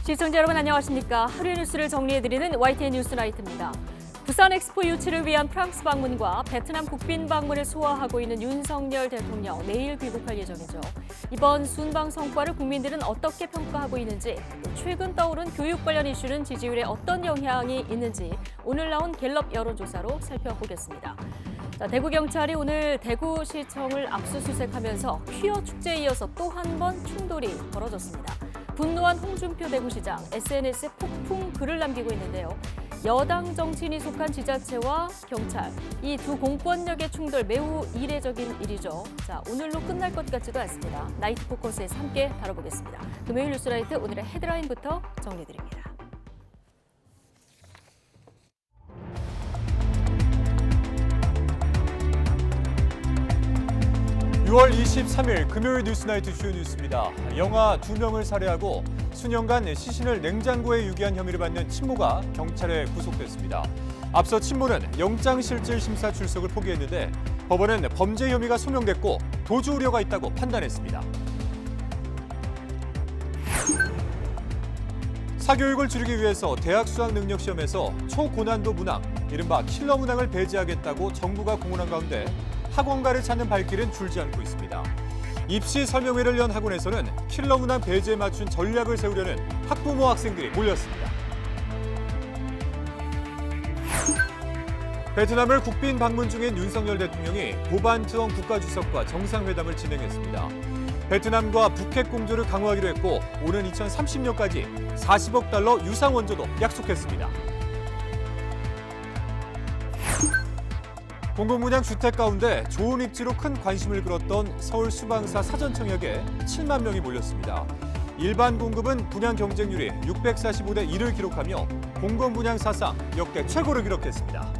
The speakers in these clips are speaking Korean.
시청자 여러분 안녕하십니까. 하루의 뉴스를 정리해드리는 YTN 뉴스나이트입니다. 부산 엑스포 유치를 위한 프랑스 방문과 베트남 국빈 방문을 소화하고 있는 윤석열 대통령 내일 귀국할 예정이죠. 이번 순방 성과를 국민들은 어떻게 평가하고 있는지, 최근 떠오른 교육 관련 이슈는 지지율에 어떤 영향이 있는지 오늘 나온 갤럽 여론조사로 살펴보겠습니다. 대구경찰이 오늘 대구시청을 압수수색하면서 퀴어 축제에 이어서 또 한 번 충돌이 벌어졌습니다. 분노한 홍준표 대구시장, SNS에 폭풍 글을 남기고 있는데요. 여당 정치인이 속한 지자체와 경찰, 이 두 공권력의 충돌 매우 이례적인 일이죠. 자, 오늘로 끝날 것 같지도 않습니다. 나이트 포커스에서 함께 다뤄보겠습니다. 금요일 뉴스라이트 오늘의 헤드라인부터 정리드립니다. 6월 23일 금요일 뉴스나이트 주요 뉴스입니다. 영아 2명을 살해하고 수년간 시신을 냉장고에 유기한 혐의를 받는 친모가 경찰에 구속됐습니다. 앞서 친모는 영장실질심사 출석을 포기했는데 법원은 범죄 혐의가 소명됐고 도주 우려가 있다고 판단했습니다. 사교육을 줄이기 위해서 대학 수학 능력 시험에서 초고난도 문항, 이른바 킬러 문항을 배제하겠다고 정부가 공언한 가운데 학원가를 찾는 발길은 줄지 않고 있습니다. 입시 설명회를 연 학원에서는 킬러 문항 배제에 맞춘 전략을 세우려는 학부모 학생들이 몰렸습니다. 베트남을 국빈 방문 중인 윤석열 대통령이 보반트엉 국가주석과 정상회담을 진행했습니다. 베트남과 북핵 공조를 강화하기로 했고 오는 2030년까지 40억 달러 유상 원조도 약속했습니다. 공공분양 주택 가운데 좋은 입지로 큰 관심을 끌었던 서울 수방사 사전청약에 7만 명이 몰렸습니다. 일반 공급은 분양 경쟁률이 645대 1을 기록하며 공공분양 사상 역대 최고를 기록했습니다.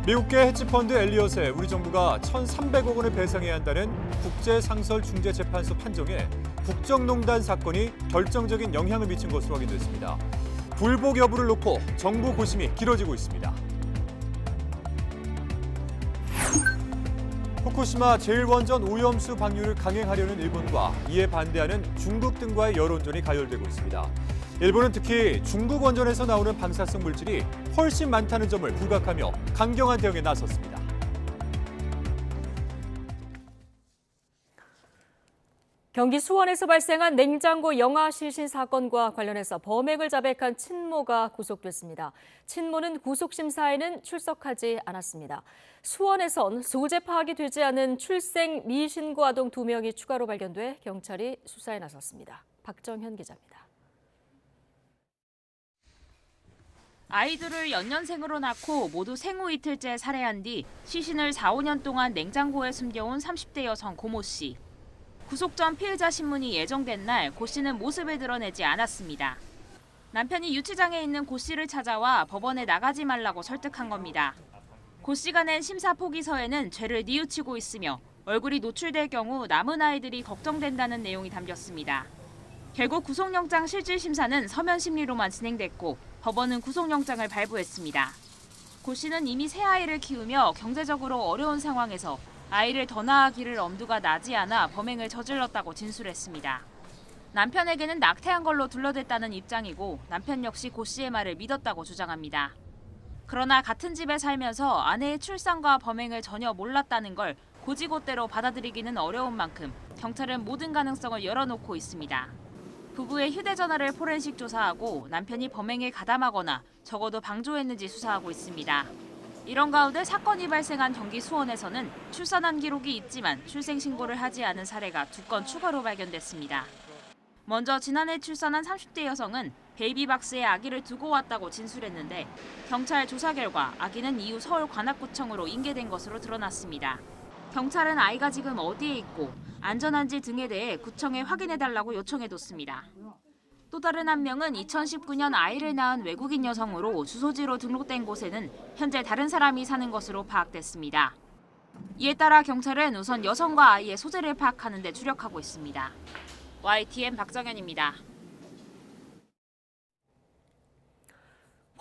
미국계 헤지펀드 엘리엇에 우리 정부가 1,300억 원을 배상해야 한다는 국제상설중재재판소 판정에 국정농단 사건이 결정적인 영향을 미친 것으로 확인됐습니다. 불복 여부를 놓고 정부 고심이 길어지고 있습니다. 후쿠시마 제1원전 오염수 방류를 강행하려는 일본과 이에 반대하는 중국 등과의 여론전이 가열되고 있습니다. 일본은 특히 중국 원전에서 나오는 방사성 물질이 훨씬 많다는 점을 부각하며 강경한 대응에 나섰습니다. 경기 수원에서 발생한 냉장고 영아 시신 사건과 관련해서 범행을 자백한 친모가 구속됐습니다. 친모는 구속심사에는 출석하지 않았습니다. 수원에선 소재 파악이 되지 않은 출생 미신고 아동 2명이 추가로 발견돼 경찰이 수사에 나섰습니다. 박정현 기자입니다. 아이들을 연년생으로 낳고 모두 생후 이틀째 살해한 뒤 시신을 4, 5년 동안 냉장고에 숨겨온 30대 여성 고모 씨. 구속 전 피해자 신문이 예정된 날 고 씨는 모습을 드러내지 않았습니다. 남편이 유치장에 있는 고 씨를 찾아와 법원에 나가지 말라고 설득한 겁니다. 고 씨가 낸 심사 포기서에는 죄를 뉘우치고 있으며 얼굴이 노출될 경우 남은 아이들이 걱정된다는 내용이 담겼습니다. 결국 구속영장 실질심사는 서면 심리로만 진행됐고 법원은 구속영장을 발부했습니다. 고 씨는 이미 새 아이를 키우며 경제적으로 어려운 상황에서 아이를 더 낳기를 엄두가 나지 않아 범행을 저질렀다고 진술했습니다. 남편에게는 낙태한 걸로 둘러댔다는 입장이고 남편 역시 고 씨의 말을 믿었다고 주장합니다. 그러나 같은 집에 살면서 아내의 출산과 범행을 전혀 몰랐다는 걸 고지고대로 받아들이기는 어려운 만큼 경찰은 모든 가능성을 열어놓고 있습니다. 부부의 휴대전화를 포렌식 조사하고 남편이 범행에 가담하거나 적어도 방조했는지 수사하고 있습니다. 이런 가운데 사건이 발생한 경기 수원에서는 출산한 기록이 있지만 출생 신고를 하지 않은 사례가 2건 추가로 발견됐습니다. 먼저 지난해 출산한 30대 여성은 베이비박스에 아기를 두고 왔다고 진술했는데 경찰 조사 결과 아기는 이후 서울 관악구청으로 인계된 것으로 드러났습니다. 경찰은 아이가 지금 어디에 있고 안전한지 등에 대해 구청에 확인해달라고 요청해뒀습니다. 또 다른 한 명은 2019년 아이를 낳은 외국인 여성으로 주소지로 등록된 곳에는 현재 다른 사람이 사는 것으로 파악됐습니다. 이에 따라 경찰은 우선 여성과 아이의 소재를 파악하는 데 주력하고 있습니다. YTN 박정현입니다.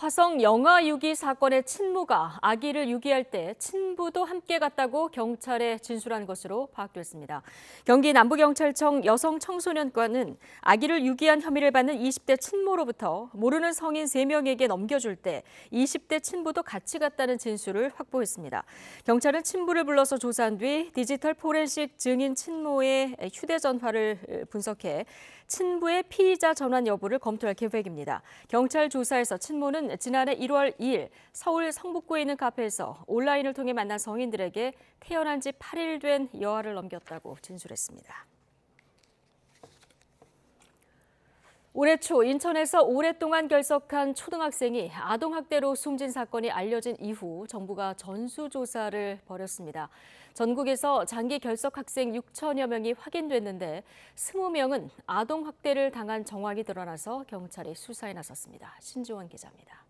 화성 영아 유기 사건의 친모가 아기를 유기할 때 친부도 함께 갔다고 경찰에 진술한 것으로 파악됐습니다. 경기 남부경찰청 여성청소년과는 아기를 유기한 혐의를 받는 20대 친모로부터 모르는 성인 3명에게 넘겨줄 때 20대 친부도 같이 갔다는 진술을 확보했습니다. 경찰은 친부를 불러서 조사한 뒤 디지털 포렌식 증인 친모의 휴대전화를 분석해 친부의 피의자 전환 여부를 검토할 계획입니다. 경찰 조사에서 친모는 지난해 1월 2일 서울 성북구에 있는 카페에서 온라인을 통해 만난 성인들에게 태어난 지 8일 된 여아를 넘겼다고 진술했습니다. 올해 초 인천에서 오랫동안 결석한 초등학생이 아동학대로 숨진 사건이 알려진 이후 정부가 전수조사를 벌였습니다. 전국에서 장기 결석 학생 6천여 명이 확인됐는데 20명은 아동학대를 당한 정황이 드러나서 경찰이 수사에 나섰습니다. 신지원 기자입니다.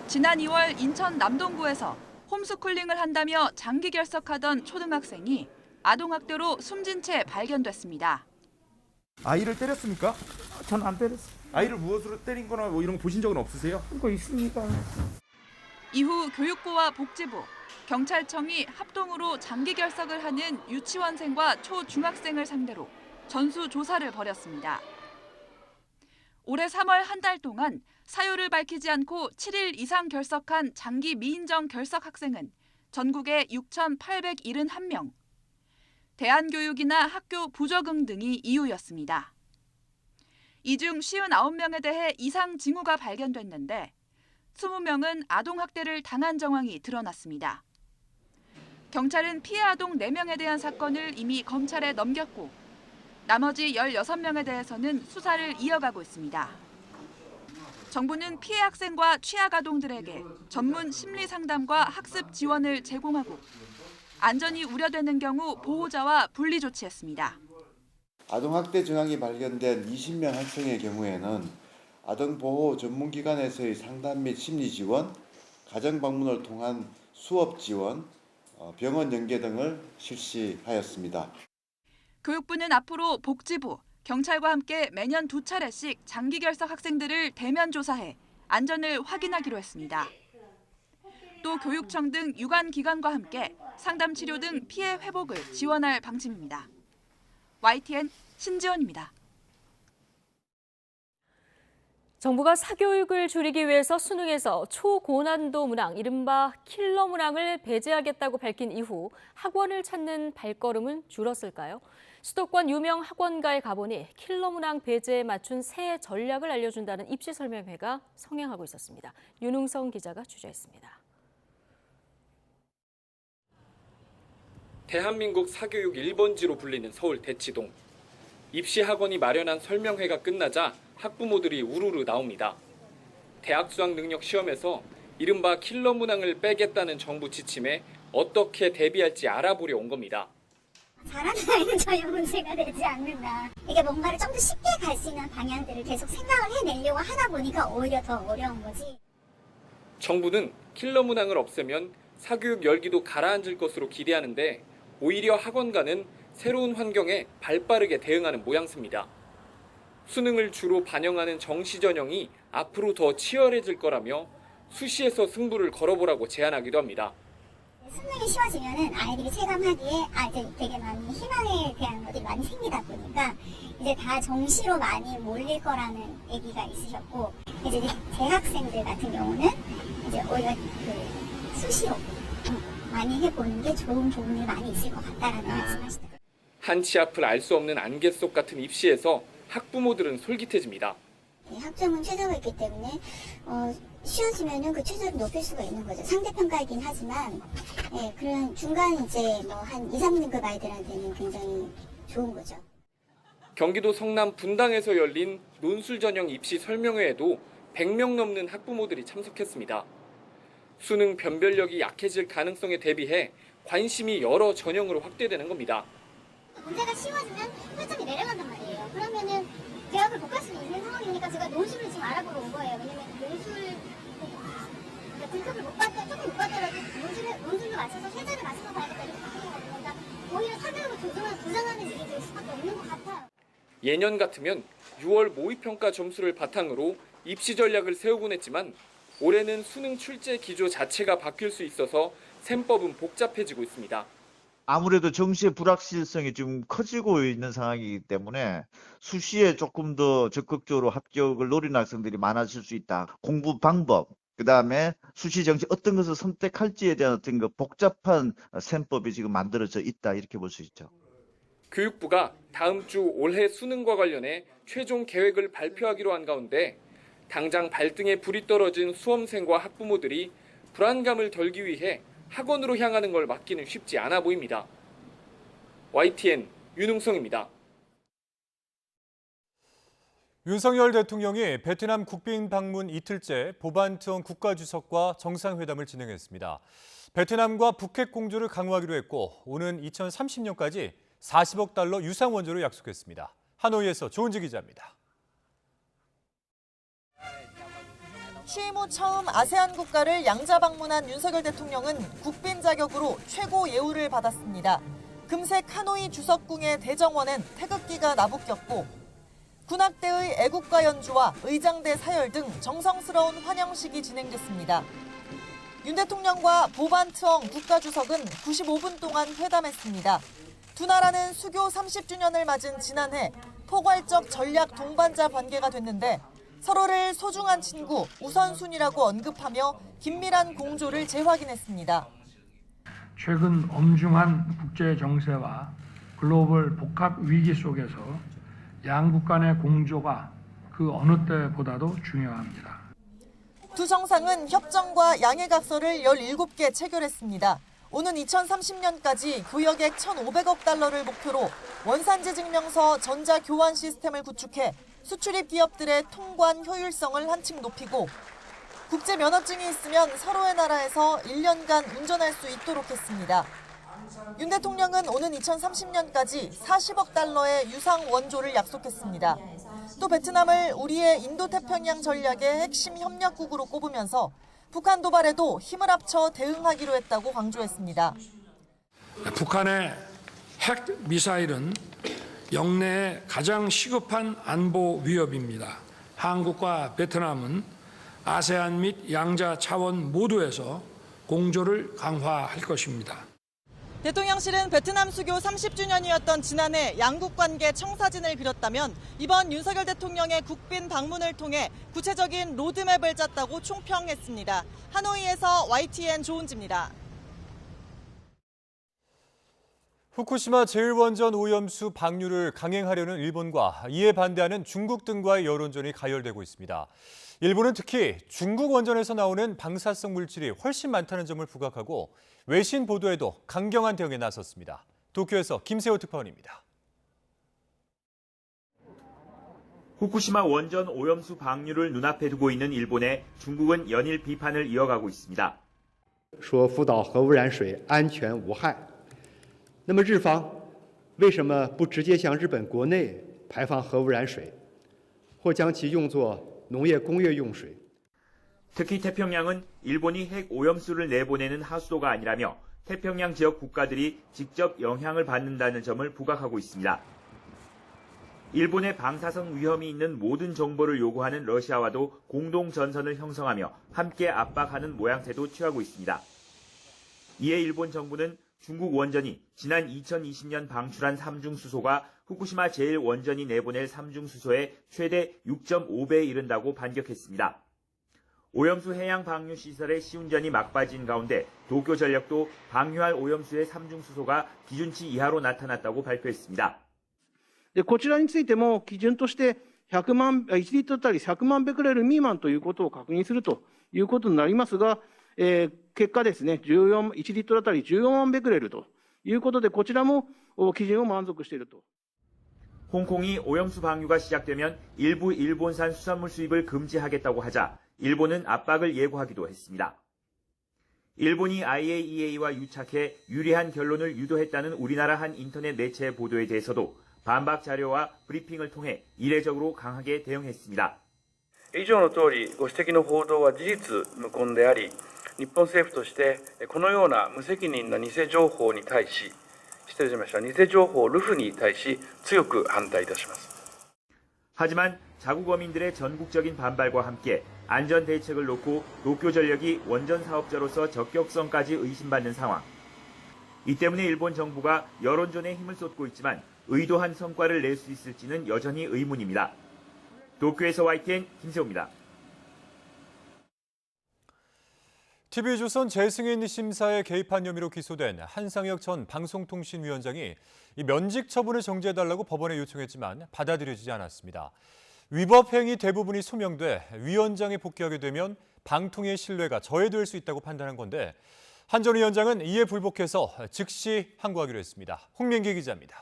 지난 2월 인천 남동구에서 홈스쿨링을 한다며 장기 결석하던 초등학생이 아동학대로 숨진 채 발견됐습니다. 아이를 때렸습니까? 전 안 때렸어요. 아이를 무엇으로 때린 거나 뭐 이런 거 보신 적은 없으세요? 그거 있으니까. 이후 교육부와 복지부, 경찰청이 합동으로 장기 결석을 하는 유치원생과 초중학생을 상대로 전수조사를 벌였습니다. 올해 3월 한 달 동안 사유를 밝히지 않고 7일 이상 결석한 장기 미인정 결석 학생은 전국에 6,871명. 대안교육이나 학교 부적응 등이 이유였습니다. 이 중 59명에 대해 이상 징후가 발견됐는데 20명은 아동학대를 당한 정황이 드러났습니다. 경찰은 피해 아동 4명에 대한 사건을 이미 검찰에 넘겼고 나머지 16명에 대해서는 수사를 이어가고 있습니다. 정부는 피해 학생과 취약 아동들에게 전문 심리 상담과 학습 지원을 제공하고 안전이 우려되는 경우 보호자와 분리 조치했습니다. 아동학대 정황이 발견된 20명 학생의 경우에는 아동보호 전문기관에서의 상담 및 심리 지원, 가정 방문을 통한 수업 지원, 병원 연계 등을 실시하였습니다. 교육부는 앞으로 복지부, 경찰과 함께 매년 2차례씩 장기 결석 학생들을 대면 조사해 안전을 확인하기로 했습니다. 또 교육청 등 유관 기관과 함께 상담 치료 등 피해 회복을 지원할 방침입니다. YTN 신지원입니다. 정부가 사교육을 줄이기 위해서 수능에서 초고난도 문항, 이른바 킬러 문항을 배제하겠다고 밝힌 이후 학원을 찾는 발걸음은 줄었을까요? 수도권 유명 학원가에 가보니 킬러 문항 배제에 맞춘 새 전략을 알려준다는 입시 설명회가 성행하고 있었습니다. 윤웅성 기자가 취재했습니다. 대한민국 사교육 1번지로 불리는 서울 대치동. 입시 학원이 마련한 설명회가 끝나자 학부모들이 우르르 나옵니다. 대학 수학 능력 시험에서 이른바 킬러 문항을 빼겠다는 정부 지침에 어떻게 대비할지 알아보려 온 겁니다. 잘하는 아이는 전혀 문제가 되지 않는다. 이게 뭔가를 좀 더 쉽게 갈 수 있는 방향들을 계속 생각을 해내려고 하다 보니까 오히려 더 어려운 거지. 정부는 킬러 문항을 없애면 사교육 열기도 가라앉을 것으로 기대하는데 오히려 학원가는 새로운 환경에 발빠르게 대응하는 모양새입니다. 수능을 주로 반영하는 정시 전형이 앞으로 더 치열해질 거라며 수시에서 승부를 걸어보라고 제안하기도 합니다. 수능이 쉬워지면은 아이들이 체감하기에 이제 되게 많이 희망에 대한 것들이 많이 생기다 보니까 이제 다 정시로 많이 몰릴 거라는 얘기가 있으셨고 이제 대학생들 같은 경우는 이제 오히려 그 수시로 많이 해보는 게 좋은 부분이 많이 있을 것 같다라는 말씀하시더라고요. 한치 앞을 알 수 없는 안개 속 같은 입시에서 학부모들은 솔깃해집니다. 학점은 최저가 있기 때문에 쉬워지면은 그 최저를 높일 수가 있는 거죠. 상대평가이긴 하지만 그런 중간 이제 뭐 한 2, 3등급 아이들한테는 굉장히 좋은 거죠. 경기도 성남 분당에서 열린 논술 전형 입시 설명회에도 100명 넘는 학부모들이 참석했습니다. 수능 변별력이 약해질 가능성에 대비해 관심이 여러 전형으로 확대되는 겁니다. 문제가 쉬워지면 학점이 내려간단 말이에요. 그러면은 대학을 못 갈 수 있는 상황이니까 제가 논술을 지금 알아보러 온 거예요. 왜냐면 논술 등급을 못 받더라도 조금 못 받더라도 논술로 맞춰서 세자를 맞춰서 가야겠다 이렇게 바뀌는 거니까 오히려 사교육을 조정하는 일이 될 수밖에 없는 것 같아요. 예년 같으면 6월 모의평가 점수를 바탕으로 입시 전략을 세우곤 했지만 올해는 수능 출제 기조 자체가 바뀔 수 있어서 셈법은 복잡해지고 있습니다. 아무래도 정시의 불확실성이 좀 커지고 있는 상황이기 때문에 수시에 조금 더 적극적으로 합격을 노리는 학생들이 많아질 수 있다. 공부 방법, 그다음에 수시 정시 어떤 것을 선택할지에 대한 어떤 그 복잡한 셈법이 지금 만들어져 있다. 이렇게 볼 수 있죠. 교육부가 다음 주 올해 수능과 관련해 최종 계획을 발표하기로 한 가운데 당장 발등에 불이 떨어진 수험생과 학부모들이 불안감을 덜기 위해 학원으로 향하는 걸 막기는 쉽지 않아 보입니다. YTN 윤웅성입니다. 윤석열 대통령이 베트남 국빈 방문 이틀째 보반트엉 국가주석과 정상회담을 진행했습니다. 베트남과 북핵 공조를 강화하기로 했고 오는 2030년까지 40억 달러 유상 원조를 약속했습니다. 하노이에서 조은지 기자입니다. 취임 후 처음 아세안 국가를 양자 방문한 윤석열 대통령은 국빈 자격으로 최고 예우를 받았습니다. 금색 하노이 주석궁의 대정원엔 태극기가 나부꼈고 군악대의 애국가 연주와 의장대 사열 등 정성스러운 환영식이 진행됐습니다. 윤 대통령과 보반트엉 국가주석은 95분 동안 회담했습니다. 두 나라는 수교 30주년을 맞은 지난해 포괄적 전략 동반자 관계가 됐는데 서로를 소중한 친구, 우선순위라고 언급하며 긴밀한 공조를 재확인했습니다. 최근 엄중한 국제 정세와 글로벌 복합 위기 속에서 양국 간의 공조가 그 어느 때보다도 중요합니다. 두 정상은 협정과 양해각서를 17개 체결했습니다. 오는 2030년까지 교역액 1,500억 달러를 목표로 원산지 증명서 전자교환 시스템을 구축해 수출입 기업들의 통관 효율성을 한층 높이고 국제 면허증이 있으면 서로의 나라에서 1년간 운전할 수 있도록 했습니다. 윤 대통령은 오는 2030년까지 40억 달러의 유상 원조를 약속했습니다. 또 베트남을 우리의 인도태평양 전략의 핵심 협력국으로 꼽으면서 북한 도발에도 힘을 합쳐 대응하기로 했다고 강조했습니다. 북한의 핵 미사일은 영내의 가장 시급한 안보 위협입니다. 한국과 베트남은 아세안 및 양자 차원 모두에서 공조를 강화할 것입니다. 대통령실은 베트남 수교 30주년이었던 지난해 양국 관계 청사진을 그렸다면 이번 윤석열 대통령의 국빈 방문을 통해 구체적인 로드맵을 짰다고 총평했습니다. 하노이에서 YTN 조은지입니다. 후쿠시마 제1원전 오염수 방류를 강행하려는 일본과 이에 반대하는 중국 등과의 여론전이 가열되고 있습니다. 일본은 특히 중국 원전에서 나오는 방사성 물질이 훨씬 많다는 점을 부각하고 외신 보도에도 강경한 대응에 나섰습니다. 도쿄에서 김세호 특파원입니다. 후쿠시마 원전 오염수 방류를 눈앞에 두고 있는 일본에 중국은 연일 비판을 이어가고 있습니다. 说福岛核污染水安全无害。那么日方为什么不直接向日本国内排放核污染水，或将其用作农业工业用水？ 특히 태평양은 일본이 핵 오염수를 내보내는 하수도가 아니라며 태평양 지역 국가들이 직접 영향을 받는다는 점을 부각하고 있습니다. 일본의 방사성 위험이 있는 모든 정보를 요구하는 러시아와도 공동 전선을 형성하며 함께 압박하는 모양새도 취하고 있습니다. 이에 일본 정부는 중국 원전이 지난 2020년 방출한 삼중수소가 후쿠시마 제1원전이 내보낼 삼중수소의 최대 6.5배에 이른다고 반격했습니다. 오염수 해양 방류 시설의 시운전이 막바지인 가운데 도쿄전력도 방류할 오염수의 삼중수소가 기준치 이하로 나타났다고 발표했습니다. こちらについても基準として1リットル当たり100万ベクレル未満ということを確認するということになりますが、結果ですね、1リットル当たり14万ベクレルということで、こちらも基準を満足していると。 홍콩이 오염수 방류가 시작되면 일부 일본산 수산물 수입을 금지하겠다고 하자 일본은 압박을 예고하기도 했습니다. 일본이 IAEA와 유착해 유리한 결론을 유도했다는 우리나라 한 인터넷 매체의 보도에 대해서도 반박 자료와 브리핑을 통해 이례적으로 강하게 대응했습니다. 以上の通りご指摘の報道は事実無根であり、日本政府としてこのような無責任な偽情報に対し、失礼しました、偽情報ルフに対し強く反対いたします。 하지만 자국 어민들의 전국적인 반발과 함께 안전 대책을 놓고 도쿄전력이 원전 사업자로서 적격성까지 의심받는 상황. 이 때문에 일본 정부가 여론전에 힘을 쏟고 있지만 의도한 성과를 낼 수 있을지는 여전히 의문입니다. 도쿄에서 YTN 김세호입니다. TV조선 재승인 심사에 개입한 혐의로 기소된 한상혁 전 방송통신위원장이 이 면직 처분을 정지해달라고 법원에 요청했지만 받아들여지지 않았습니다. 위법 행위 대부분이 소명돼 위원장에 복귀하게 되면 방통위의 신뢰가 저해될 수 있다고 판단한 건데 한 전 위원장은 이에 불복해서 즉시 항고하기로 했습니다. 홍민기 기자입니다.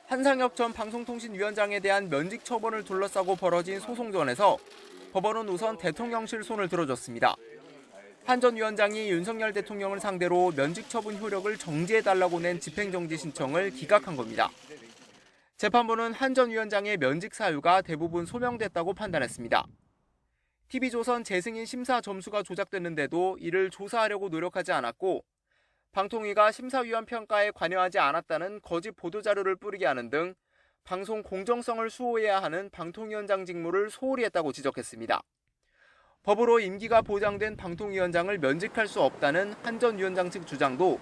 한상혁 전 방송통신위원장에 대한 면직 처분을 둘러싸고 벌어진 소송전에서 법원은 우선 대통령실 손을 들어줬습니다. 한 전 위원장이 윤석열 대통령을 상대로 면직 처분 효력을 정지해달라고 낸 집행정지 신청을 기각한 겁니다. 재판부는 한 전 위원장의 면직 사유가 대부분 소명됐다고 판단했습니다. TV조선 재승인 심사 점수가 조작됐는데도 이를 조사하려고 노력하지 않았고 방통위가 심사위원 평가에 관여하지 않았다는 거짓 보도자료를 뿌리게 하는 등 방송 공정성을 수호해야 하는 방통위원장 직무를 소홀히 했다고 지적했습니다. 법으로 임기가 보장된 방통위원장을 면직할 수 없다는 한 전 위원장 측 주장도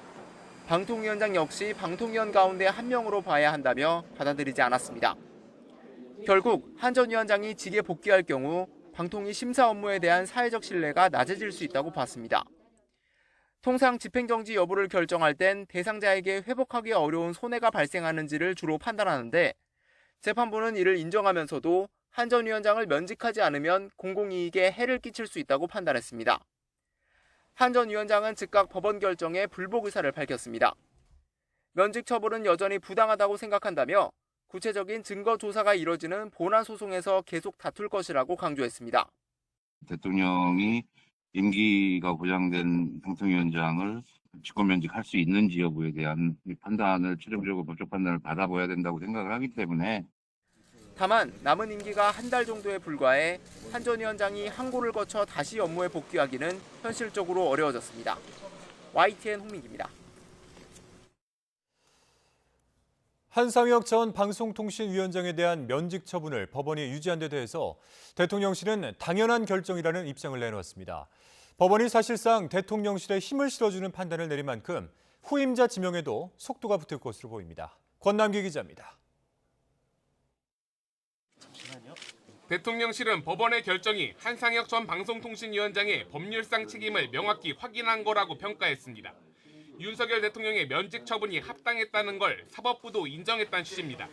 방통위원장 역시 방통위원 가운데 한 명으로 봐야 한다며 받아들이지 않았습니다. 결국 한 전 위원장이 직에 복귀할 경우 방통위 심사 업무에 대한 사회적 신뢰가 낮아질 수 있다고 봤습니다. 통상 집행정지 여부를 결정할 땐 대상자에게 회복하기 어려운 손해가 발생하는지를 주로 판단하는데 재판부는 이를 인정하면서도 한 전 위원장을 면직하지 않으면 공공이익에 해를 끼칠 수 있다고 판단했습니다. 한 전 위원장은 즉각 법원 결정에 불복 의사를 밝혔습니다. 면직 처분은 여전히 부당하다고 생각한다며 구체적인 증거 조사가 이뤄지는 본안 소송에서 계속 다툴 것이라고 강조했습니다. 대통령이 임기가 보장된 방통위원장을 직권면직할 수 있는지 여부에 대한 판단을 최종적으로 법적 판단을 받아봐야 된다고 생각을 하기 때문에 다만 남은 임기가 한 달 정도에 불과해 한 전 위원장이 항고를 거쳐 다시 업무에 복귀하기는 현실적으로 어려워졌습니다. YTN 홍민기입니다. 한상혁 전 방송통신위원장에 대한 면직 처분을 법원이 유지한 데 대해서 대통령실은 당연한 결정이라는 입장을 내놓았습니다. 법원이 사실상 대통령실에 힘을 실어주는 판단을 내린 만큼 후임자 지명에도 속도가 붙을 것으로 보입니다. 권남기 기자입니다. 대통령실은 법원의 결정이 한상혁 전 방송통신위원장의 법률상 책임을 명확히 확인한 거라고 평가했습니다. 윤석열 대통령의 면직 처분이 합당했다는 걸 사법부도 인정했다는 취지입니다.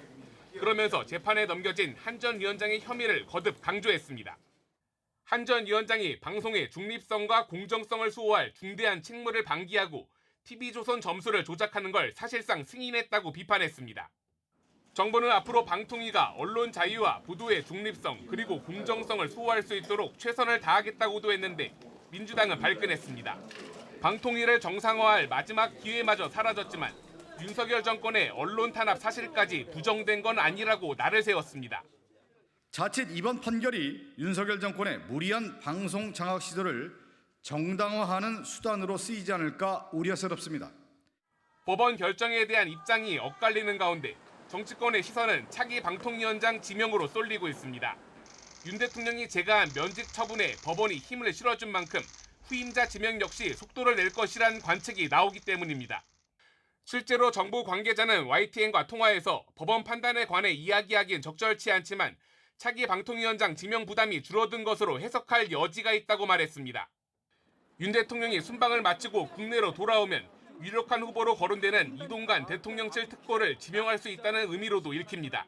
그러면서 재판에 넘겨진 한 전 위원장의 혐의를 거듭 강조했습니다. 한 전 위원장이 방송의 중립성과 공정성을 수호할 중대한 책무를 방기하고 TV조선 점수를 조작하는 걸 사실상 승인했다고 비판했습니다. 정부는 앞으로 방통위가 언론 자유와 보도의 중립성 그리고 공정성을 수호할 수 있도록 최선을 다하겠다고도 했는데 민주당은 발끈했습니다. 방통위를 정상화할 마지막 기회마저 사라졌지만 윤석열 정권의 언론 탄압 사실까지 부정된 건 아니라고 날을 세웠습니다. 자칫 이번 판결이 윤석열 정권의 무리한 방송 장악 시도를 정당화하는 수단으로 쓰이지 않을까 우려스럽습니다. 법원 결정에 대한 입장이 엇갈리는 가운데 정치권의 시선은 차기 방통위원장 지명으로 쏠리고 있습니다. 윤 대통령이 제거한 면직 처분에 법원이 힘을 실어준 만큼 후임자 지명 역시 속도를 낼 것이란 관측이 나오기 때문입니다. 실제로 정부 관계자는 YTN과 통화에서 법원 판단에 관해 이야기하기엔 적절치 않지만 차기 방통위원장 지명 부담이 줄어든 것으로 해석할 여지가 있다고 말했습니다. 윤 대통령이 순방을 마치고 국내로 돌아오면 유력한 후보로 거론되는 이동관 대통령실 특보를 지명할 수 있다는 의미로도 읽힙니다.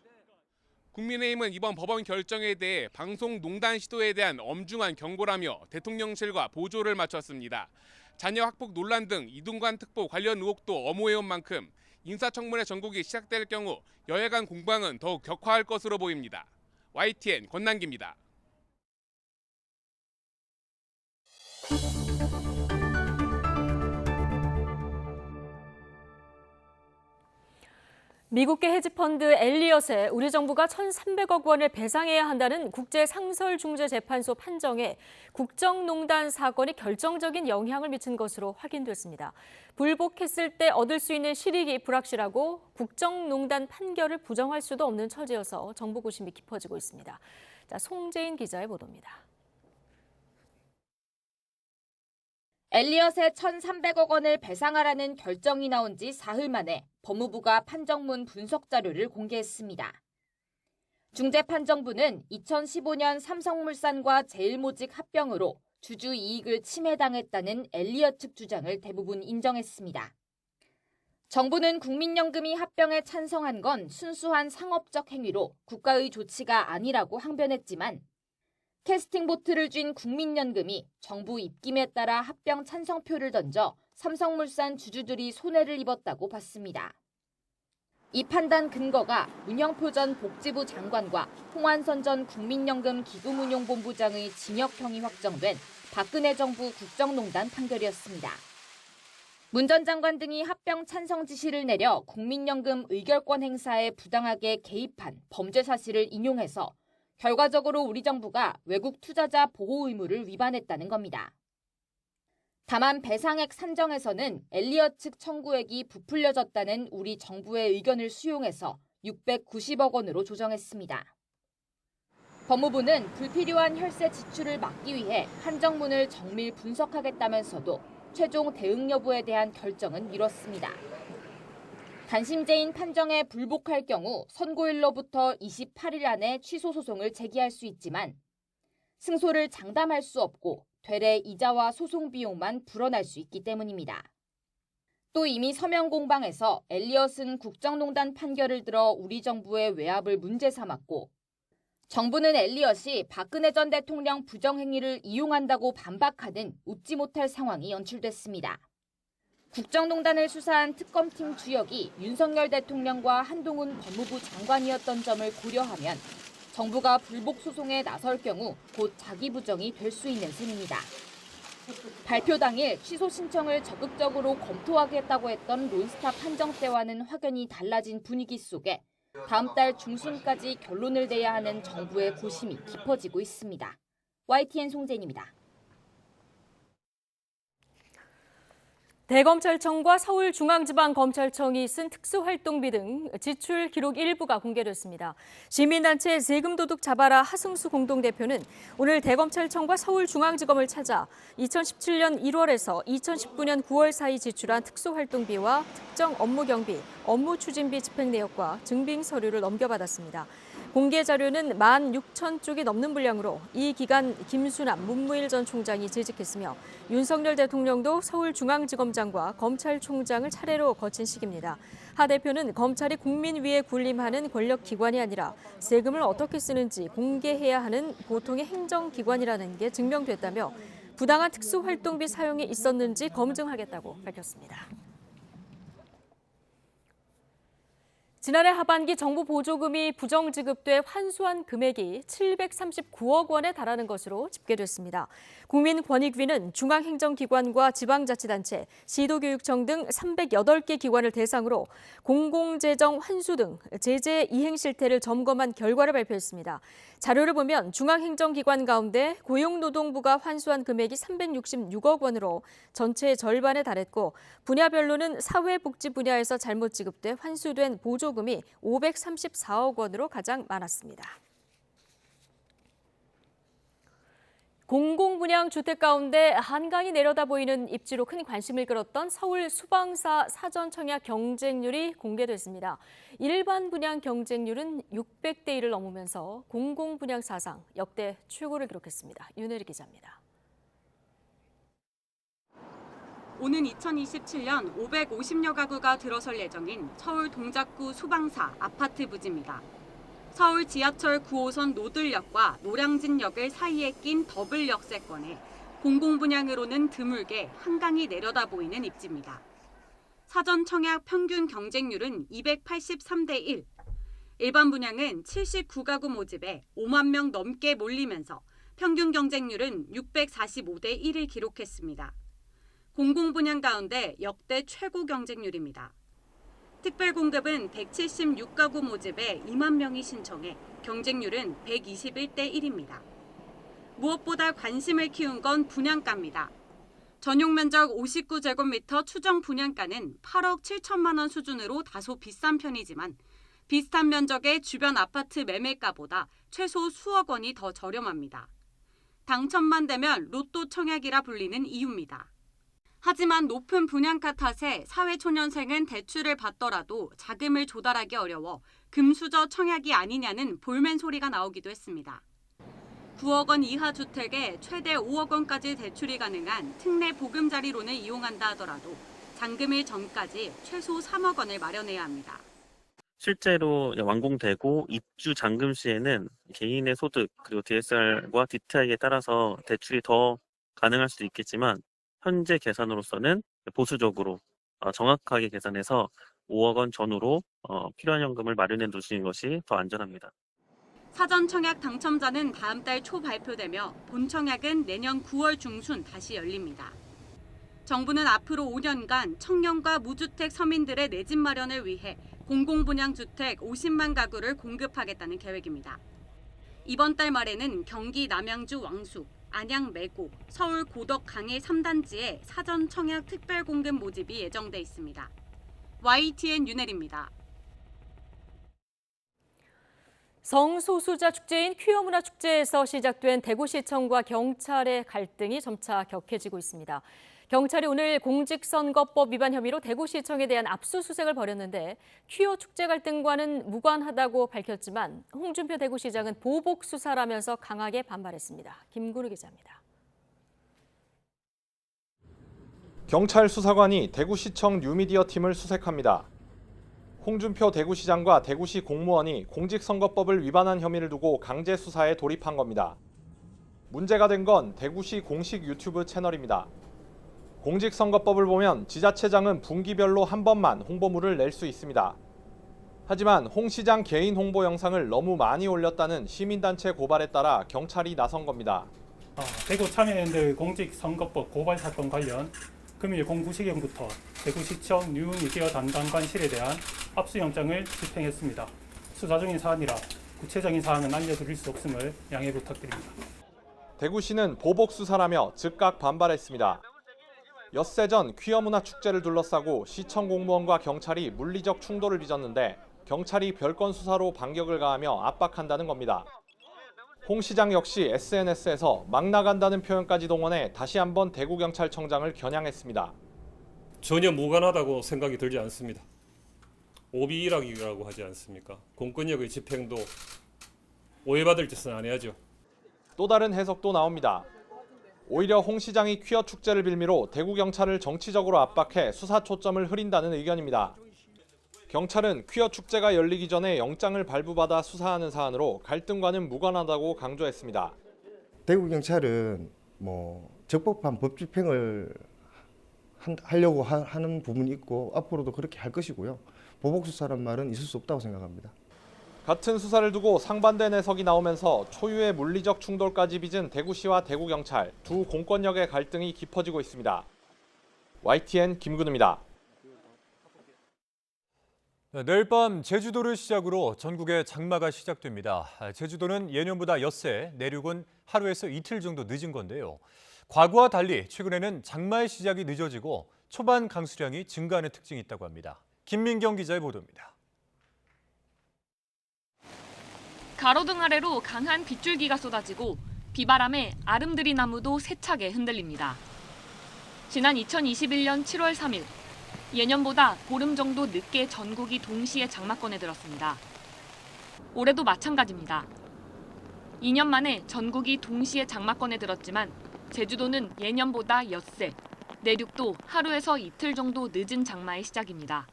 국민의힘은 이번 법원 결정에 대해 방송농단 시도에 대한 엄중한 경고라며 대통령실과 보조를 마쳤습니다. 자녀 학폭 논란 등 이동관 특보 관련 의혹도 엄호해온 만큼 인사청문회 전국이 시작될 경우 여야 간 공방은 더욱 격화할 것으로 보입니다. YTN 권남기입니다. 미국계 헤지펀드 엘리엇에 우리 정부가 1,300억 원을 배상해야 한다는 국제상설중재재판소 판정에 국정농단 사건이 결정적인 영향을 미친 것으로 확인됐습니다. 불복했을 때 얻을 수 있는 실익이 불확실하고 국정농단 판결을 부정할 수도 없는 처지여서 정부 고심이 깊어지고 있습니다. 자, 송재인 기자의 보도입니다. 엘리엇에 1,300억 원을 배상하라는 결정이 나온 지 사흘 만에 법무부가 판정문 분석 자료를 공개했습니다. 중재판정부는 2015년 삼성물산과 제일모직 합병으로 주주 이익을 침해당했다는 엘리엇 측 주장을 대부분 인정했습니다. 정부는 국민연금이 합병에 찬성한 건 순수한 상업적 행위로 국가의 조치가 아니라고 항변했지만 캐스팅 보트를 쥔 국민연금이 정부 입김에 따라 합병 찬성표를 던져 삼성물산 주주들이 손해를 입었다고 봤습니다. 이 판단 근거가 문영표 전 복지부 장관과 홍완선 전 국민연금 기금운용본부장의 징역형이 확정된 박근혜 정부 국정농단 판결이었습니다. 문 전 장관 등이 합병 찬성 지시를 내려 국민연금 의결권 행사에 부당하게 개입한 범죄 사실을 인용해서 결과적으로 우리 정부가 외국 투자자 보호 의무를 위반했다는 겁니다. 다만 배상액 산정에서는 엘리엇 측 청구액이 부풀려졌다는 우리 정부의 의견을 수용해서 690억 원으로 조정했습니다. 법무부는 불필요한 혈세 지출을 막기 위해 판정문을 정밀 분석하겠다면서도 최종 대응 여부에 대한 결정은 미뤘습니다. 단심제인 판정에 불복할 경우 선고일로부터 28일 안에 취소 소송을 제기할 수 있지만 승소를 장담할 수 없고 되레 이자와 소송 비용만 불어날 수 있기 때문입니다. 또 이미 서명 공방에서 엘리엇은 국정농단 판결을 들어 우리 정부의 외압을 문제 삼았고 정부는 엘리엇이 박근혜 전 대통령 부정행위를 이용한다고 반박하는 웃지 못할 상황이 연출됐습니다. 국정농단을 수사한 특검팀 주역이 윤석열 대통령과 한동훈 법무부 장관이었던 점을 고려하면 정부가 불복 소송에 나설 경우 곧 자기 부정이 될 수 있는 셈입니다. 발표 당일 취소 신청을 적극적으로 검토하겠다고 했던 론스타 판정 때와는 확연히 달라진 분위기 속에 다음 달 중순까지 결론을 내야 하는 정부의 고심이 깊어지고 있습니다. YTN 송재인입니다. 대검찰청과 서울중앙지방검찰청이 쓴 특수활동비 등 지출 기록 일부가 공개됐습니다. 시민단체 세금도둑 잡아라 하승수 공동대표는 오늘 대검찰청과 서울중앙지검을 찾아 2017년 1월에서 2019년 9월 사이 지출한 특수활동비와 특정 업무 경비, 업무 추진비 집행 내역과 증빙 서류를 넘겨받았습니다. 공개 자료는 16,000쪽이 넘는 분량으로 이 기간 김수남 문무일 전 총장이 재직했으며 윤석열 대통령도 서울중앙지검장과 검찰총장을 차례로 거친 시기입니다. 하 대표는 검찰이 국민 위에 군림하는 권력기관이 아니라 세금을 어떻게 쓰는지 공개해야 하는 보통의 행정기관이라는 게 증명됐다며 부당한 특수활동비 사용이 있었는지 검증하겠다고 밝혔습니다. 지난해 하반기 정부 보조금이 부정 지급돼 환수한 금액이 739억 원에 달하는 것으로 집계됐습니다. 국민권익위는 중앙행정기관과 지방자치단체, 시도교육청 등 308개 기관을 대상으로 공공재정 환수 등 제재 이행 실태를 점검한 결과를 발표했습니다. 자료를 보면 중앙행정기관 가운데 고용노동부가 환수한 금액이 366억 원으로 전체의 절반에 달했고 분야별로는 사회복지 분야에서 잘못 지급돼 환수된 보조금이 534억 원으로 가장 많았습니다. 공공분양 주택 가운데 한강이 내려다 보이는 입지로 큰 관심을 끌었던 서울 수방사 사전 청약 경쟁률이 공개됐습니다. 일반 분양 경쟁률은 600대 1을 넘으면서 공공분양 사상 역대 최고를 기록했습니다. 윤혜리 기자입니다. 오는 2027년 550여 가구가 들어설 예정인 서울 동작구 수방사 아파트 부지입니다. 서울 지하철 9호선 노들역과 노량진역을 사이에 낀 더블 역세권에 공공분양으로는 드물게 한강이 내려다 보이는 입지입니다. 사전 청약 평균 경쟁률은 283대 1. 일반 분양은 79가구 모집에 5만 명 넘게 몰리면서 평균 경쟁률은 645대 1을 기록했습니다. 공공분양 가운데 역대 최고 경쟁률입니다. 특별 공급은 176가구 모집에 2만 명이 신청해 경쟁률은 121대 1입니다. 무엇보다 관심을 키운 건 분양가입니다. 전용 면적 59제곱미터 추정 분양가는 8억 7천만 원 수준으로 다소 비싼 편이지만 비슷한 면적의 주변 아파트 매매가보다 최소 수억 원이 더 저렴합니다. 당첨만 되면 로또 청약이라 불리는 이유입니다. 하지만 높은 분양가 탓에 사회초년생은 대출을 받더라도 자금을 조달하기 어려워 금수저 청약이 아니냐는 볼멘 소리가 나오기도 했습니다. 9억 원 이하 주택에 최대 5억 원까지 대출이 가능한 특례 보금자리론을 이용한다 하더라도 잔금일 전까지 최소 3억 원을 마련해야 합니다. 실제로 완공되고 입주 잔금 시에는 개인의 소득 그리고 DSR과 DTI에 따라서 대출이 더 가능할 수도 있겠지만 현재 계산으로서는 보수적으로 정확하게 계산해서 5억 원 전후로 필요한 현금을 마련해 두시는 것이 더 안전합니다. 사전 청약 당첨자는 다음 달 초 발표되며 본 청약은 내년 9월 중순 다시 열립니다. 정부는 앞으로 5년간 청년과 무주택 서민들의 내 집 마련을 위해 공공분양주택 50만 가구를 공급하겠다는 계획입니다. 이번 달 말에는 경기 남양주 왕숙, 안양 매고, 서울 고덕 강해 3단지에 사전 청약 특별 공급 모집이 예정돼 있습니다. YTN 윤혜리입니다. 성소수자 축제인 퀴어 문화 축제에서 시작된 대구시청과 경찰의 갈등이 점차 격해지고 있습니다. 경찰이 오늘 공직선거법 위반 혐의로 대구시청에 대한 압수수색을 벌였는데 퀴어 축제 갈등과는 무관하다고 밝혔지만 홍준표 대구시장은 보복 수사라면서 강하게 반발했습니다. 김근우 기자입니다. 경찰 수사관이 대구시청 뉴미디어 팀을 수색합니다. 홍준표 대구시장과 대구시 공무원이 공직선거법을 위반한 혐의를 두고 강제 수사에 돌입한 겁니다. 문제가 된 건 대구시 공식 유튜브 채널입니다. 공직선거법을 보면 지자체장은 분기별로 한 번만 홍보물을 낼 수 있습니다. 하지만 홍 시장 개인 홍보 영상을 너무 많이 올렸다는 시민단체 고발에 따라 경찰이 나선 겁니다. 대구 참여연대 공직선거법 고발 사건 관련 금일 09시경부터 대구시청 뉴미디어 담당관실에 대한 압수영장을 집행했습니다. 수사 중인 사안이라 구체적인 사항은 알려드릴 수 없음을 양해 부탁드립니다. 대구시는 보복 수사라며 즉각 반발했습니다. 엿새 전 퀴어 문화 축제를 둘러싸고 시청 공무원과 경찰이 물리적 충돌을 빚었는데 경찰이 별건 수사로 반격을 가하며 압박한다는 겁니다. 홍 시장 역시 SNS에서 막 나간다는 표현까지 동원해 다시 한번 대구경찰청장을 겨냥했습니다. 전혀 무관하다고 생각이 들지 않습니다. 오비일학이라고 하지 않습니까? 공권력의 집행도 오해받을 짓은 안 해야죠. 또 다른 해석도 나옵니다. 오히려 홍 시장이 퀴어 축제를 빌미로 대구경찰을 정치적으로 압박해 수사 초점을 흐린다는 의견입니다. 경찰은 퀴어 축제가 열리기 전에 영장을 발부받아 수사하는 사안으로 갈등과는 무관하다고 강조했습니다. 대구경찰은 적법한 법 집행을 하려고 하는 부분이 있고 앞으로도 그렇게 할 것이고요. 보복 수사란 말은 있을 수 없다고 생각합니다. 같은 수사를 두고 상반된 해석이 나오면서 초유의 물리적 충돌까지 빚은 대구시와 대구경찰 두 공권력의 갈등이 깊어지고 있습니다. YTN 김근우입니다. 내일 밤 제주도를 시작으로 전국에 장마가 시작됩니다. 제주도는 예년보다 엿새, 내륙은 하루에서 이틀 정도 늦은 건데요. 과거와 달리 최근에는 장마의 시작이 늦어지고 초반 강수량이 증가하는 특징이 있다고 합니다. 김민경 기자의 보도입니다. 가로등 아래로 강한 빗줄기가 쏟아지고 비바람에 아름드리 나무도 세차게 흔들립니다. 지난 2021년 7월 3일, 예년보다 보름 정도 늦게 전국이 동시에 장마권에 들었습니다. 올해도 마찬가지입니다. 2년 만에 전국이 동시에 장마권에 들었지만 제주도는 예년보다 엿새, 내륙도 하루에서 이틀 정도 늦은 장마의 시작입니다.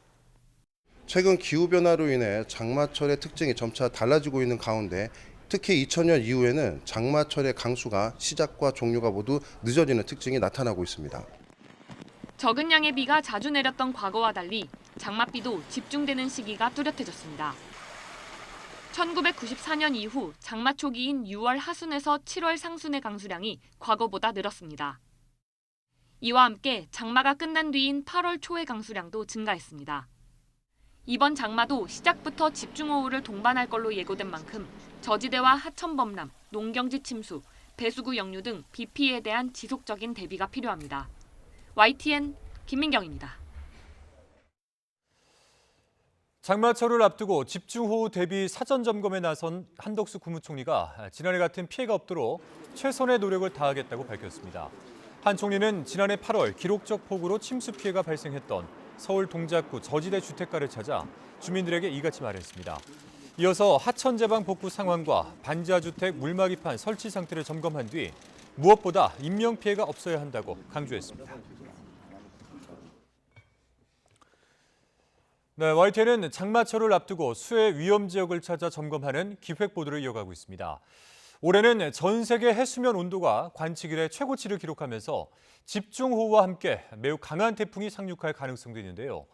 최근 기후변화로 인해 장마철의 특징이 점차 달라지고 있는 가운데 특히 2000년 이후에는 장마철의 강수가 시작과 종료가 모두 늦어지는 특징이 나타나고 있습니다. 적은 양의 비가 자주 내렸던 과거와 달리 장맛비도 집중되는 시기가 뚜렷해졌습니다. 1994년 이후 장마 초기인 6월 하순에서 7월 상순의 강수량이 과거보다 늘었습니다. 이와 함께 장마가 끝난 뒤인 8월 초의 강수량도 증가했습니다. 이번 장마도 시작부터 집중호우를 동반할 걸로 예고된 만큼 저지대와 하천 범람, 농경지 침수, 배수구 역류 등 비 피해에 대한 지속적인 대비가 필요합니다. YTN 김민경입니다. 장마철을 앞두고 집중호우 대비 사전 점검에 나선 한덕수 국무총리가 지난해 같은 피해가 없도록 최선의 노력을 다하겠다고 밝혔습니다. 한 총리는 지난해 8월 기록적 폭우로 침수 피해가 발생했던 서울 동작구 저지대 주택가를 찾아 주민들에게 이같이 말했습니다. 이어서 하천 제방 복구 상황과 반지하 주택 물막이판 설치 상태를 점검한 뒤 무엇보다 인명 피해가 없어야 한다고 강조했습니다. 네, YTN은 장마철을 앞두고 수해 위험 지역을 찾아 점검하는 기획 보도를 이어가고 있습니다. 올해는 전 세계 해수면 온도가 관측 이래 최고치를 기록하면서 집중호우와 함께 매우 강한 태풍이 상륙할 가능성도 있는데요.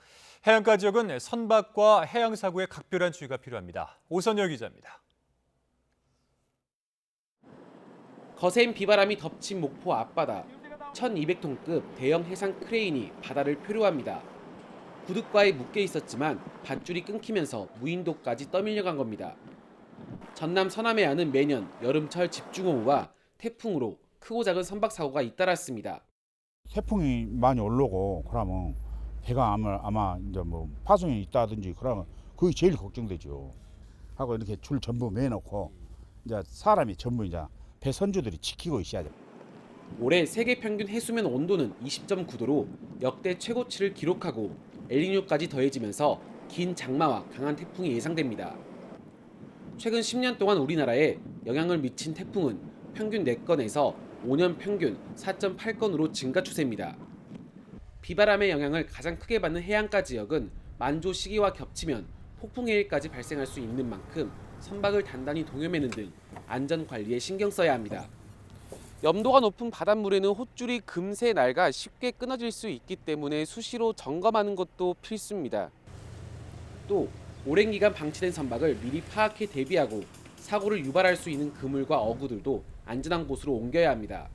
해안가 지역은 선박과 해양 사고에 각별한 주의가 필요합니다. 오선열 기자입니다. 거센 비바람이 덮친 목포 앞바다. 1200톤급 대형 해상 크레인이 바다를 표류합니다. 구둣과에 묶여 있었지만 밧줄이 끊기면서 무인도까지 떠밀려간 겁니다. 전남 서남해안은 매년 여름철 집중호우와 태풍으로 크고 작은 선박 사고가 잇따랐습니다. 태풍이 많이 올라오고 그러면 배가 아마 이제 뭐 파손이 있다든지 그러면 그게 제일 걱정되죠. 하고 이렇게 줄 전부 매놓고 이제 사람이 전부 이제 배 선주들이 지키고 있어야 돼. 올해 세계 평균 해수면 온도는 20.9도로 역대 최고치를 기록하고 엘니뇨까지 더해지면서 긴 장마와 강한 태풍이 예상됩니다. 최근 10년 동안 우리나라에 영향을 미친 태풍은 평균 4건에서 5년 평균 4.8건으로 증가 추세입니다. 비바람의 영향을 가장 크게 받는 해안가 지역은 만조 시기와 겹치면 폭풍 해일까지 발생할 수 있는 만큼 선박을 단단히 동여매는 등 안전 관리에 신경 써야 합니다. 염도가 높은 바닷물에는 홑줄이 금세 낡아 쉽게 끊어질 수 있기 때문에 수시로 점검하는 것도 필수입니다. 또 오랜 기간 방치된 선박을 미리 파악해 대비하고 사고를 유발할 수 있는 그물과 어구들도 안전한 곳으로 옮겨야 합니다.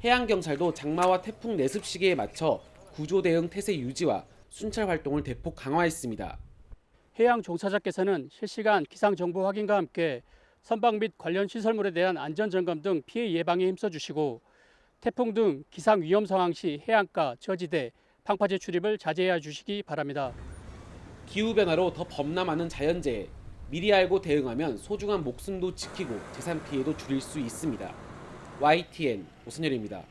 해양경찰도 장마와 태풍 내습 시기에 맞춰 구조 대응 태세 유지와 순찰 활동을 대폭 강화했습니다. 해양 종사자께서는 실시간 기상 정보 확인과 함께 선박 및 관련 시설물에 대한 안전 점검 등 피해 예방에 힘써주시고 태풍 등 기상 위험 상황 시 해안가, 저지대, 방파제 출입을 자제해 주시기 바랍니다. 기후변화로 더 범람하는 자연재해, 미리 알고 대응하면 소중한 목숨도 지키고 재산 피해도 줄일 수 있습니다. YTN 오선열입니다.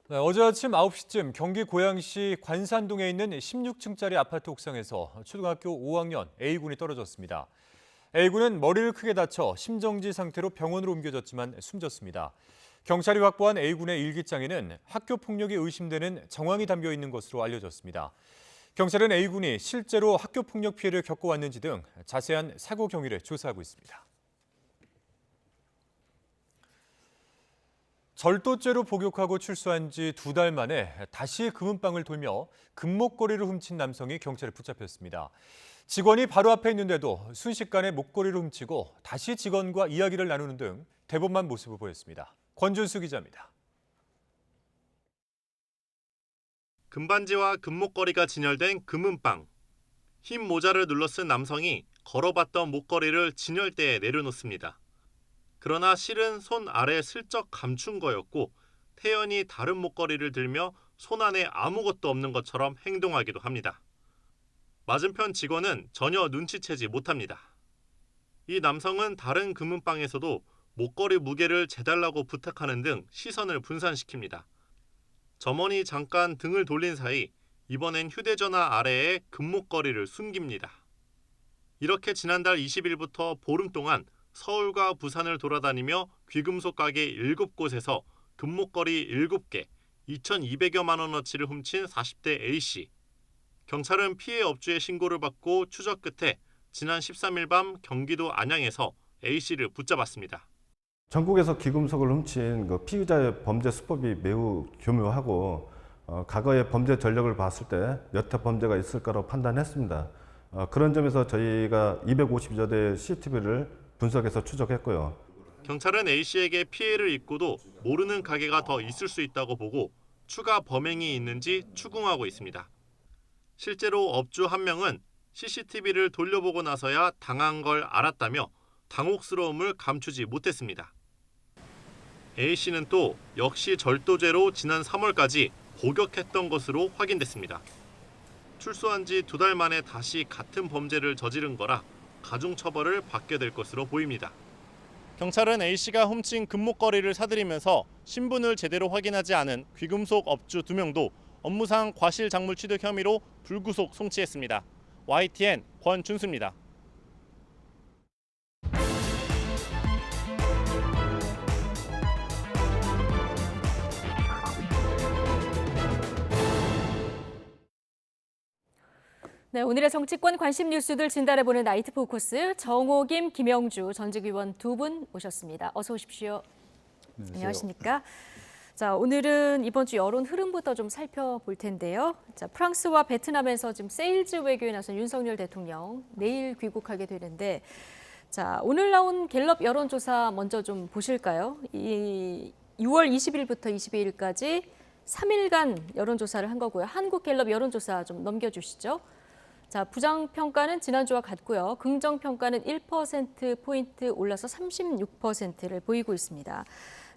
네, 어제 아침 9시쯤 경기 고양시 관산동에 있는 16층짜리 아파트 옥상에서 초등학교 5학년 A군이 떨어졌습니다. A군은 머리를 크게 다쳐 심정지 상태로 병원으로 옮겨졌지만 숨졌습니다. 경찰이 확보한 A군의 일기장에는 학교 폭력이 의심되는 정황이 담겨 있는 것으로 알려졌습니다. 경찰은 A군이 실제로 학교 폭력 피해를 겪어왔는지 등 자세한 사고 경위를 조사하고 있습니다. 절도죄로 복역하고 출소한 지 2달 만에 다시 금은방을 돌며 금목걸이를 훔친 남성이 경찰에 붙잡혔습니다. 직원이 바로 앞에 있는데도 순식간에 목걸이를 훔치고 다시 직원과 이야기를 나누는 등 대범한 모습을 보였습니다. 권준수 기자입니다. 금반지와 금목걸이가 진열된 금은방. 흰 모자를 눌러 쓴 남성이 걸어봤던 목걸이를 진열대에 내려놓습니다. 그러나 실은 손 아래 슬쩍 감춘 거였고 태연히 다른 목걸이를 들며 손 안에 아무것도 없는 것처럼 행동하기도 합니다. 맞은편 직원은 전혀 눈치채지 못합니다. 이 남성은 다른 금은방에서도 목걸이 무게를 재달라고 부탁하는 등 시선을 분산시킵니다. 점원이 잠깐 등을 돌린 사이 이번엔 휴대전화 아래에 금목걸이를 숨깁니다. 이렇게 지난달 20일부터 보름 동안 서울과 부산을 돌아다니며 귀금속 가게 7곳에서 금목걸이 7개, 2,200여만 원어치를 훔친 40대 A씨. 경찰은 피해 업주의 신고를 받고 추적 끝에 지난 13일 밤 경기도 안양에서 A씨를 붙잡았습니다. 전국에서 귀금속을 훔친 피의자의 범죄 수법이 매우 교묘하고 과거의 범죄 전력을 봤을 때 몇 회 범죄가 있을 거라고 판단했습니다. 그런 점에서 저희가 250여 대의 CCTV를 분석해서 추적했고요. 경찰은 A씨에게 피해를 입고도 모르는 가게가 더 있을 수 있다고 보고 추가 범행이 있는지 추궁하고 있습니다. 실제로 업주 한 명은 CCTV를 돌려보고 나서야 당한 걸 알았다며 당혹스러움을 감추지 못했습니다. A씨는 또 역시 절도죄로 지난 3월까지 복역했던 것으로 확인됐습니다. 출소한 지 2달 만에 다시 같은 범죄를 저지른 거라 가중처벌을 받게 될 것으로 보입니다. 경찰은 A씨가 훔친 금목걸이를 사들이면서 신분을 제대로 확인하지 않은 귀금속 업주 2명도 업무상 과실작물 취득 혐의로 불구속 송치했습니다. YTN 권준수입니다. 네, 오늘의 정치권 관심 뉴스들 진단해보는 나이트 포커스 정호김, 김영주 전직 의원 두 분 오셨습니다. 어서 오십시오. 안녕하십니까? 자, 오늘은 이번 주 여론 흐름부터 좀 살펴볼 텐데요. 자, 프랑스와 베트남에서 지금 세일즈 외교에 나선 윤석열 대통령 내일 귀국하게 되는데, 자, 오늘 나온 갤럽 여론조사 먼저 좀 보실까요? 이 6월 20일부터 22일까지 3일간 여론조사를 한 거고요. 한국갤럽 여론조사 좀 넘겨주시죠. 자, 부정평가는 지난주와 같고요. 긍정평가는 1%포인트 올라서 36%를 보이고 있습니다.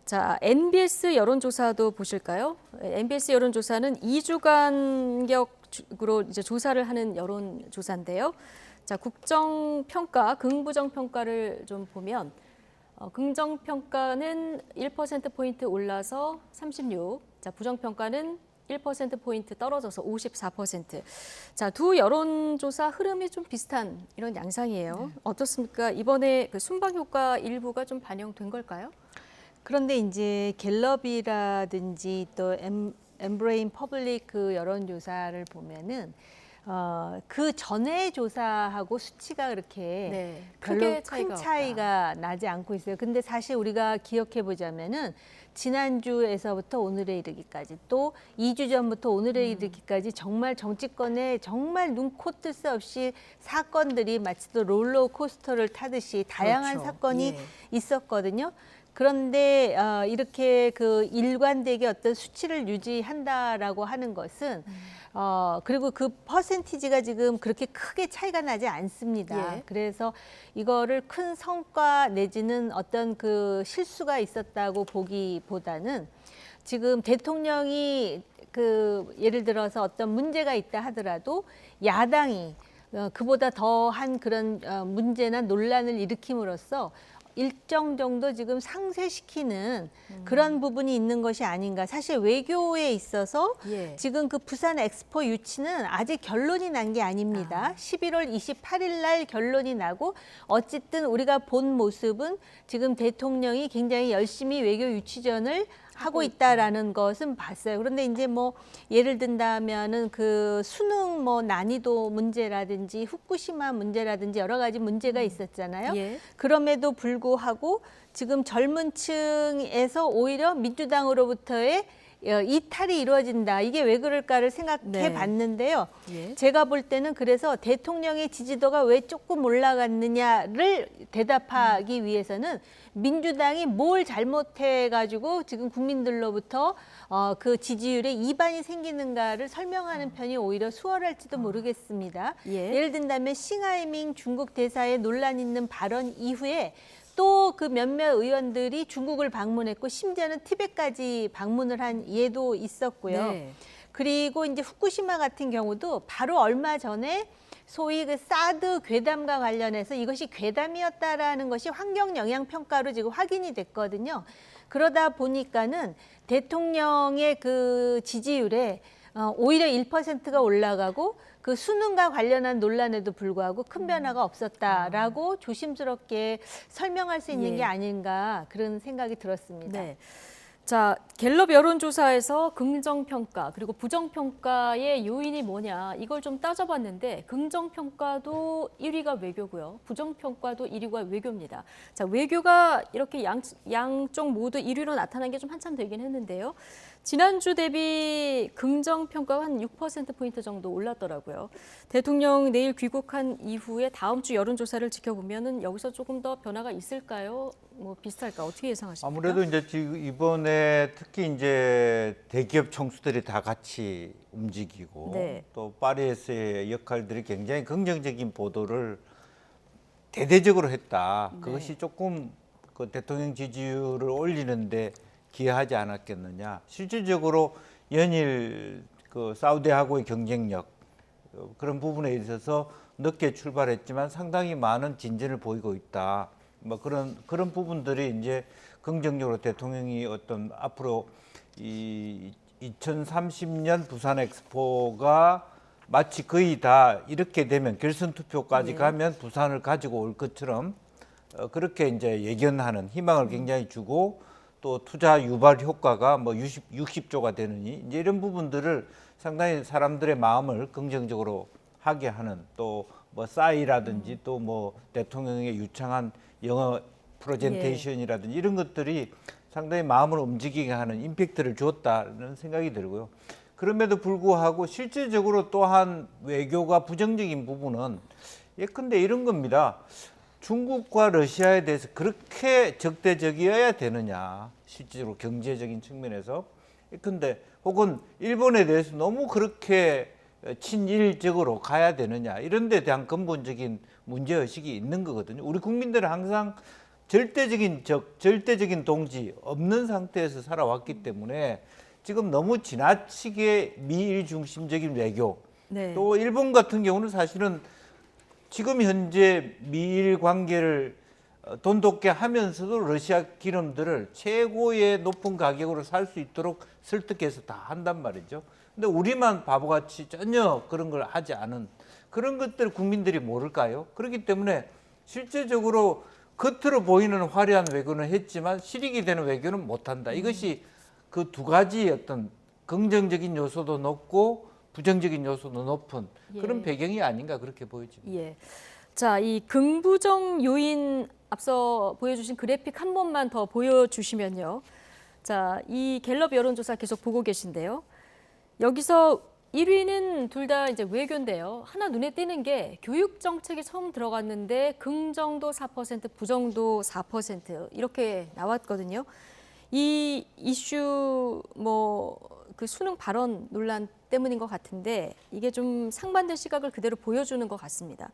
자, NBS 여론조사도 보실까요? NBS 여론조사는 2주 간격으로 이제 조사를 하는 여론조사인데요. 자, 국정평가, 긍부정평가를 좀 보면 긍정평가는 1%포인트 올라서 36, 자, 부정평가는 1%포인트 떨어져서 54%. 자, 두 여론조사 흐름이 좀 비슷한 이런 양상이에요. 어떻습니까? 이번에 그 순방 효과 일부가 좀 반영된 걸까요? 그런데 이제 갤럽이라든지 또 엠브레인 퍼블릭 그 여론조사를 보면은 그 전에 조사하고 수치가 그렇게 별로 큰 차이가 나지 않고 있어요. 근데 사실 우리가 기억해 보자면은 지난주에서부터 오늘에 이르기까지 또 2주 전부터 오늘에 이르기까지 정말 정치권에 정말 눈코 뜰 새 없이 사건들이 마치 또 롤러코스터를 타듯이 다양한 그렇죠. 사건이 있었거든요. 그런데 이렇게 그 일관되게 어떤 수치를 유지한다라고 하는 것은 그리고 그 퍼센티지가 지금 그렇게 크게 차이가 나지 않습니다. 예. 그래서 이거를 큰 성과 내지는 어떤 그 실수가 있었다고 보기보다는 지금 대통령이 그 예를 들어서 어떤 문제가 있다 하더라도 야당이 그보다 더한 그런 문제나 논란을 일으킴으로써 일정 정도 지금 상쇄시키는 그런 부분이 있는 것이 아닌가. 사실 외교에 있어서 지금 그 부산 엑스포 유치는 아직 결론이 난 게 아닙니다. 11월 28일 날 결론이 나고 어쨌든 우리가 본 모습은 지금 대통령이 굉장히 열심히 외교 유치전을 하고 있다라는 것은 봤어요. 그런데 이제 뭐 예를 든다면은 그 수능 뭐 난이도 문제라든지 후쿠시마 문제라든지 여러 가지 문제가 있었잖아요. 그럼에도 불구하고 지금 젊은 층에서 오히려 민주당으로부터의 이탈이 이루어진다. 이게 왜 그럴까를 생각해 봤는데요. 제가 볼 때는 그래서 대통령의 지지도가 왜 조금 올라갔느냐를 대답하기 위해서는 민주당이 뭘 잘못해가지고 지금 국민들로부터 그 지지율에 이반이 생기는가를 설명하는 편이 오히려 수월할지도 모르겠습니다. 예를 든다면 싱하이밍 중국 대사의 논란 있는 발언 이후에 또 그 몇몇 의원들이 중국을 방문했고 심지어는 티벳까지 방문을 한 예도 있었고요. 그리고 이제 후쿠시마 같은 경우도 바로 얼마 전에 소위 그 사드 괴담과 관련해서 이것이 괴담이었다라는 것이 환경 영향 평가로 지금 확인이 됐거든요. 그러다 보니까는 대통령의 그 지지율에 오히려 1%가 올라가고 그 수능과 관련한 논란에도 불구하고 큰 변화가 없었다라고 조심스럽게 설명할 수 있는 게 아닌가 그런 생각이 들었습니다. 자, 갤럽 여론조사에서 긍정평가 그리고 부정평가의 요인이 뭐냐 이걸 좀 따져봤는데 긍정평가도 1위가 외교고요. 부정평가도 1위가 외교입니다. 자, 외교가 이렇게 양쪽 모두 1위로 나타난 게 좀 한참 되긴 했는데요. 지난주 대비 긍정 평가가 한 6%포인트 정도 올랐더라고요. 대통령 내일 귀국한 이후에 다음 주 여론조사를 지켜보면은 여기서 조금 더 변화가 있을까요? 뭐 비슷할까? 어떻게 예상하십니까? 아무래도 이제 지금 이번에 특히 이제 대기업 총수들이 다 같이 움직이고 네. 또 파리에서의 역할들이 굉장히 긍정적인 보도를 대대적으로 했다. 네. 그것이 조금 그 대통령 지지율을 올리는데 기여하지 않았겠느냐. 실질적으로 연일 그 사우디하고의 경쟁력 그런 부분에 있어서 늦게 출발했지만 상당히 많은 진전을 보이고 있다. 뭐 그런 부분들이 이제 긍정적으로 대통령이 어떤 앞으로 이 2030년 부산 엑스포가 마치 거의 다 이렇게 되면 결선 투표까지 가면 부산을 가지고 올 것처럼 그렇게 이제 예견하는 희망을 굉장히 주고 또 투자 유발 효과가 뭐 60조가 되느니 이제 이런 부분들을 상당히 사람들의 마음을 긍정적으로 하게 하는 또 뭐 싸이라든지 또 뭐 대통령의 유창한 영어 프레젠테이션이라든지 이런 것들이 상당히 마음을 움직이게 하는 임팩트를 주었다는 생각이 들고요. 그럼에도 불구하고 실질적으로 또한 외교가 부정적인 부분은 예컨대 이런 겁니다. 중국과 러시아에 대해서 그렇게 적대적이어야 되느냐. 실제로 경제적인 측면에서. 예컨대 혹은 일본에 대해서 너무 그렇게 친일적으로 가야 되느냐. 이런 데 대한 근본적인 문제의식이 있는 거거든요. 우리 국민들은 항상 절대적인 적, 절대적인 동지 없는 상태에서 살아왔기 때문에 지금 너무 지나치게 미일 중심적인 외교. 네. 또 일본 같은 경우는 사실은 지금 현재 미일 관계를 돈독게 하면서도 러시아 기름들을 최고의 높은 가격으로 살 수 있도록 설득해서 다 한단 말이죠. 근데 우리만 바보같이 전혀 그런 걸 하지 않은 그런 것들을 국민들이 모를까요? 그렇기 때문에 실제적으로 겉으로 보이는 화려한 외교는 했지만 실익이 되는 외교는 못한다. 이것이 그 두 가지 어떤 긍정적인 요소도 높고 부정적인 요소도 높은 그런 배경이 아닌가 그렇게 보여집니다. 예. 자, 이 긍부정 요인 앞서 보여주신 그래픽 한 번만 더 보여주시면요. 자, 이 갤럽 여론조사 계속 보고 계신데요. 여기서 1위는 둘 다 이제 외교인데요. 하나 눈에 띄는 게 교육 정책이 처음 들어갔는데 긍정도 4%, 부정도 4% 이렇게 나왔거든요. 이 이슈 뭐 그 수능 발언 논란 때문인 것 같은데 이게 좀 상반된 시각을 그대로 보여주는 것 같습니다.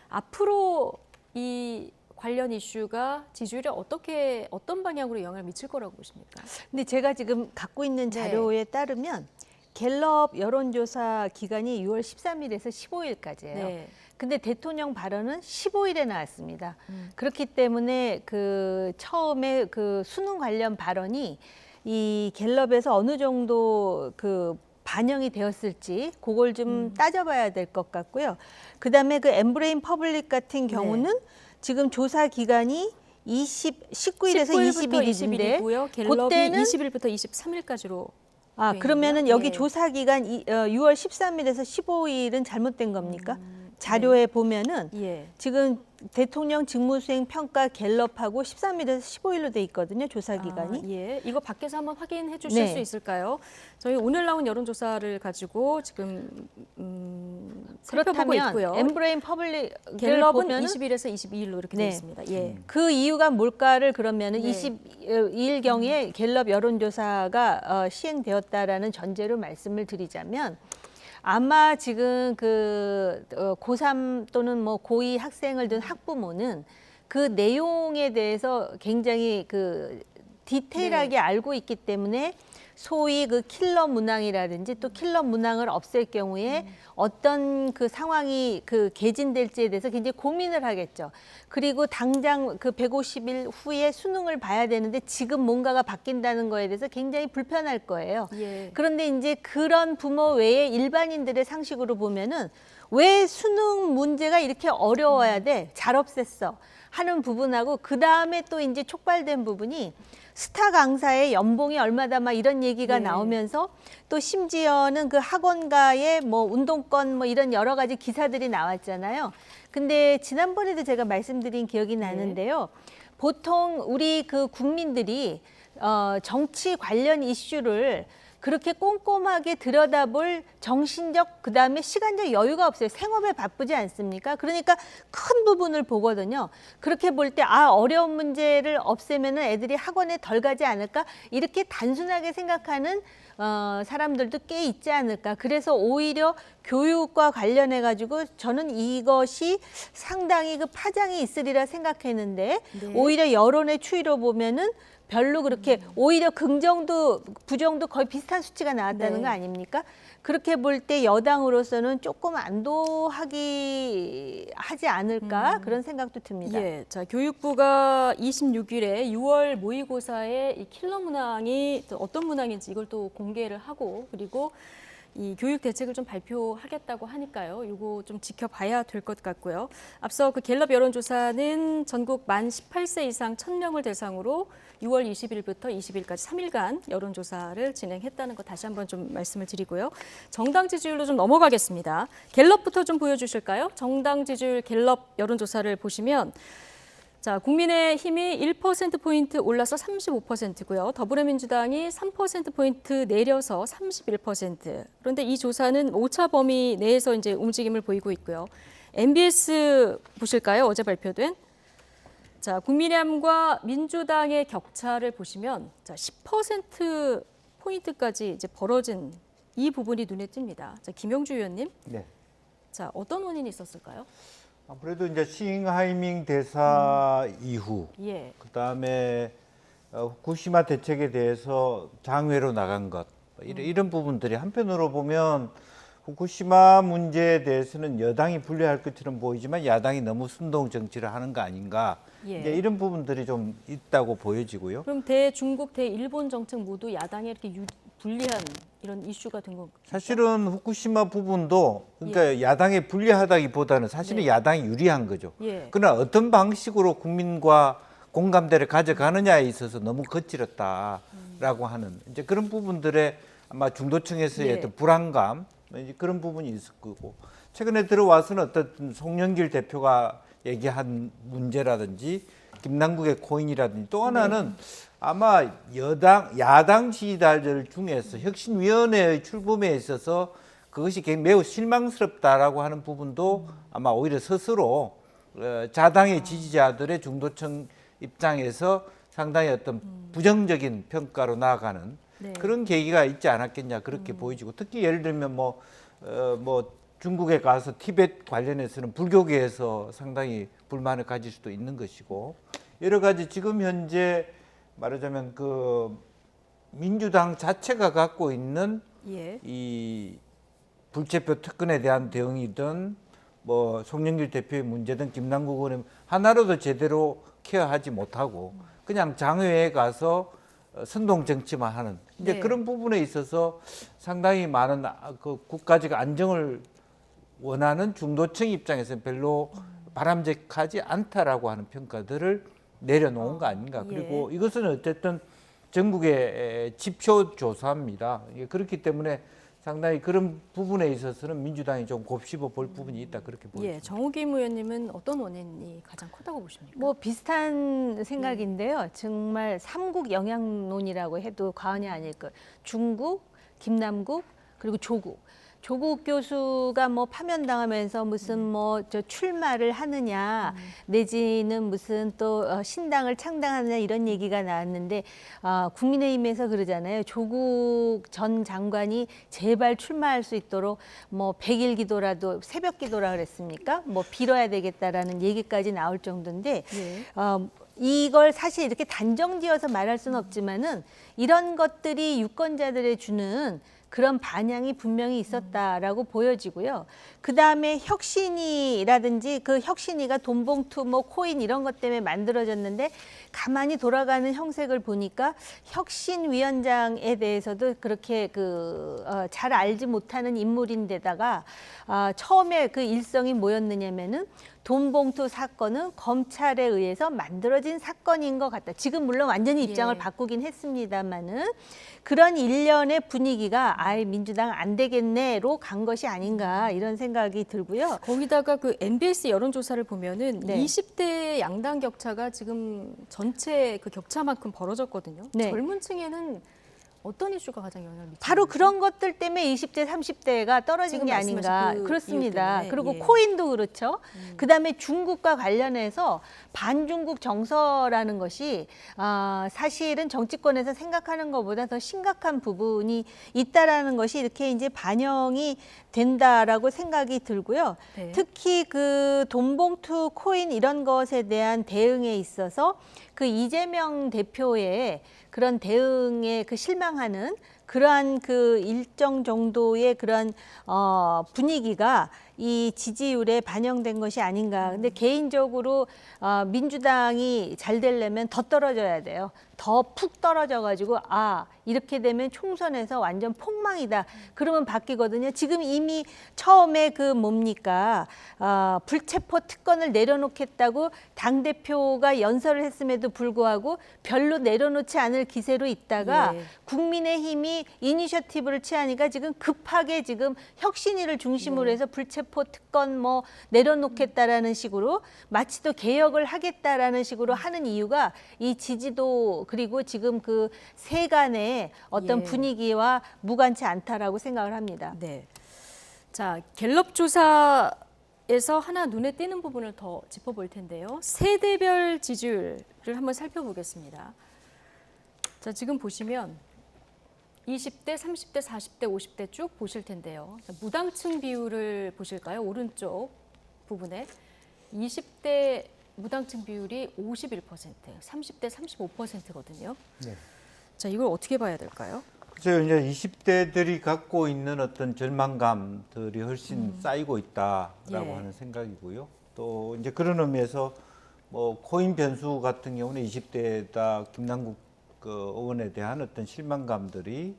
앞으로 이 관련 이슈가 지지율에 어떤 방향으로 영향을 미칠 거라고 보십니까? 근데 제가 지금 갖고 있는 자료에 따르면 갤럽 여론조사 기간이 6월 13일에서 15일까지예요. 네. 근데 대통령 발언은 15일에 나왔습니다. 그렇기 때문에 그 처음에 그 수능 관련 발언이 이 갤럽에서 어느 정도 그 반영이 되었을지 그걸 좀 따져봐야 될 것 같고요. 그다음에 그 엠브레인 퍼블릭 같은 경우는 지금 조사 기간이 19일에서 20일인데 20일이고요. 갤럽이 그때는 20일부터 23일까지로 그러면은 여기 조사 기간 6월 13일에서 15일은 잘못된 겁니까? 자료에 보면은 지금 대통령 직무수행 평가 갤럽하고 13일에서 15일로 돼 있거든요. 조사 기간이. 예, 이거 밖에서 한번 확인해 주실 수 있을까요? 저희 오늘 나온 여론조사를 가지고 지금 살펴보고 그렇다면 있고요. 엠브레인 퍼블릭 갤럽은 20일에서 22일로 이렇게 되어 있습니다. 예. 그 이유가 뭘까를 그러면은 22일경에 갤럽 여론조사가 시행되었다라는 전제로 말씀을 드리자면 아마 지금 그 고3 또는 뭐 고2 학생을 둔 학부모는 그 내용에 대해서 굉장히 그 디테일하게 알고 있기 때문에 소위 그 킬러 문항이라든지 또 킬러 문항을 없앨 경우에 어떤 그 상황이 그 개진될지에 대해서 굉장히 고민을 하겠죠. 그리고 당장 그 150일 후에 수능을 봐야 되는데 지금 뭔가가 바뀐다는 거에 대해서 굉장히 불편할 거예요. 그런데 이제 그런 부모 외에 일반인들의 상식으로 보면은 왜 수능 문제가 이렇게 어려워야 돼? 잘 없앴어. 하는 부분하고 그 다음에 또 이제 촉발된 부분이 스타 강사의 연봉이 얼마다 막 이런 얘기가 나오면서 또 심지어는 그 학원가의 뭐 운동권 뭐 이런 여러 가지 기사들이 나왔잖아요. 근데 지난번에도 제가 말씀드린 기억이 나는데요. 보통 우리 그 국민들이 정치 관련 이슈를 그렇게 꼼꼼하게 들여다볼 정신적 그다음에 시간적 여유가 없어요. 생업에 바쁘지 않습니까? 그러니까 큰 부분을 보거든요. 그렇게 볼 때 어려운 문제를 없애면 애들이 학원에 덜 가지 않을까? 이렇게 단순하게 생각하는 사람들도 꽤 있지 않을까. 그래서 오히려 교육과 관련해 가지고 저는 이것이 상당히 그 파장이 있으리라 생각했는데 오히려 여론의 추이로 보면은 별로 그렇게 오히려 긍정도 부정도 거의 비슷한 수치가 나왔다는 거 아닙니까? 그렇게 볼 때 여당으로서는 조금 안도하지 않을까 그런 생각도 듭니다. 예, 자 교육부가 26일에 6월 모의고사에 이 킬러 문항이 또 어떤 문항인지 이걸 또 공개를 하고 그리고 이 교육 대책을 좀 발표하겠다고 하니까요. 이거 좀 지켜봐야 될 것 같고요. 앞서 그 갤럽 여론조사는 전국 만 18세 이상 1,000명을 대상으로 6월 20일부터 20일까지 3일간 여론조사를 진행했다는 거 다시 한번 좀 말씀을 드리고요. 정당 지지율로 좀 넘어가겠습니다. 갤럽부터 좀 보여주실까요? 정당 지지율 갤럽 여론조사를 보시면 자, 국민의힘이 1%포인트 올라서 35%고요. 더불어민주당이 3%포인트 내려서 31%. 그런데 이 조사는 오차 범위 내에서 이제 움직임을 보이고 있고요. MBS 보실까요? 어제 발표된. 자, 국민의힘과 민주당의 격차를 보시면 자, 10%포인트까지 이제 벌어진 이 부분이 눈에 띄니다. 자, 김영주 의원님. 네. 자, 어떤 원인이 있었을까요? 아무래도 이제 싱하이밍 대사 이후, 그다음에 후쿠시마 대책에 대해서 장외로 나간 것 이런 부분들이 한편으로 보면 후쿠시마 문제에 대해서는 여당이 불리할 것처럼 보이지만 야당이 너무 순동 정치를 하는 거 아닌가 이제 이런 부분들이 좀 있다고 보여지고요. 그럼 대중국, 대일본 정책 모두 야당에 이렇게 불리한 이런 이슈가 된 건가요? 사실은 후쿠시마 부분도 그러니까 야당에 불리하다기보다는 사실은 야당이 유리한 거죠. 그러나 어떤 방식으로 국민과 공감대를 가져가느냐에 있어서 너무 거칠었다라고 하는 이제 그런 부분들의 아마 중도층에서의 어떤 불안감 이제 그런 부분이 있을 거고 최근에 들어와서는 어떤 송영길 대표가 얘기한 문제라든지 김남국의 코인이라든지 또 하나는 아마 야당 지지자들 중에서 혁신위원회의 출범에 있어서 그것이 매우 실망스럽다라고 하는 부분도 아마 오히려 스스로 자당의 지지자들의 중도층 입장에서 상당히 어떤 부정적인 평가로 나아가는 그런 계기가 있지 않았겠냐 그렇게 보이지고 특히 예를 들면 뭐 중국에 가서 티벳 관련해서는 불교계에서 상당히 불만을 가질 수도 있는 것이고 여러 가지 지금 현재 말하자면 그 민주당 자체가 갖고 있는 이 불체포 특권에 대한 대응이든 뭐 송영길 대표의 문제든 김남국 의원의 하나로도 제대로 케어하지 못하고 그냥 장외에 가서 선동 정치만 하는 이제 그런 부분에 있어서 상당히 많은 그 국가적 안정을 원하는 중도층 입장에서는 별로 바람직하지 않다라고 하는 평가들을 내려놓은 거 아닌가. 그리고 이것은 어쨌든 전국의 지표 조사입니다. 그렇기 때문에 상당히 그런 부분에 있어서는 민주당이 좀 곱씹어 볼 부분이 있다 그렇게 보입니다. 정우김 의원님은 어떤 원인이 가장 크다고 보십니까? 뭐 비슷한 생각인데요. 정말 삼국 영향론이라고 해도 과언이 아닐 것. 중국, 김남국 그리고 조국. 조국 교수가 뭐 파면당하면서 무슨 뭐 저 출마를 하느냐 내지는 무슨 또 신당을 창당하느냐 이런 얘기가 나왔는데 국민의힘에서 그러잖아요. 조국 전 장관이 제발 출마할 수 있도록 뭐 100일 기도라도 새벽 기도라 그랬습니까? 뭐 빌어야 되겠다라는 얘기까지 나올 정도인데 이걸 사실 이렇게 단정지어서 말할 수는 없지만은 이런 것들이 유권자들에 주는 그런 반향이 분명히 있었다라고 보여지고요. 그다음에 혁신이라든지 그 혁신이가 돈봉투 뭐 코인 이런 것 때문에 만들어졌는데 가만히 돌아가는 형색을 보니까 혁신위원장에 대해서도 그렇게 잘 알지 못하는 인물인데다가 처음에 그 일성이 뭐였느냐면은 돈봉투 사건은 검찰에 의해서 만들어진 사건인 것 같다. 지금 물론 완전히 입장을 바꾸긴 했습니다만은 그런 일련의 분위기가 아예 민주당 안 되겠네로 간 것이 아닌가 이런 생각이 들고요. 거기다가 그 MBS 여론조사를 보면은 20대 양당 격차가 지금 전체 그 격차만큼 벌어졌거든요. 젊은 층에는 어떤 이슈가 가장 영향을 미치는 바로 거죠? 그런 것들 때문에 20대, 30대가 떨어진 지금 게 말씀하신 아닌가. 그 이유 그렇습니다. 때문에, 그리고 예. 코인도 그렇죠. 그다음에 중국과 관련해서 반중국 정서라는 것이 사실은 정치권에서 생각하는 것보다 더 심각한 부분이 있다라는 것이 이렇게 이제 반영이 된다라고 생각이 들고요. 네. 특히 그 돈봉투, 코인 이런 것에 대한 대응에 있어서 그 이재명 대표의 그런 대응에 그 실망하는 그러한 그 일정 정도의 그런 분위기가 이 지지율에 반영된 것이 아닌가. 근데 개인적으로 민주당이 잘 되려면 더 떨어져야 돼요. 더 푹 떨어져가지고 이렇게 되면 총선에서 완전 폭망이다. 그러면 바뀌거든요. 지금 이미 처음에 그 뭡니까 불체포 특권을 내려놓겠다고 당대표가 연설을 했음에도 불구하고 별로 내려놓지 않을 기세로 있다가 예. 국민의힘이 이니셔티브를 취하니까 지금 급하게 지금 혁신위를 중심으로 해서 불체포 특권 뭐 내려놓겠다라는 식으로 마치 또 개혁을 하겠다라는 식으로 하는 이유가 이 지지도 그리고 지금 그 세간의 어떤 예. 분위기와 무관치 않다라고 생각을 합니다. 네. 자, 갤럽 조사에서 하나 눈에 띄는 부분을 더 짚어볼 텐데요. 세대별 지지율을 한번 살펴보겠습니다. 자, 지금 보시면 20대, 30대, 40대, 50대 쭉 보실 텐데요. 무당층 비율을 보실까요? 오른쪽 부분에 20대 무당층 비율이 51%, 30대 35%거든요. 네. 자, 이걸 어떻게 봐야 될까요? 그래서 이제 20대들이 갖고 있는 어떤 절망감들이 훨씬 쌓이고 있다라고 예. 하는 생각이고요. 또 이제 그런 의미에서 뭐 코인 변수 같은 경우는 20대다 김남국 그 의원에 대한 어떤 실망감들이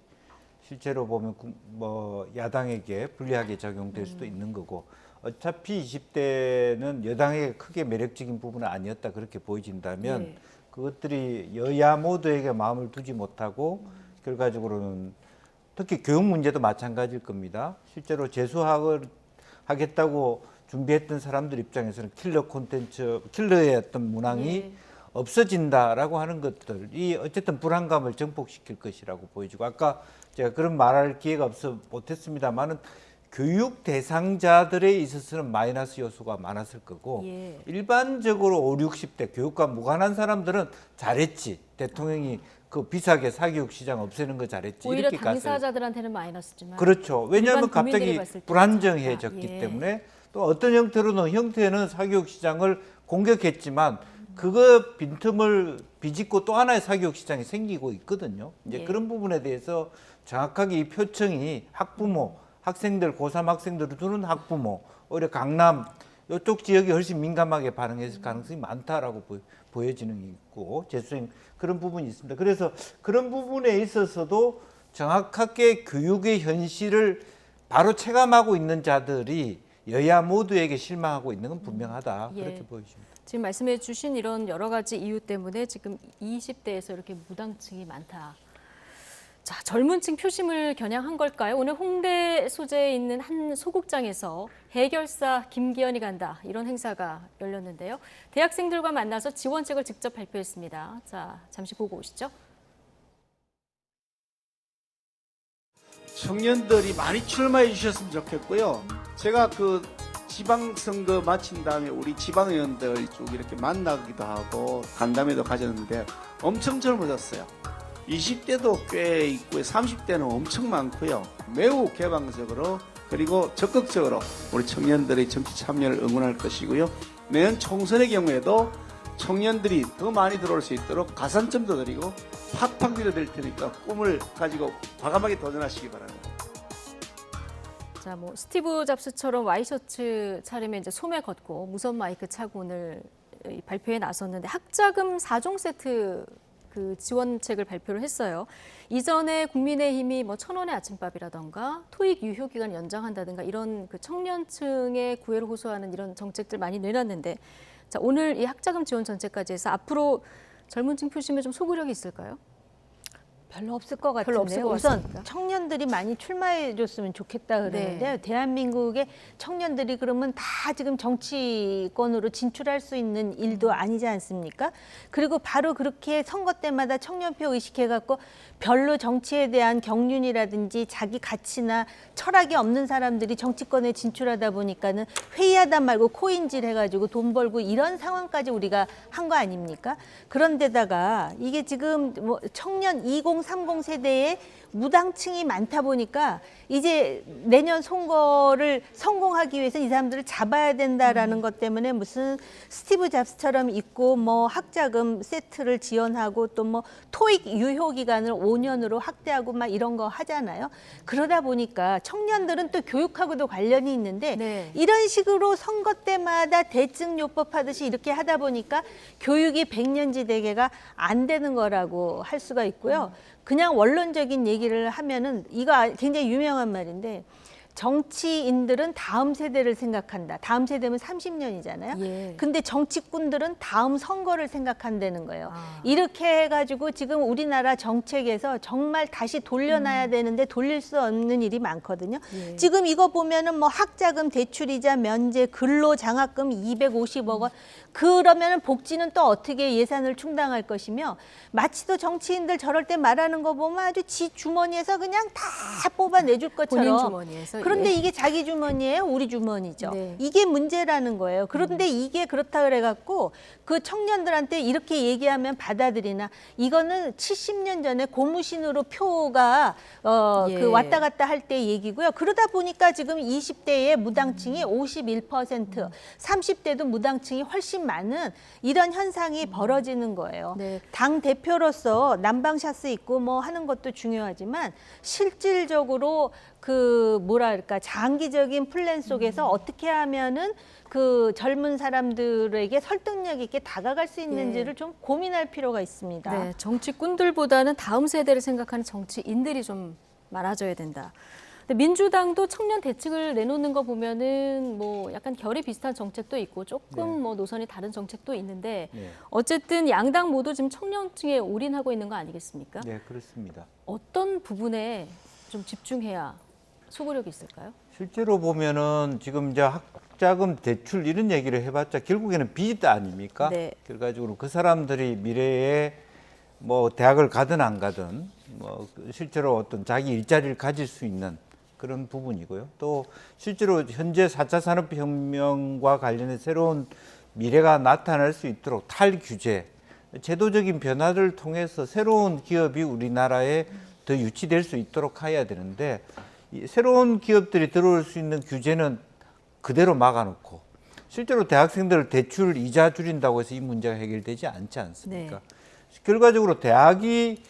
실제로 보면 뭐 야당에게 불리하게 적용될 수도 있는 거고, 어차피 20대는 여당에게 크게 매력적인 부분은 아니었다 그렇게 보여진다면 예. 그것들이 여야 모두에게 마음을 두지 못하고 결과적으로는 특히 교육 문제도 마찬가지일 겁니다. 실제로 재수학을 하겠다고 준비했던 사람들 입장에서는 킬러 콘텐츠, 킬러의 어떤 문항이 예. 없어진다라고 하는 것들이 어쨌든 불안감을 증폭시킬 것이라고 보여지고, 아까 제가 그런 말할 기회가 없어 못했습니다만은 교육 대상자들에 있어서는 마이너스 요소가 많았을 거고 예. 일반적으로 5, 60대 교육과 무관한 사람들은 잘했지. 대통령이 그 비싸게 사교육 시장 없애는 거 잘했지. 오히려 이렇게 갔어요. 당사자들한테는 마이너스지만 그렇죠. 왜냐하면 일반 국민들이 갑자기 봤을 때 불안정해졌기 예. 때문에 또 어떤 형태는 사교육 시장을 공격했지만 그거 빈틈을 비집고 또 하나의 사교육 시장이 생기고 있거든요. 이제 예. 그런 부분에 대해서 정확하게 이 표층이 학부모, 학생들, 고3 학생들을 두는 학부모, 오히려 강남 이쪽 지역이 훨씬 민감하게 반응했을 가능성이 많다라고 보여지는 게 있고, 재수생 그런 부분이 있습니다. 그래서 그런 부분에 있어서도 정확하게 교육의 현실을 바로 체감하고 있는 자들이 여야 모두에게 실망하고 있는 건 분명하다. 예. 그렇게 보여집니다. 지금 말씀해 주신 이런 여러 가지 이유 때문에 지금 20대에서 이렇게 무당층이 많다. 자, 젊은 층 표심을 겨냥한 걸까요? 오늘 홍대 소재에 있는 한 소극장에서 해결사 김기현이 간다, 이런 행사가 열렸는데요. 대학생들과 만나서 지원책을 직접 발표했습니다. 자, 잠시 보고 오시죠. 청년들이 많이 출마해 주셨으면 좋겠고요. 제가 그 지방선거 마친 다음에 우리 지방의원들 쭉 이렇게 만나기도 하고 간담회도 가졌는데 엄청 젊어졌어요. 20대도 꽤 있고 30대는 엄청 많고요. 매우 개방적으로 그리고 적극적으로 우리 청년들의 정치 참여를 응원할 것이고요. 내년 총선의 경우에도 청년들이 더 많이 들어올 수 있도록 가산점도 드리고 팍팍 밀어드릴 테니까 꿈을 가지고 과감하게 도전하시기 바랍니다. 자, 뭐 스티브 잡스처럼 와이셔츠 차림에 이제 소매 걷고 무선 마이크 차고 오늘 이 발표에 나섰는데 학자금 4종 세트 그 지원책을 발표를 했어요. 이전에 국민의힘이 뭐 1,000원의 아침밥이라던가 토익 유효 기간 연장한다든가 이런 그 청년층의 구애를 호소하는 이런 정책들 많이 내놨는데, 자, 오늘 이 학자금 지원 전체까지 해서 앞으로 젊은층 표심에 좀 소구력이 있을까요? 별로 없을 것 별로 없을 같은데요. 것 우선 같습니다. 청년들이 많이 출마해줬으면 좋겠다 그러는데 네. 대한민국의 청년들이 그러면 다 지금 정치권으로 진출할 수 있는 일도 아니지 않습니까? 그리고 바로 그렇게 선거 때마다 청년표 의식해갖고 별로 정치에 대한 경륜이라든지 자기 가치나 철학이 없는 사람들이 정치권에 진출하다 보니까는 회의하다 말고 코인질 해가지고 돈 벌고 이런 상황까지 우리가 한 거 아닙니까? 그런데다가 이게 지금 뭐 청년 2030 세대에 무당층이 많다 보니까 이제 내년 선거를 성공하기 위해서 이 사람들을 잡아야 된다라는 것 때문에 무슨 스티브 잡스처럼 있고 뭐 학자금 세트를 지원하고 또 뭐 토익 유효 기간을 5년으로 확대하고 막 이런 거 하잖아요. 그러다 보니까 청년들은 또 교육하고도 관련이 있는데 이런 식으로 선거 때마다 대증요법 하듯이 이렇게 하다 보니까 교육이 백년지대계가 안 되는 거라고 할 수가 있고요. 그냥 원론적인 얘기를 하면은 이거 굉장히 유명한 말인데 정치인들은 다음 세대를 생각한다. 다음 세대면 30년이잖아요. 예. 근데 정치꾼들은 다음 선거를 생각한다는 거예요. 이렇게 해가지고 지금 우리나라 정책에서 정말 다시 돌려놔야 되는데 돌릴 수 없는 일이 많거든요. 예. 지금 이거 보면은 뭐 학자금, 대출이자, 면제, 근로장학금 250억 원. 그러면은 복지는 또 어떻게 예산을 충당할 것이며 마치도 정치인들 저럴 때 말하는 거 보면 아주 지 주머니에서 그냥 다 뽑아내줄 것처럼. 본인 주머니에서. 그런데 예. 이게 자기 주머니예요, 우리 주머니죠. 네. 이게 문제라는 거예요. 그런데 이게 그렇다 그래갖고 그 청년들한테 이렇게 얘기하면 받아들이나 이거는 70년 전에 고무신으로 표가 예. 그 왔다 갔다 할 때 얘기고요. 그러다 보니까 지금 20대의 무당층이 51%, 30대도 무당층이 훨씬 많은 이런 현상이 벌어지는 거예요. 네. 당 대표로서 난방샷스 있고 뭐 하는 것도 중요하지만 실질적으로 그 뭐랄까 장기적인 플랜 속에서 어떻게 하면은 그 젊은 사람들에게 설득력 있게 다가갈 수 있는지를 좀 고민할 필요가 있습니다. 네, 정치꾼들보다는 다음 세대를 생각하는 정치인들이 좀 많아져야 된다. 근데 민주당도 청년 대책을 내놓는 거 보면은 뭐 약간 결이 비슷한 정책도 있고 조금 뭐 노선이 다른 정책도 있는데 어쨌든 양당 모두 지금 청년층에 올인하고 있는 거 아니겠습니까? 네, 그렇습니다. 어떤 부분에 좀 집중해야 소구력이 있을까요? 실제로 보면은 지금 이제 학자금 대출 이런 얘기를 해봤자 결국에는 빚 아닙니까? 네. 그래가지고 그 사람들이 미래에 뭐 대학을 가든 안 가든 뭐 실제로 어떤 자기 일자리를 가질 수 있는 그런 부분이고요. 또 실제로 현재 4차 산업혁명과 관련해 새로운 미래가 나타날 수 있도록 탈규제, 제도적인 변화를 통해서 새로운 기업이 우리나라에 더 유치될 수 있도록 해야 되는데 이 새로운 기업들이 들어올 수 있는 규제는 그대로 막아놓고 실제로 대학생들 대출 이자 줄인다고 해서 이 문제가 해결되지 않지 않습니까? 결과적으로 대학이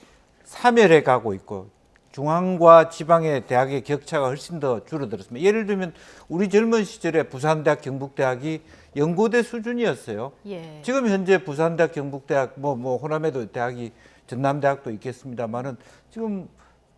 사멸해 가고 있고 중앙과 지방의 대학의 격차가 훨씬 더 줄어들었습니다. 예를 들면 우리 젊은 시절에 부산대학, 경북대학이 연고대 수준이었어요. 예. 지금 현재 부산대학, 경북대학, 뭐 호남에도 대학이 전남대학도 있겠습니다만은 지금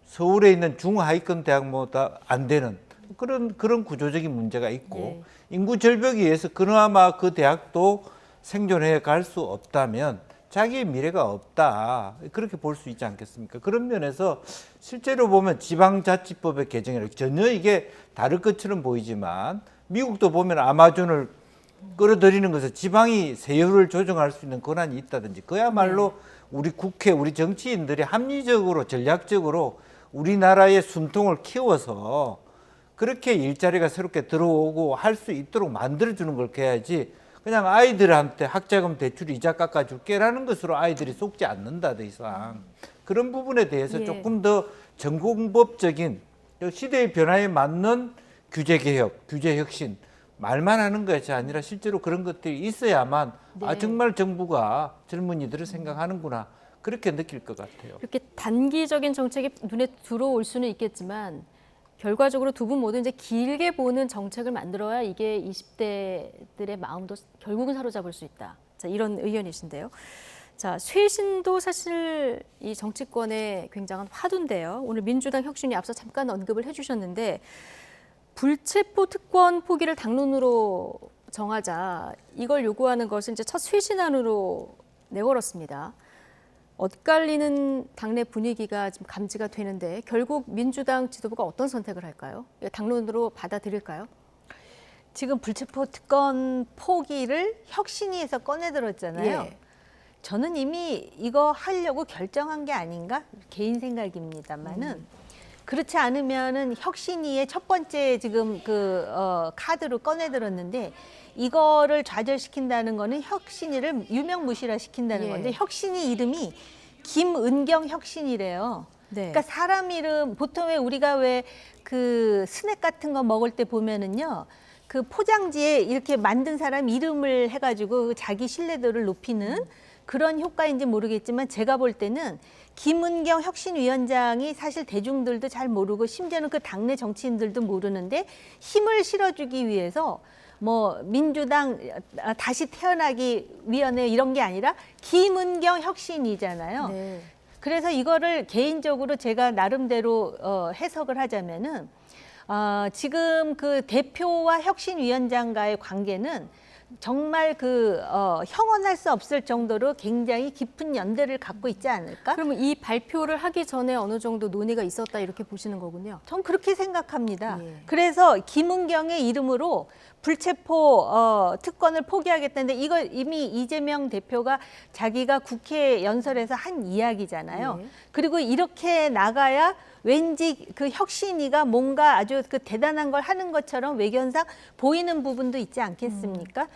서울에 있는 중하위권 대학 뭐 다 안 되는 그런 구조적인 문제가 있고 인구 절벽에 의해서 그나마 그 대학도 생존해 갈 수 없다면 자기의 미래가 없다 그렇게 볼 수 있지 않겠습니까? 그런 면에서 실제로 보면 지방자치법의 개정이라 전혀 이게 다를 것처럼 보이지만 미국도 보면 아마존을 끌어들이는 것은 지방이 세율을 조정할 수 있는 권한이 있다든지 그야말로 우리 국회, 우리 정치인들이 합리적으로 전략적으로 우리나라의 숨통을 키워서 그렇게 일자리가 새롭게 들어오고 할 수 있도록 만들어주는 걸 해야지 그냥 아이들한테 학자금 대출 이자 깎아줄게라는 것으로 아이들이 속지 않는다 더 이상 그런 부분에 대해서 조금 더 전공법적인 시대의 변화에 맞는 규제 개혁, 규제 혁신 말만 하는 것이 아니라 실제로 그런 것들이 있어야만 아 정말 정부가 젊은이들을 생각하는구나 그렇게 느낄 것 같아요. 이렇게 단기적인 정책이 눈에 들어올 수는 있겠지만 결과적으로 두 분 모두 이제 길게 보는 정책을 만들어야 이게 20대들의 마음도 결국은 사로잡을 수 있다. 자, 이런 의견이신데요. 자, 쇄신도 사실 이 정치권의 굉장한 화두인데요. 오늘 민주당 혁신이 앞서 잠깐 언급을 해주셨는데 불체포 특권 포기를 당론으로 정하자 이걸 요구하는 것을 이제 첫 쇄신안으로 내걸었습니다. 엇갈리는 당내 분위기가 지금 감지가 되는데 결국 민주당 지도부가 어떤 선택을 할까요? 당론으로 받아들일까요? 지금 불체포 특권 포기를 혁신위에서 꺼내들었잖아요. 예. 저는 이미 이거 하려고 결정한 게 아닌가? 개인 생각입니다만은 그렇지 않으면은 혁신위의 첫 번째 지금 카드로 꺼내들었는데 이거를 좌절시킨다는 거는 혁신위를 유명무실화 시킨다는 예. 건데 혁신위 이름이 김은경 혁신이래요. 네. 그러니까 사람 이름 보통 왜 우리가 왜 그 스낵 같은 거 먹을 때 보면은요. 그 포장지에 이렇게 만든 사람 이름을 해가지고 자기 신뢰도를 높이는 그런 효과인지 모르겠지만 제가 볼 때는 김은경 혁신위원장이 사실 대중들도 잘 모르고 심지어는 그 당내 정치인들도 모르는데 힘을 실어주기 위해서 뭐 민주당 다시 태어나기 위원회 이런 게 아니라 김은경 혁신이잖아요. 네. 그래서 이거를 개인적으로 제가 나름대로 해석을 하자면은 지금 그 대표와 혁신위원장과의 관계는 정말 형언할 수 없을 정도로 굉장히 깊은 연대를 갖고 있지 않을까? 그러면 이 발표를 하기 전에 어느 정도 논의가 있었다 이렇게 보시는 거군요. 전 그렇게 생각합니다. 예. 그래서 김은경의 이름으로 불체포 특권을 포기하겠다는데 이거 이미 이재명 대표가 자기가 국회 연설에서 한 이야기잖아요. 예. 그리고 이렇게 나가야 왠지 그 혁신위가 뭔가 아주 그 대단한 걸 하는 것처럼 외견상 보이는 부분도 있지 않겠습니까?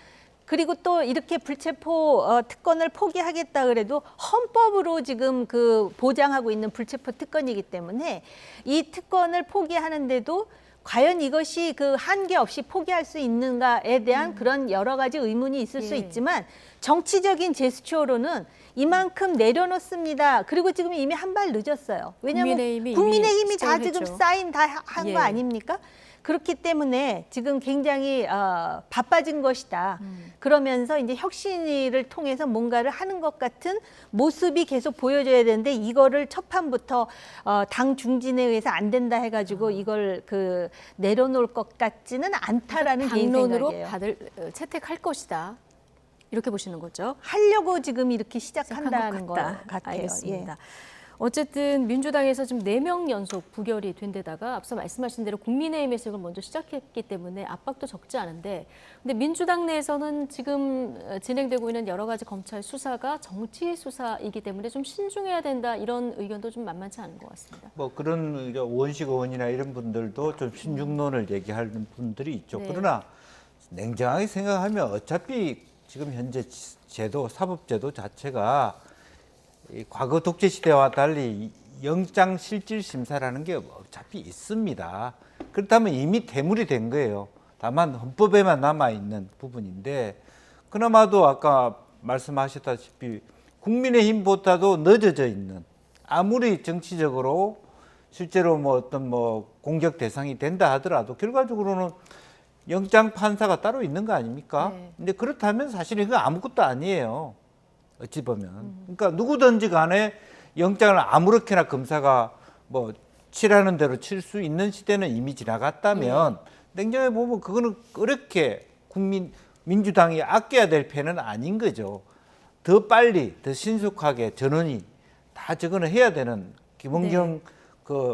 그리고 또 이렇게 불체포 특권을 포기하겠다 그래도 헌법으로 지금 그 보장하고 있는 불체포 특권이기 때문에 이 특권을 포기하는데도 과연 이것이 그 한계 없이 포기할 수 있는가에 대한 그런 여러 가지 의문이 있을 수 예. 있지만 정치적인 제스처로는 이만큼 내려놓습니다. 그리고 지금 이미 한 발 늦었어요. 왜냐하면 국민의힘이 다 시작을 지금 했죠. 사인 다 한 거 예. 아닙니까? 그렇기 때문에 지금 굉장히 바빠진 것이다. 그러면서 이제 혁신위를 통해서 뭔가를 하는 것 같은 모습이 계속 보여져야 되는데 이거를 첫 판부터 당 중진에 의해서 안 된다 해가지고 이걸 내려놓을 것 같지는 않다라는 개인 당론으로 생각이에요. 채택할 것이다. 이렇게 보시는 거죠. 하려고 지금 이렇게 시작한다는 시작한 것 것 같다. 같아요. 알겠습니다. 어쨌든 민주당에서 지금 4명 연속 부결이 된 데다가 앞서 말씀하신 대로 국민의힘에서 이걸 먼저 시작했기 때문에 압박도 적지 않은데 근데 민주당 내에서는 지금 진행되고 있는 여러 가지 검찰 수사가 정치 수사이기 때문에 좀 신중해야 된다 이런 의견도 좀 만만치 않은 것 같습니다. 뭐 그런 원식 의원이나 이런 분들도 좀 신중론을 얘기하는 분들이 있죠. 네. 그러나 냉정하게 생각하면 어차피 지금 현재 제도, 사법제도 자체가 이 과거 독재 시대와 달리 영장 실질 심사라는 게 어차피 있습니다. 그렇다면 이미 퇴물이 된 거예요. 다만 헌법에만 남아 있는 부분인데 그나마도 아까 말씀하셨다시피 국민의힘보다도 늦어져 있는 아무리 정치적으로 실제로 뭐 어떤 뭐 공격 대상이 된다 하더라도 결과적으로는 영장 판사가 따로 있는 거 아닙니까? 네. 근데 그렇다면 사실 이거 아무것도 아니에요. 어찌 보면. 그러니까 누구든지 간에 영장을 아무렇게나 검사가 뭐 칠하는 대로 칠 수 있는 시대는 이미 지나갔다면 냉정해 보면 그거는 그렇게 민주당이 아껴야 될 패는 아닌 거죠. 더 빨리, 더 신속하게 전원이 다 저거는 해야 되는 김은경 그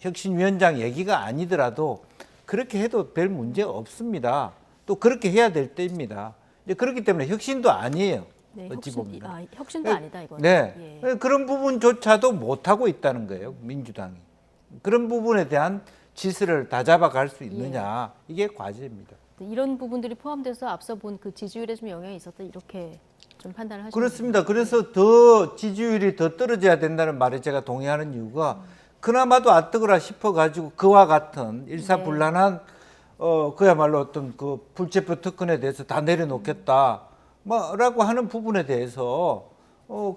혁신위원장 얘기가 아니더라도 그렇게 해도 별 문제 없습니다. 또 그렇게 해야 될 때입니다. 이제 그렇기 때문에 혁신도 아니에요. 네, 어찌 보면. 혁신도 아니다 이거는. 네, 예. 그런 부분조차도 못 하고 있다는 거예요. 민주당이. 그런 부분에 대한 지수를 다 잡아갈 수 있느냐 이게 과제입니다. 이런 부분들이 포함돼서 앞서 본 그 지지율에 좀 영향이 있었다 이렇게 좀 판단을 하시는 그렇습니다. 그래서 더 지지율이 더 떨어져야 된다는 말에 제가 동의하는 이유가 그나마도 아뜨거라 싶어가지고 그와 같은 일사불란한 그야말로 어떤 그 불체포 특권에 대해서 다 내려놓겠다 뭐라고 하는 부분에 대해서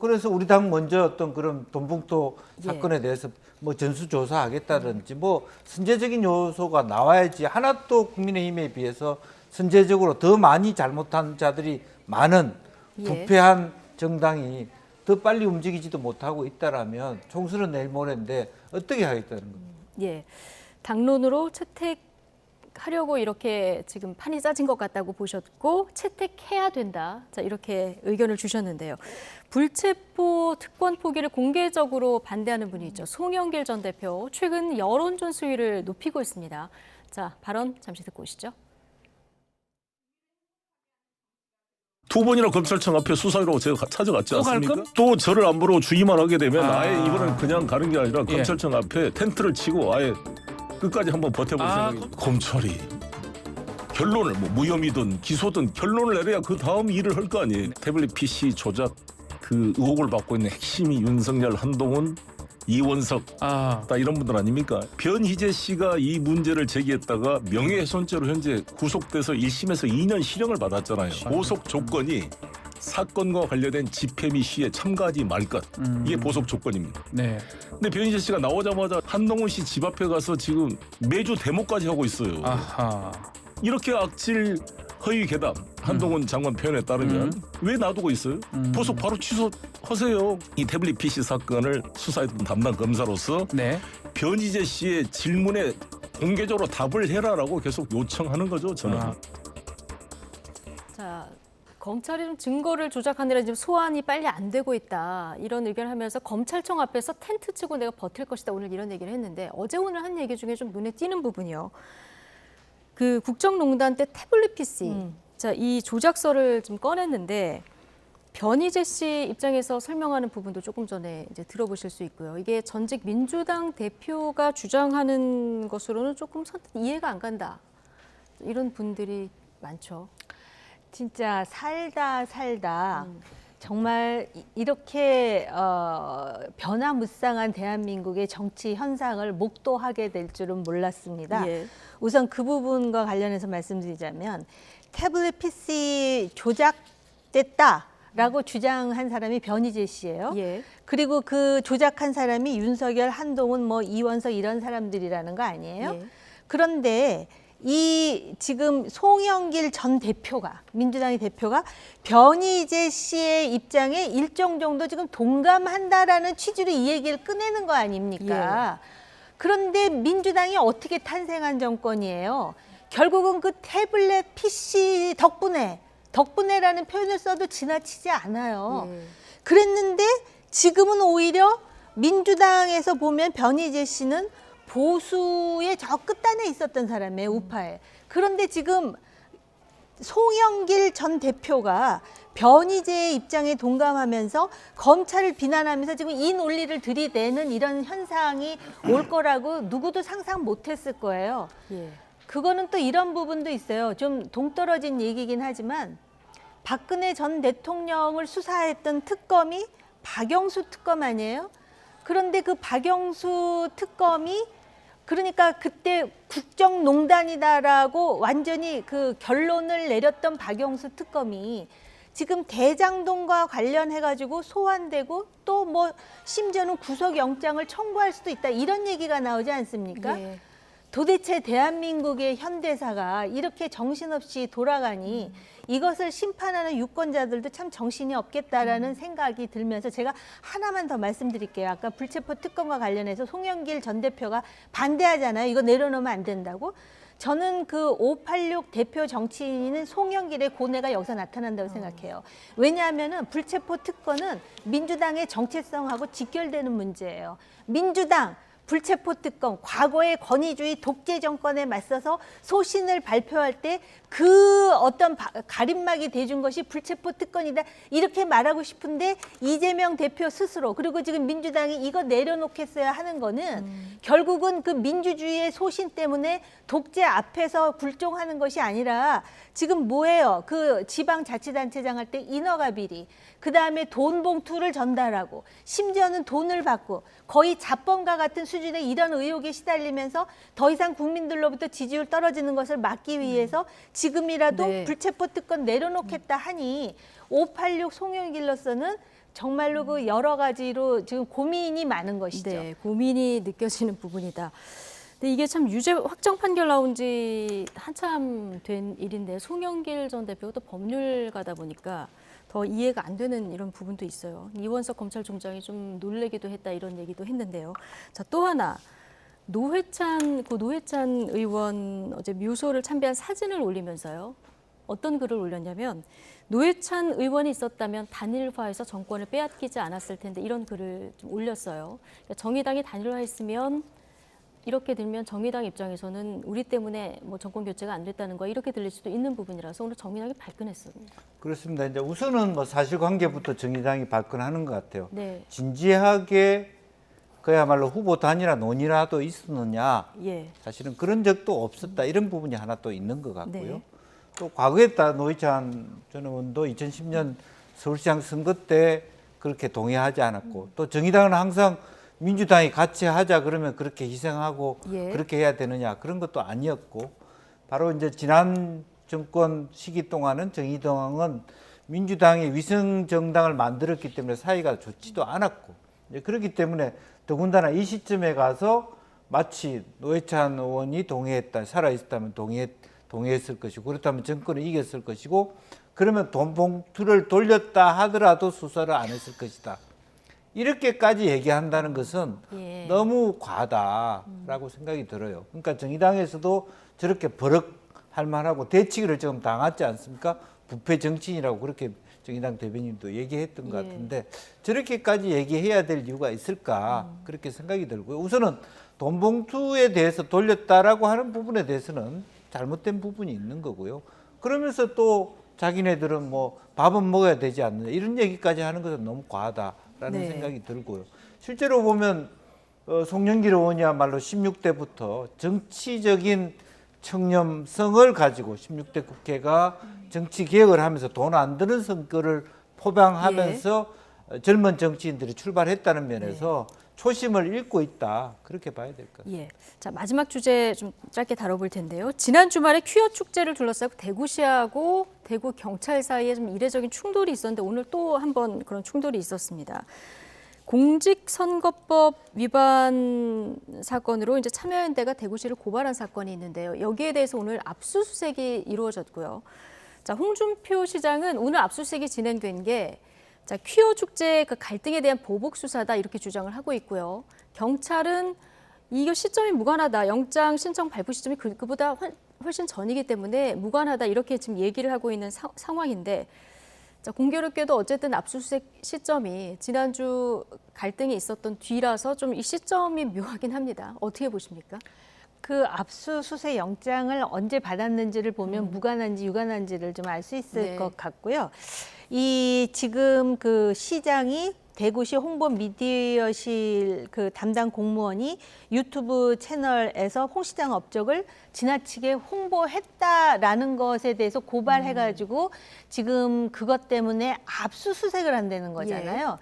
그래서 우리 당 먼저 어떤 그런 돈봉투 사건에 대해서 뭐 전수조사하겠다든지 뭐 선제적인 요소가 나와야지 하나도 국민의힘에 비해서 선제적으로 더 많이 잘못한 자들이 많은 부패한 정당이 더 빨리 움직이지도 못하고 있다라면 총선은 내일 모레인데 어떻게 하겠다는 겁니까? 예, 당론으로 채택하려고 이렇게 지금 판이 짜진 것 같다고 보셨고 채택해야 된다. 자, 이렇게 의견을 주셨는데요. 불체포 특권 포기를 공개적으로 반대하는 분이 있죠. 송영길 전 대표. 최근 여론전 수위를 높이고 있습니다. 자, 발언 잠시 듣고 오시죠. 두 번이나 검찰청 앞에 수사로 제가 찾아갔지 않습니까? 또 저를 안 부르고 주의만 하게 되면 아예 이번엔 그냥 가는 게 아니라 검찰청 앞에 텐트를 치고 아예 끝까지 한번 버텨볼 생각입니다. 검찰이 결론을 뭐 무혐의든 기소든 결론을 내려야 그 다음 일을 할 거 아니에요. 태블릿 PC 조작 그 의혹을 받고 있는 핵심이 윤석열, 한동훈, 이원석 다 이런 분들 아닙니까? 변희재 씨가 이 문제를 제기했다가 명예훼손죄로 현재 구속돼서 1심에서 2년 실형을 받았잖아요. 보석 조건이 사건과 관련된 집회 및 시위에 참가하지 말 것. 이게 보석 조건입니다. 네. 근데 변희재 씨가 나오자마자 한동훈 씨 집 앞에 가서 지금 매주 데모까지 하고 있어요. 아하. 이렇게 악질 허위 괴담 한동훈 장관 표현에 따르면 왜 놔두고 있어요? 보석 바로 취소하세요. 이 태블릿 PC 사건을 수사했던 담당 검사로서 변희재 씨의 질문에 공개적으로 답을 해라라고 계속 요청하는 거죠, 저는. 자, 검찰이 좀 증거를 조작하느라 지금 소환이 빨리 안 되고 있다. 이런 의견을 하면서 검찰청 앞에서 텐트 치고 내가 버틸 것이다. 오늘 이런 얘기를 했는데 어제 오늘 한 얘기 중에 좀 눈에 띄는 부분이요. 그 국정농단 때 태블릿 PC, 자, 이 조작서를 좀 꺼냈는데 변희재 씨 입장에서 설명하는 부분도 조금 전에 이제 들어보실 수 있고요. 이게 전직 민주당 대표가 주장하는 것으로는 조금 이해가 안 간다. 이런 분들이 많죠. 진짜 살다 정말 이렇게 변화무쌍한 대한민국의 정치 현상을 목도하게 될 줄은 몰랐습니다. 우선 그 부분과 관련해서 말씀드리자면 태블릿 PC 조작됐다라고 주장한 사람이 변희재 씨예요. 그리고 그 조작한 사람이 윤석열, 한동훈, 뭐 이원석 이런 사람들이라는 거 아니에요? 그런데 이 지금 송영길 전 대표가 민주당의 대표가 변희재 씨의 입장에 일정 정도 지금 동감한다라는 취지로 이 얘기를 꺼내는 거 아닙니까? 그런데 민주당이 어떻게 탄생한 정권이에요? 결국은 그 태블릿 PC 덕분에라는 표현을 써도 지나치지 않아요. 그랬는데 지금은 오히려 민주당에서 보면 변희재 씨는 보수의 저 끝단에 있었던 사람이에요, 우파에. 그런데 지금 송영길 전 대표가 변희재의 입장에 동감하면서 검찰을 비난하면서 지금 이 논리를 들이대는 이런 현상이 올 거라고 누구도 상상 못했을 거예요. 그거는 또 이런 부분도 있어요. 좀 동떨어진 얘기긴 하지만 박근혜 전 대통령을 수사했던 특검이 박영수 특검 아니에요? 그런데 그 박영수 특검이 그러니까 그때 국정농단이다라고 완전히 그 결론을 내렸던 박영수 특검이 지금 대장동과 관련해가지고 소환되고 또 뭐 심지어는 구속영장을 청구할 수도 있다 이런 얘기가 나오지 않습니까? 도대체 대한민국의 현대사가 이렇게 정신없이 돌아가니 이것을 심판하는 유권자들도 참 정신이 없겠다라는 생각이 들면서 제가 하나만 더 말씀드릴게요. 아까 불체포 특검과 관련해서 송영길 전 대표가 반대하잖아요. 이거 내려놓으면 안 된다고. 저는 그 586 대표 정치인인 송영길의 고뇌가 여기서 나타난다고 생각해요. 왜냐하면은 불체포 특권은 민주당의 정체성하고 직결되는 문제예요. 민주당 불체포 특권, 과거의 권위주의 독재 정권에 맞서서 소신을 발표할 때 그 어떤 가림막이 돼준 것이 불체포 특권이다 이렇게 말하고 싶은데 이재명 대표 스스로 그리고 지금 민주당이 이거 내려놓겠어야 하는 거는 결국은 그 민주주의의 소신 때문에 독재 앞에서 굴종하는 것이 아니라 지금 뭐예요? 그 지방자치단체장 할 때 인허가 비리, 그 다음에 돈 봉투를 전달하고 심지어는 돈을 받고 거의 자범과 같은 수준의 이런 의혹에 시달리면서 더 이상 국민들로부터 지지율 떨어지는 것을 막기 위해서 지금이라도 불체포 특권 내려놓겠다 하니 586 송영길로서는 정말로 그 여러 가지로 지금 고민이 많은 것이죠. 네, 고민이 느껴지는 부분이다. 근데 이게 참 유죄 확정 판결 나온 지 한참 된 일인데 송영길 전 대표가 또 법률가다 보니까 더 이해가 안 되는 이런 부분도 있어요. 이원석 검찰총장이 좀 놀래기도 했다 이런 얘기도 했는데요. 자, 또 하나 노회찬 의원 어제 묘소를 참배한 사진을 올리면서요. 어떤 글을 올렸냐면 노회찬 의원이 있었다면 단일화해서 정권을 빼앗기지 않았을 텐데 이런 글을 좀 올렸어요. 그러니까 정의당이 단일화했으면 이렇게 들면 정의당 입장에서는 우리 때문에 뭐 정권 교체가 안 됐다는 거 이렇게 들릴 수도 있는 부분이라서 오늘 정의당이 발끈했습니다. 그렇습니다. 이제 우선은 뭐 사실관계부터 정의당이 발끈하는 것 같아요. 네. 진지하게 그야말로 후보 단일화 논의라도 있었느냐. 예. 사실은 그런 적도 없었다. 이런 부분이 하나 또 있는 것 같고요. 네. 또 과거에 따라 노회찬 전 의원도 2010년 서울시장 선거 때 그렇게 동의하지 않았고 또 정의당은 항상 민주당이 같이 하자 그러면 그렇게 희생하고 예. 그렇게 해야 되느냐 그런 것도 아니었고 바로 이제 지난 정권 시기 동안은 정의당은 민주당이 위성 정당을 만들었기 때문에 사이가 좋지도 않았고 이제 그렇기 때문에 더군다나 이 시점에 가서 마치 노회찬 의원이 동의했다 살아있었다면 동의했을 것이고 그렇다면 정권을 이겼을 것이고 그러면 돈 봉투를 돌렸다 하더라도 수사를 안 했을 것이다. 이렇게까지 얘기한다는 것은 예. 너무 과하다라고 생각이 들어요. 그러니까 정의당에서도 저렇게 버럭할 만하고 대치기를 지금 당하지 않습니까? 부패 정치인이라고 그렇게 정의당 대변인도 얘기했던 것 같은데 저렇게까지 얘기해야 될 이유가 있을까 그렇게 생각이 들고요. 우선은 돈 봉투에 대해서 돌렸다라고 하는 부분에 대해서는 잘못된 부분이 있는 거고요. 그러면서 또 자기네들은 뭐 밥은 먹어야 되지 않느냐 이런 얘기까지 하는 것은 너무 과하다라는 네. 생각이 들고요. 실제로 보면 송영길 의원이야말로 16대부터 정치적인 청렴성을 가지고 16대 국회가 정치 개혁을 하면서 돈 안 드는 선거를 포장하면서 젊은 정치인들이 출발했다는 면에서 초심을 잃고 있다 그렇게 봐야 될 것 같아요. 예. 자, 마지막 주제 좀 짧게 다뤄볼 텐데요. 지난 주말에 퀴어 축제를 둘러싸고 대구시하고 대구 경찰 사이에 좀 이례적인 충돌이 있었는데 오늘 또 한 번 그런 충돌이 있었습니다. 공직선거법 위반 사건으로 이제 참여연대가 대구시를 고발한 사건이 있는데요. 여기에 대해서 오늘 압수수색이 이루어졌고요. 자, 홍준표 시장은 오늘 압수수색이 진행된 게 자, 퀴어 축제 그 갈등에 대한 보복 수사다 이렇게 주장을 하고 있고요. 경찰은 이거 시점이 무관하다. 영장 신청 발부 시점이 그보다 훨씬 전이기 때문에 무관하다 이렇게 지금 얘기를 하고 있는 상황인데 자, 공교롭게도 어쨌든 압수수색 시점이 지난주 갈등이 있었던 뒤라서 좀 이 시점이 묘하긴 합니다. 어떻게 보십니까? 그 압수수색 영장을 언제 받았는지를 보면 무관한지 유관한지를 좀 알 수 있을 네. 것 같고요. 이 지금 그 시장이 대구시 홍보 미디어실 그 담당 공무원이 유튜브 채널에서 홍 시장 업적을 지나치게 홍보했다라는 것에 대해서 고발해가지고 지금 그것 때문에 압수수색을 한다는 거잖아요.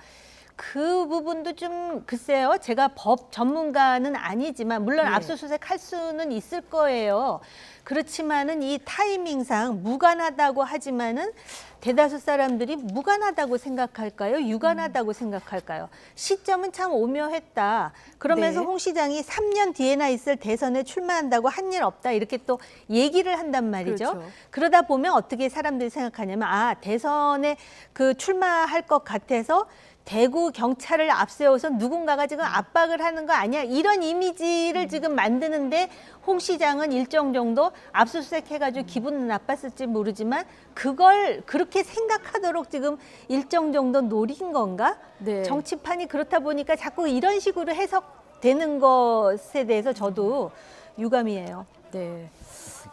그 부분도 좀 글쎄요. 제가 법 전문가는 아니지만 물론 압수수색 할 수는 있을 거예요. 그렇지만은 이 타이밍상 무관하다고 하지만은 대다수 사람들이 무관하다고 생각할까요? 유관하다고 생각할까요? 시점은 참 오묘했다. 그러면서 네. 홍 시장이 3년 뒤에나 있을 대선에 출마한다고 한 일 없다. 이렇게 또 얘기를 한단 말이죠. 그렇죠. 그러다 보면 어떻게 사람들이 생각하냐면 아, 대선에 그 출마할 것 같아서 대구 경찰을 앞세워서 누군가가 지금 압박을 하는 거 아니야? 이런 이미지를 지금 만드는데 홍 시장은 일정 정도 압수수색해가지고 기분은 나빴을지 모르지만 그걸 그렇게 생각하도록 지금 일정 정도 노린 건가? 네. 정치판이 그렇다 보니까 자꾸 이런 식으로 해석되는 것에 대해서 저도 유감이에요. 네.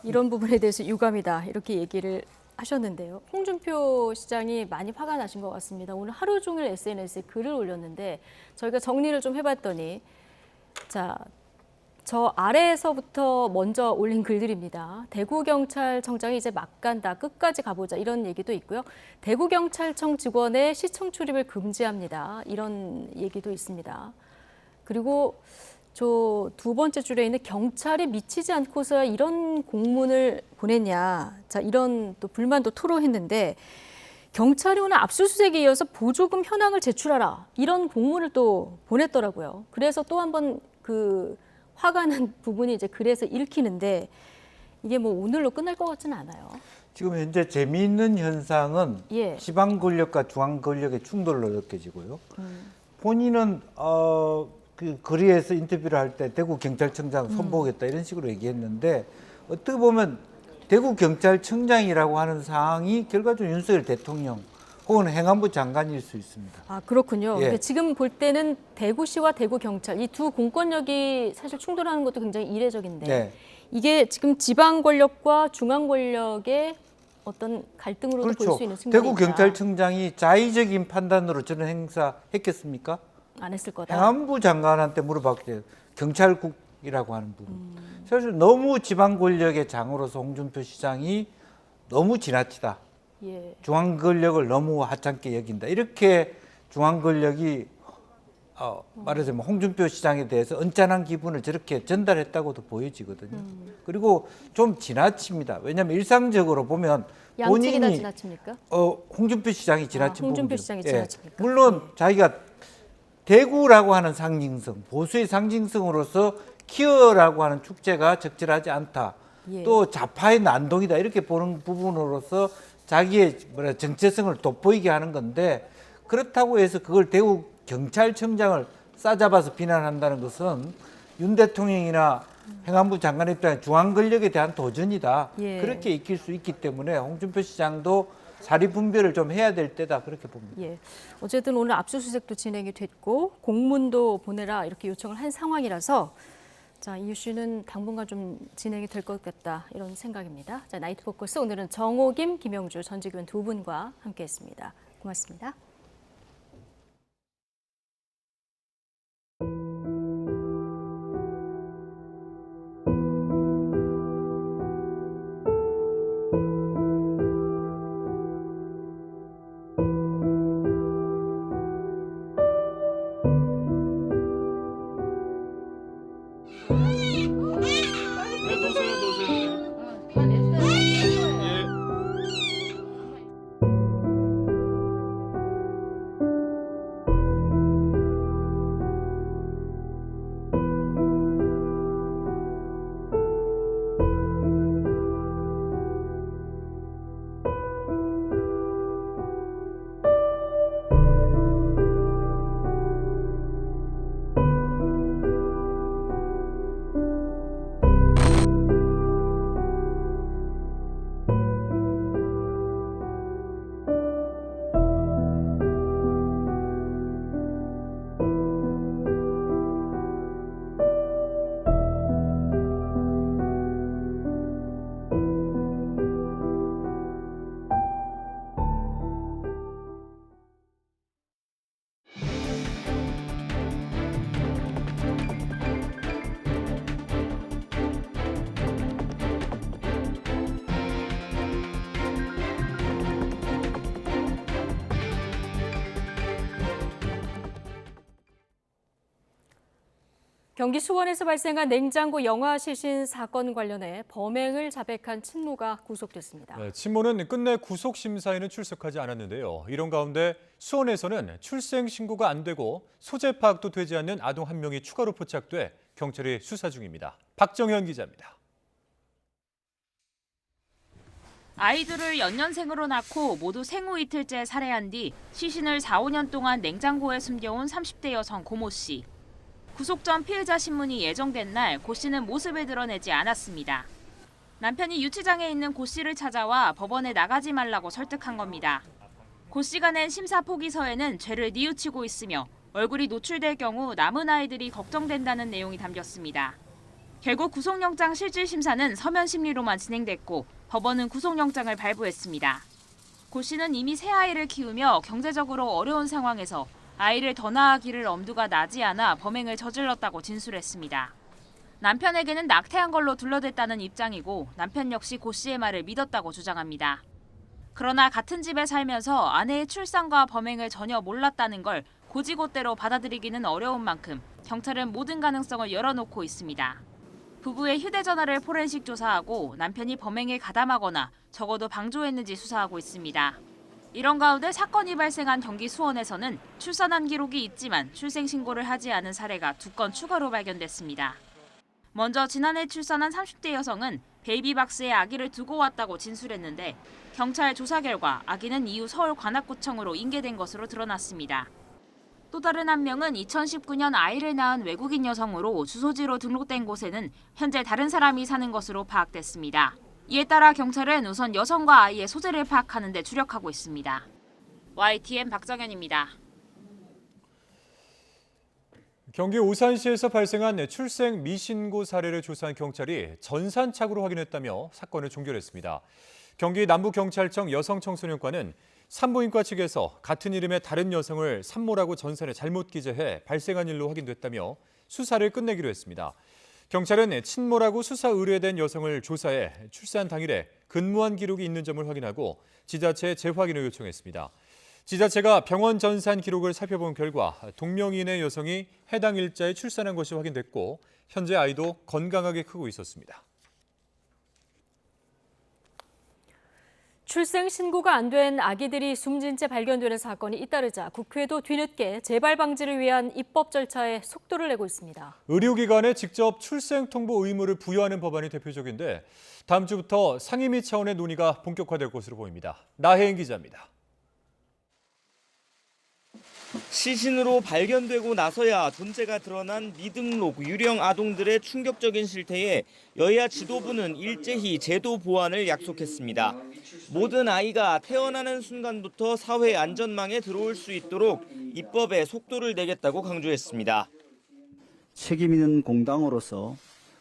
이런 부분에 대해서 유감이다 이렇게 얘기를 하셨는데요. 홍준표 시장이 많이 화가 나신 것 같습니다. 오늘 하루 종일 SNS에 글을 올렸는데 저희가 정리를 좀 해봤더니 자, 저 아래에서부터 먼저 올린 글들입니다. 대구경찰청장이 이제 막 간다, 끝까지 가보자 이런 얘기도 있고요. 대구경찰청 직원의 시청 출입을 금지합니다. 이런 얘기도 있습니다. 그리고 저 두 번째 줄에 있는 경찰이 미치지 않고서야 이런 공문을 보냈냐. 자, 이런 또 불만도 토로했는데 경찰이 오늘 압수수색에 이어서 보조금 현황을 제출하라. 이런 공문을 또 보냈더라고요. 그래서 또 한 번 그 화가 난 부분이 이제 글에서 읽히는데 이게 뭐 오늘로 끝날 것 같지는 않아요. 지금 현재 재미있는 현상은 예. 지방 권력과 중앙 권력의 충돌로 느껴지고요. 본인은 그 거리에서 인터뷰를 할 때 대구 경찰청장 손보겠다 이런 식으로 얘기했는데 어떻게 보면 대구 경찰청장이라고 하는 상황이 결과적으로 윤석열 대통령 혹은 행안부 장관일 수 있습니다. 아, 그렇군요. 예. 지금 볼 때는 대구시와 대구경찰 이 두 공권력이 사실 충돌하는 것도 굉장히 이례적인데 네. 이게 지금 지방 권력과 중앙 권력의 어떤 갈등으로도 볼 그렇죠. 수 있는 측면이 대구 있다. 경찰청장이 자의적인 판단으로 저런 행사 했겠습니까? 안 했을 거다. 행안부 장관한테 물어봤대요. 경찰국이라고 하는 부분. 사실 너무 지방 권력의 장으로서 홍준표 시장이 너무 지나치다. 예. 중앙 권력을 너무 하찮게 여긴다. 이렇게 중앙 권력이 말하자면 홍준표 시장에 대해서 언짢은 기분을 저렇게 전달했다고도 보여지거든요. 그리고 좀 지나칩니다. 왜냐하면 일상적으로 보면 양측이 다 본인이 지나칩니까? 홍준표 시장이 지나친 홍준표 부분들. 시장이 예. 지나칩니까? 물론 자기가 대구라고 하는 상징성, 보수의 상징성으로서 키어라고 하는 축제가 적절하지 않다. 예. 또 좌파의 난동이다 이렇게 보는 부분으로서 자기의 정체성을 돋보이게 하는 건데 그렇다고 해서 그걸 대구 경찰청장을 싸잡아서 비난한다는 것은 윤 대통령이나 행안부 장관 입장에 중앙 권력에 대한 도전이다. 예. 그렇게 익힐 수 있기 때문에 홍준표 시장도 사리 분별을 좀 해야 될 때다 그렇게 봅니다. 예. 어쨌든 오늘 압수수색도 진행이 됐고 공문도 보내라 이렇게 요청을 한 상황이라서 자, 이 이슈는 당분간 좀 진행이 될 것 같다 이런 생각입니다. 자, 나이트 포커스 오늘은 정호김, 김영주 전직 의원 두 분과 함께했습니다. 고맙습니다. 경기 수원에서 발생한 냉장고 영화 시신 사건 관련해 범행을 자백한 친모가 구속됐습니다. 네, 친모는 끝내 구속 심사에는 출석하지 않았는데요. 이런 가운데 수원에서는 출생 신고가 안 되고 소재 파악도 되지 않는 아동 한 명이 추가로 포착돼 경찰이 수사 중입니다. 박정현 기자입니다. 아이들을 연년생으로 낳고 모두 생후 이틀째 살해한 뒤 시신을 4, 5년 동안 냉장고에 숨겨온 30대 여성 고모 씨. 구속 전 피해자 신문이 예정된 날 고 씨는 모습을 드러내지 않았습니다. 남편이 유치장에 있는 고 씨를 찾아와 법원에 나가지 말라고 설득한 겁니다. 고 씨가 낸 심사 포기서에는 죄를 뉘우치고 있으며 얼굴이 노출될 경우 남은 아이들이 걱정된다는 내용이 담겼습니다. 결국 구속영장 실질 심사는 서면 심리로만 진행됐고 법원은 구속영장을 발부했습니다. 고 씨는 이미 새 아이를 키우며 경제적으로 어려운 상황에서 아이를 더 낳아기를 엄두가 나지 않아 범행을 저질렀다고 진술했습니다. 남편에게는 낙태한 걸로 둘러댔다는 입장이고 남편 역시 고 씨의 말을 믿었다고 주장합니다. 그러나 같은 집에 살면서 아내의 출산과 범행을 전혀 몰랐다는 걸 고지고대로 받아들이기는 어려운 만큼 경찰은 모든 가능성을 열어놓고 있습니다. 부부의 휴대전화를 포렌식 조사하고 남편이 범행에 가담하거나 적어도 방조했는지 수사하고 있습니다. 이런 가운데 사건이 발생한 경기 수원에서는 출산한 기록이 있지만 출생 신고를 하지 않은 사례가 2건 추가로 발견됐습니다. 먼저 지난해 출산한 30대 여성은 베이비박스에 아기를 두고 왔다고 진술했는데 경찰 조사 결과 아기는 이후 서울 관악구청으로 인계된 것으로 드러났습니다. 또 다른 한 명은 2019년 아이를 낳은 외국인 여성으로 주소지로 등록된 곳에는 현재 다른 사람이 사는 것으로 파악됐습니다. 이에 따라 경찰은 우선 여성과 아이의 소재를 파악하는 데 주력하고 있습니다. YTN 박정현입니다. 경기 오산시에서 발생한 출생 미신고 사례를 조사한 경찰이 전산착오로 확인했다며 사건을 종결했습니다. 경기 남부경찰청 여성청소년과는 산부인과 측에서 같은 이름의 다른 여성을 산모라고 전산에 잘못 기재해 발생한 일로 확인됐다며 수사를 끝내기로 했습니다. 경찰은 친모라고 수사 의뢰된 여성을 조사해 출산 당일에 근무한 기록이 있는 점을 확인하고 지자체에 재확인을 요청했습니다. 지자체가 병원 전산 기록을 살펴본 결과 동명이인의 여성이 해당 일자에 출산한 것이 확인됐고 현재 아이도 건강하게 크고 있었습니다. 출생 신고가 안 된 아기들이 숨진 채 발견되는 사건이 잇따르자 국회도 뒤늦게 재발 방지를 위한 입법 절차에 속도를 내고 있습니다. 의료기관에 직접 출생 통보 의무를 부여하는 법안이 대표적인데 다음 주부터 상임위 차원의 논의가 본격화될 것으로 보입니다. 나혜인 기자입니다. 시신으로 발견되고 나서야 존재가 드러난 미등록 유령 아동들의 충격적인 실태에 여야 지도부는 일제히 제도 보완을 약속했습니다. 모든 아이가 태어나는 순간부터 사회 안전망에 들어올 수 있도록 입법에 속도를 내겠다고 강조했습니다. 책임 있는 공당으로서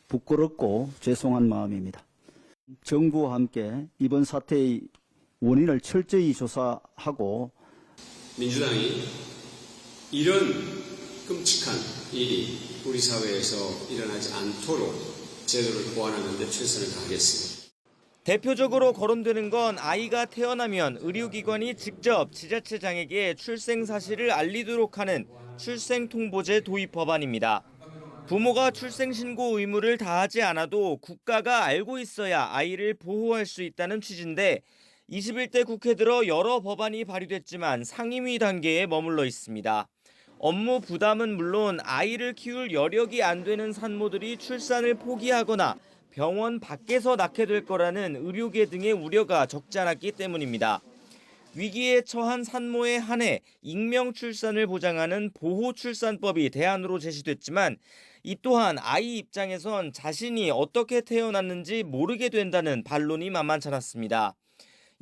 부끄럽고 죄송한 마음입니다. 정부와 함께 이번 사태의 원인을 철저히 조사하고 민주당이 이런 끔찍한 일이 우리 사회에서 일어나지 않도록 제도를 보완하는 데 최선을 다하겠습니다. 대표적으로 거론되는 건 아이가 태어나면 의료기관이 직접 지자체장에게 출생 사실을 알리도록 하는 출생통보제 도입 법안입니다. 부모가 출생신고 의무를 다하지 않아도 국가가 알고 있어야 아이를 보호할 수 있다는 취지인데 21대 국회 들어 여러 법안이 발의됐지만 상임위 단계에 머물러 있습니다. 업무 부담은 물론 아이를 키울 여력이 안 되는 산모들이 출산을 포기하거나 병원 밖에서 낳게 될 거라는 의료계 등의 우려가 적지 않았기 때문입니다. 위기에 처한 산모에 한해 익명 출산을 보장하는 보호출산법이 대안으로 제시됐지만 이 또한 아이 입장에선 자신이 어떻게 태어났는지 모르게 된다는 반론이 만만찮았습니다.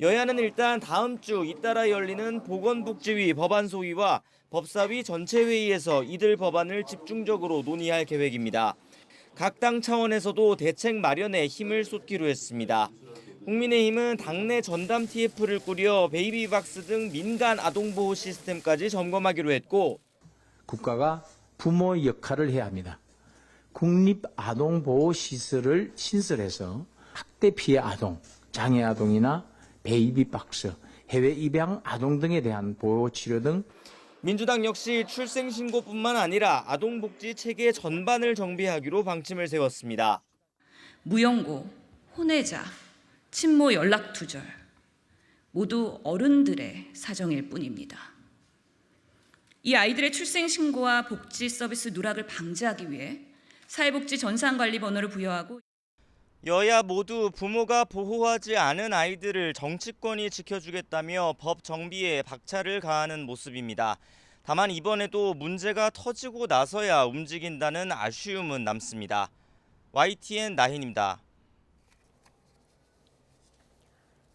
여야는 일단 다음 주 잇따라 열리는 보건복지위 법안소위와 법사위 전체 회의에서 이들 법안을 집중적으로 논의할 계획입니다. 각 당 차원에서도 대책 마련에 힘을 쏟기로 했습니다. 국민의힘은 당내 전담 TF를 꾸려 베이비박스 등 민간 아동보호 시스템까지 점검하기로 했고 국가가 부모의 역할을 해야 합니다. 국립아동보호시설을 신설해서 학대 피해 아동, 장애 아동이나 베이비박스, 해외 입양 아동 등에 대한 보호 치료 등 민주당 역시 출생신고뿐만 아니라 아동복지 체계 전반을 정비하기로 방침을 세웠습니다. 무연고, 혼외자, 친모 연락두절 모두 어른들의 사정일 뿐입니다. 이 아이들의 출생신고와 복지 서비스 누락을 방지하기 위해 사회복지 전산관리번호를 부여하고 여야 모두 부모가 보호하지 않은 아이들을 정치권이 지켜주겠다며 법 정비에 박차를 가하는 모습입니다. 다만 이번에도 문제가 터지고 나서야 움직인다는 아쉬움은 남습니다. YTN 나힌입니다.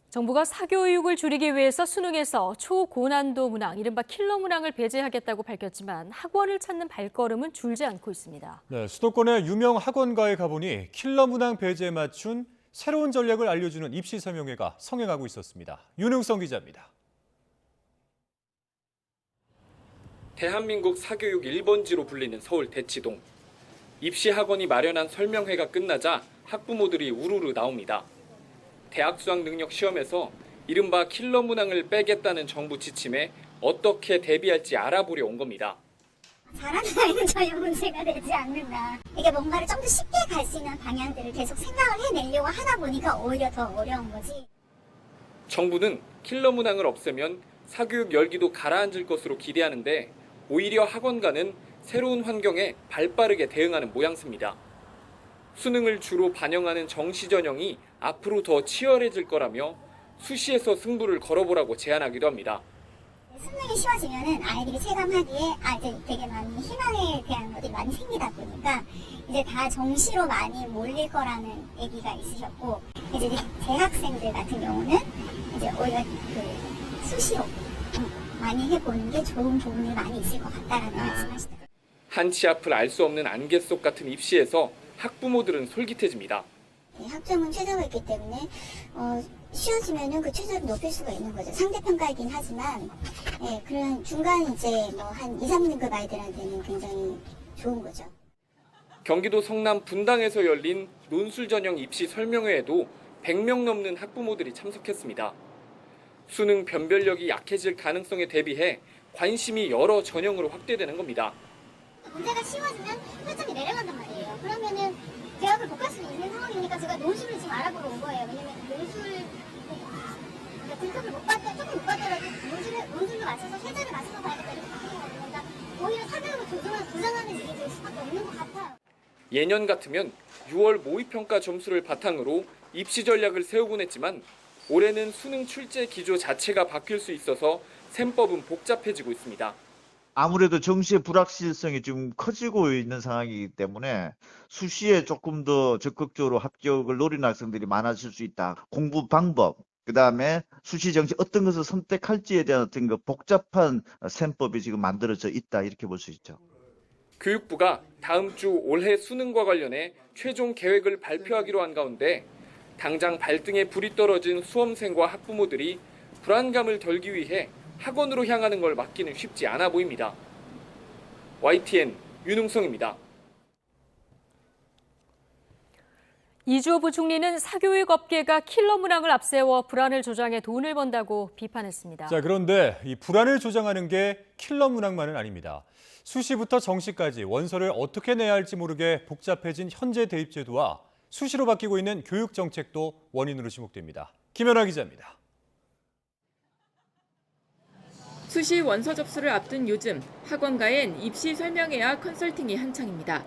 정부가 사교육을 줄이기 위해서 수능에서 초고난도 문항, 이른바 킬러 문항을 배제하겠다고 밝혔지만 학원을 찾는 발걸음은 줄지 않고 있습니다. 네, 수도권의 유명 학원가에 가보니 킬러 문항 배제에 맞춘 새로운 전략을 알려주는 입시 설명회가 성행하고 있었습니다. 윤흥성 기자입니다. 대한민국 사교육 1번지로 불리는 서울 대치동. 입시 학원이 마련한 설명회가 끝나자 학부모들이 우르르 나옵니다. 대학 수학 능력 시험에서 이른바 킬러 문항을 빼겠다는 정부 지침에 어떻게 대비할지 알아보려 온 겁니다. 잘하는 아이는 전혀 문제가 되지 않는다. 이게 뭔가를 좀 더 쉽게 갈 수 있는 방향들을 계속 생각을 해내려고 하다 보니까 오히려 더 어려운 거지. 정부는 킬러 문항을 없애면 사교육 열기도 가라앉을 것으로 기대하는데 오히려 학원가는 새로운 환경에 발빠르게 대응하는 모양새입니다. 수능을 주로 반영하는 정시 전형이 앞으로 더 치열해질 거라며 수시에서 승부를 걸어보라고 제안하기도 합니다. 수능이 쉬워지면은 아이들이 체감하기에 이제 되게 많이 희망에 대한 것들이 많이 생기다 보니까 이제 다 정시로 많이 몰릴 거라는 얘기가 있으셨고, 이제 대학생들 같은 경우는 이제 오히려 그 수시로 많이 해보는 게 좋은 부분이 많이 있을 것 같다라는 말씀하시더라고요. 한치 앞을 알 수 없는 안개 속 같은 입시에서 학부모들은 솔깃해집니다. 학점은 최저가 있기 때문에 쉬워지면은 그 최저를 높일 수가 있는 거죠. 상대평가이긴 하지만, 그런 중간 이제 뭐 한 2, 3등급 아이들한테는 굉장히 좋은 거죠. 경기도 성남 분당에서 열린 논술 전형 입시 설명회에도 100명 넘는 학부모들이 참석했습니다. 수능 변별력이 약해질 가능성에 대비해 관심이 여러 전형으로 확대되는 겁니다. 문제가 쉬워지면 학점이 내려간단 말이에요. 그러면은 대학을 못 갈 수 있는 상황이니까 제가 논술을 지금 알아보러 온 거예요. 왜냐면 논술 등급을 조금 못 받더라도 논술로 맞춰서 세자를 맞춰서 가야겠다 이렇게 바뀌는 거니까 오히려 사교육을 조정하는 일이 될 수밖에 없는 것 같아요. 예년 같으면 6월 모의평가 점수를 바탕으로 입시 전략을 세우곤 했지만 올해는 수능 출제 기조 자체가 바뀔 수 있어서 셈법은 복잡해지고 있습니다. 아무래도 정시의 불확실성이 좀 커지고 있는 상황이기 때문에 수시에 조금 더 적극적으로 합격을 노리는 학생들이 많아질 수 있다. 공부 방법, 그다음에 수시 정시 어떤 것을 선택할지에 대한 어떤 그 복잡한 셈법이 지금 만들어져 있다 이렇게 볼 수 있죠. 교육부가 다음 주 올해 수능과 관련해 최종 계획을 발표하기로 한 가운데 당장 발등에 불이 떨어진 수험생과 학부모들이 불안감을 덜기 위해 학원으로 향하는 걸 막기는 쉽지 않아 보입니다. YTN 윤웅성입니다. 이주호 부총리는 사교육 업계가 킬러 문항을 앞세워 불안을 조장해 돈을 번다고 비판했습니다. 자, 그런데 이 불안을 조장하는 게 킬러 문항만은 아닙니다. 수시부터 정시까지 원서를 어떻게 내야 할지 모르게 복잡해진 현재 대입 제도와 수시로 바뀌고 있는 교육 정책도 원인으로 지목됩니다. 김연아 기자입니다. 수시 원서 접수를 앞둔 요즘 학원가엔 입시 설명회와 컨설팅이 한창입니다.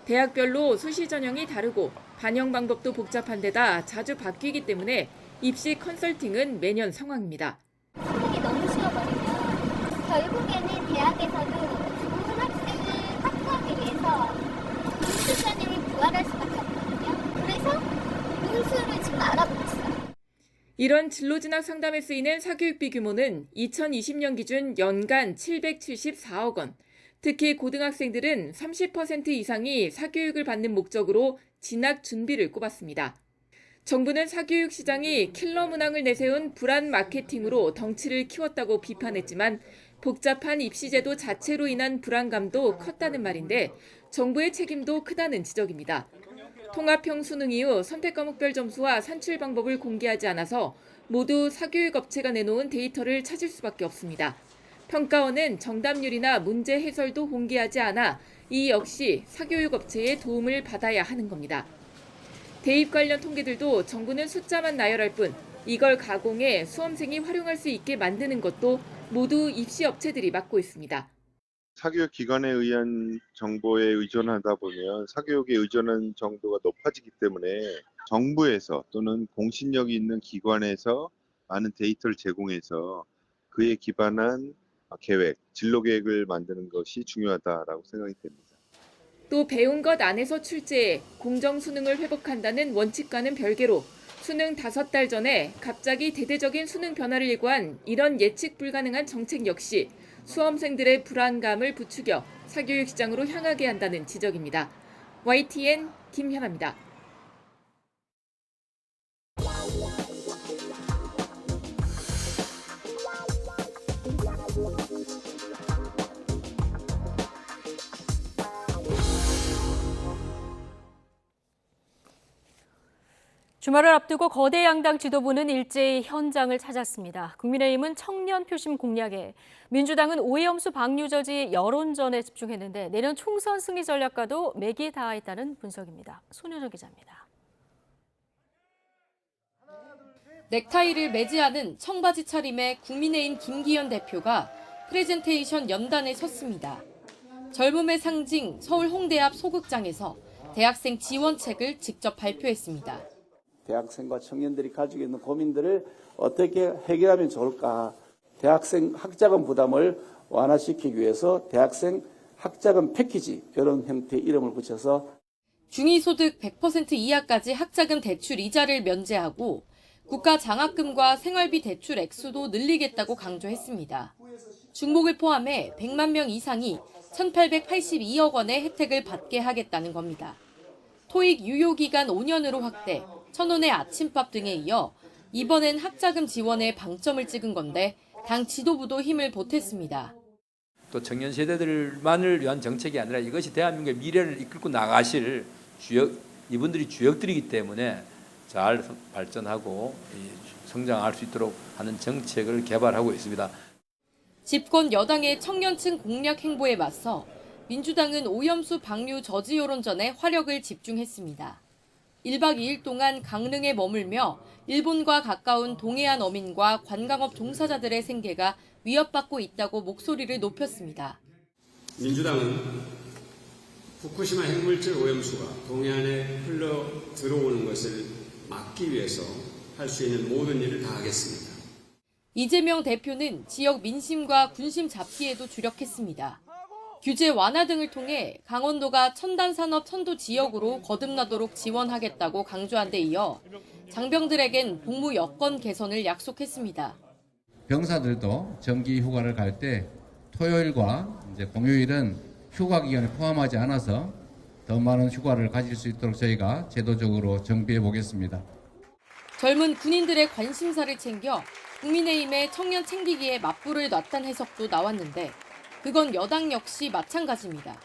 대학별로 수시 전형이 다르고 반영 방법도 복잡한 데다 자주 바뀌기 때문에 입시 컨설팅은 매년 상황입니다. 이게 너무 쉬워버리면 결국에는 대학에서도 좋은 학생을 확보하기 위해서 논술 전형이 부활할 수밖에 없거든요. 그래서 논술을 지금 알아보고 있어요. 이런 진로 진학 상담에 쓰이는 사교육비 규모는 2020년 기준 연간 774억 원. 특히 고등학생들은 30% 이상이 사교육을 받는 목적으로 진학 준비를 꼽았습니다. 정부는 사교육 시장이 킬러 문항을 내세운 불안 마케팅으로 덩치를 키웠다고 비판했지만 복잡한 입시제도 자체로 인한 불안감도 컸다는 말인데 정부의 책임도 크다는 지적입니다. 통합형 수능 이후 선택과목별 점수와 산출 방법을 공개하지 않아서 모두 사교육 업체가 내놓은 데이터를 찾을 수밖에 없습니다. 평가원은 정답률이나 문제 해설도 공개하지 않아 이 역시 사교육 업체의 도움을 받아야 하는 겁니다. 대입 관련 통계들도 정부는 숫자만 나열할 뿐 이걸 가공해 수험생이 활용할 수 있게 만드는 것도 모두 입시 업체들이 맡고 있습니다. 사교육 기관에 의한 정보에 의존하다 보면 사교육에 의존한 정도가 높아지기 때문에 정부에서 또는 공신력이 있는 기관에서 많은 데이터를 제공해서 그에 기반한 계획, 진로 계획을 만드는 것이 중요하다라고 생각이 됩니다. 또 배운 것 안에서 출제해 공정 수능을 회복한다는 원칙과는 별개로 수능 5달 전에 갑자기 대대적인 수능 변화를 예고한 이런 예측 불가능한 정책 역시 수험생들의 불안감을 부추겨 사교육 시장으로 향하게 한다는 지적입니다. YTN 김현아입니다. 주말을 앞두고 거대 양당 지도부는 일제히 현장을 찾았습니다. 국민의힘은 청년 표심 공략에, 민주당은 오해엄수 방류저지 여론전에 집중했는데 내년 총선 승리 전략과도 맥이 닿아있다는 분석입니다. 손효정 기자입니다. 넥타이를 매지 않은 청바지 차림의 국민의힘 김기현 대표가 프레젠테이션 연단에 섰습니다. 젊음의 상징 서울 홍대 앞 소극장에서 대학생 지원책을 직접 발표했습니다. 대학생과 청년들이 가지고 있는 고민들을 어떻게 해결하면 좋을까. 대학생 학자금 부담을 완화시키기 위해서 대학생 학자금 패키지 이런 형태의 이름을 붙여서 중위소득 100% 이하까지 학자금 대출 이자를 면제하고 국가 장학금과 생활비 대출 액수도 늘리겠다고 강조했습니다. 중복을 포함해 100만 명 이상이 1,882억 원의 혜택을 받게 하겠다는 겁니다. 토익 유효기간 5년으로 확대, 1,000원의 아침밥 등에 이어 이번엔 학자금 지원에 방점을 찍은 건데 당 지도부도 힘을 보탰습니다. 또 청년 세대들만을 위한 정책이 아니라 이것이 대한민국의 미래를 이끌고 나가실 이분들이 주역들이기 때문에 잘 발전하고 성장할 수 있도록 하는 정책을 개발하고 있습니다. 집권 여당의 청년층 공략 행보에 맞서 민주당은 오염수 방류 저지 여론전에 화력을 집중했습니다. 1박 2일 동안 강릉에 머물며 일본과 가까운 동해안 어민과 관광업 종사자들의 생계가 위협받고 있다고 목소리를 높였습니다. 민주당은 후쿠시마 핵물질 오염수가 동해안에 흘러 들어오는 것을 막기 위해서 할 수 있는 모든 일을 다하겠습니다. 이재명 대표는 지역 민심과 군심 잡기에도 주력했습니다. 규제 완화 등을 통해 강원도가 첨단산업 천도 지역으로 거듭나도록 지원하겠다고 강조한 데 이어 장병들에겐 복무 여건 개선을 약속했습니다. 병사들도 정기 휴가를 갈 때 토요일과 공휴일은 휴가 기간에 포함하지 않아서 더 많은 휴가를 가질 수 있도록 저희가 제도적으로 정비해 보겠습니다. 젊은 군인들의 관심사를 챙겨 국민의힘의 청년 챙기기에 맞불을 놨다는 해석도 나왔는데 그건 여당 역시 마찬가지입니다.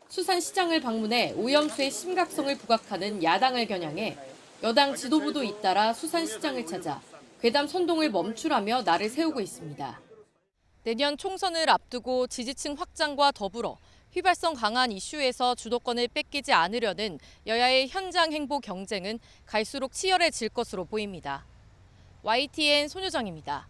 수산시장을 방문해 오염수의 심각성을 부각하는 야당을 겨냥해 여당 지도부도 잇따라 수산시장을 찾아 괴담 선동을 멈추라며 날을 세우고 있습니다. 내년 총선을 앞두고 지지층 확장과 더불어 휘발성 강한 이슈에서 주도권을 뺏기지 않으려는 여야의 현장 행보 경쟁은 갈수록 치열해질 것으로 보입니다. YTN 손효정입니다.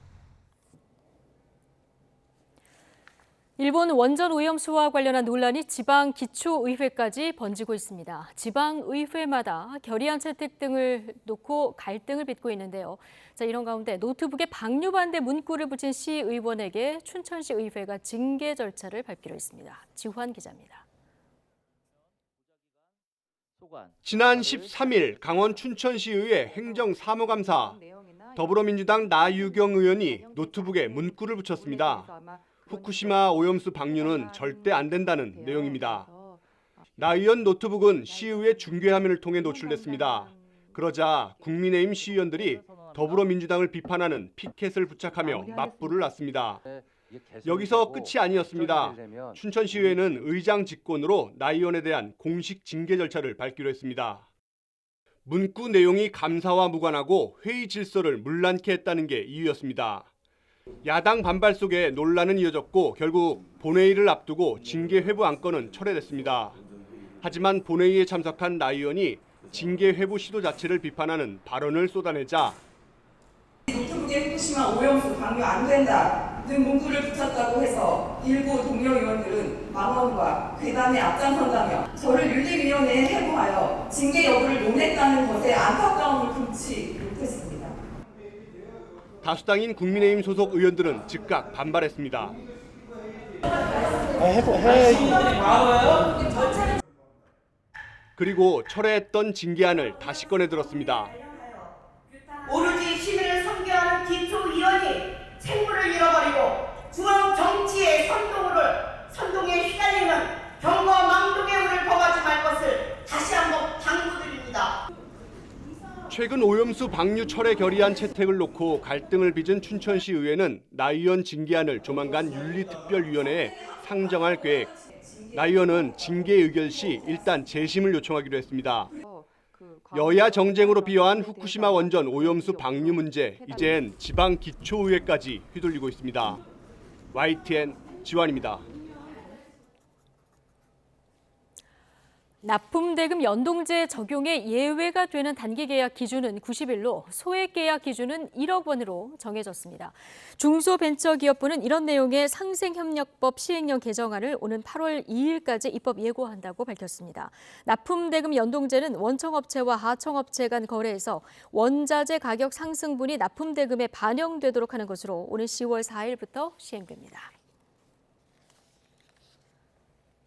일본 원전 오염수와 관련한 논란이 지방 기초의회까지 번지고 있습니다. 지방의회마다 결의안 채택 등을 놓고 갈등을 빚고 있는데요. 자, 이런 가운데 노트북에 방류 반대 문구를 붙인 시의원에게 춘천시 의회가 징계 절차를 밟기로 했습니다. 지환 기자입니다. 지난 13일 강원 춘천시의회 행정사무감사 더불어민주당 나유경 의원이 노트북에 문구를 붙였습니다. 후쿠시마 오염수 방류는 절대 안 된다는 내용입니다. 나 의원 노트북은 시의회 중계화면을 통해 노출됐습니다. 그러자 국민의힘 시의원들이 더불어민주당을 비판하는 피켓을 부착하며 맞불을 놨습니다. 여기서 끝이 아니었습니다. 춘천시의회는 의장 직권으로 나 의원에 대한 공식 징계 절차를 밟기로 했습니다. 문구 내용이 감사와 무관하고 회의 질서를 문란케 했다는 게 이유였습니다. 야당 반발 속에 논란은 이어졌고 결국 본회의를 앞두고 징계 회부 안건은 철회됐습니다. 하지만 본회의에 참석한 나 의원이 징계 회부 시도 자체를 비판하는 발언을 쏟아내자 노트북에 후쿠시마 오염수 방류 안 된다 등 문구를 붙였다고 해서 일부 동료 의원들은 망언과 괴담에 앞장선다며 저를 윤리위원회에 해부하여 징계 여부를 논했다는 것에 안타까움을 금치 못했습니다. 다수당인 국민의힘 소속 의원들은 즉각 반발했습니다. 그리고 철회했던 징계안을 다시 꺼내 들었습니다. 오로지 시민을 섬겨하는 기초위원이 책무를 잃어버리고 중앙 정치의 선동에 휘갈리는 경과 망동의 운을 범하지 말 것을 다시 한번 당부드립니다. 최근 오염수 방류 철회 결의안 채택을 놓고 갈등을 빚은 춘천시 의회는 나 의원 징계안을 조만간 윤리특별위원회에 상정할 계획. 나 의원은 징계 의결 시 일단 재심을 요청하기로 했습니다. 여야 정쟁으로 비화한 후쿠시마 원전 오염수 방류 문제, 이젠 지방 기초의회까지 휘둘리고 있습니다. YTN 지환입니다. 납품대금 연동제 적용에 예외가 되는 단기계약 기준은 90일로 소액계약 기준은 1억 원으로 정해졌습니다. 중소벤처기업부는 이런 내용의 상생협력법 시행령 개정안을 오는 8월 2일까지 입법 예고한다고 밝혔습니다. 납품대금 연동제는 원청업체와 하청업체 간 거래에서 원자재 가격 상승분이 납품대금에 반영되도록 하는 것으로 오는 10월 4일부터 시행됩니다.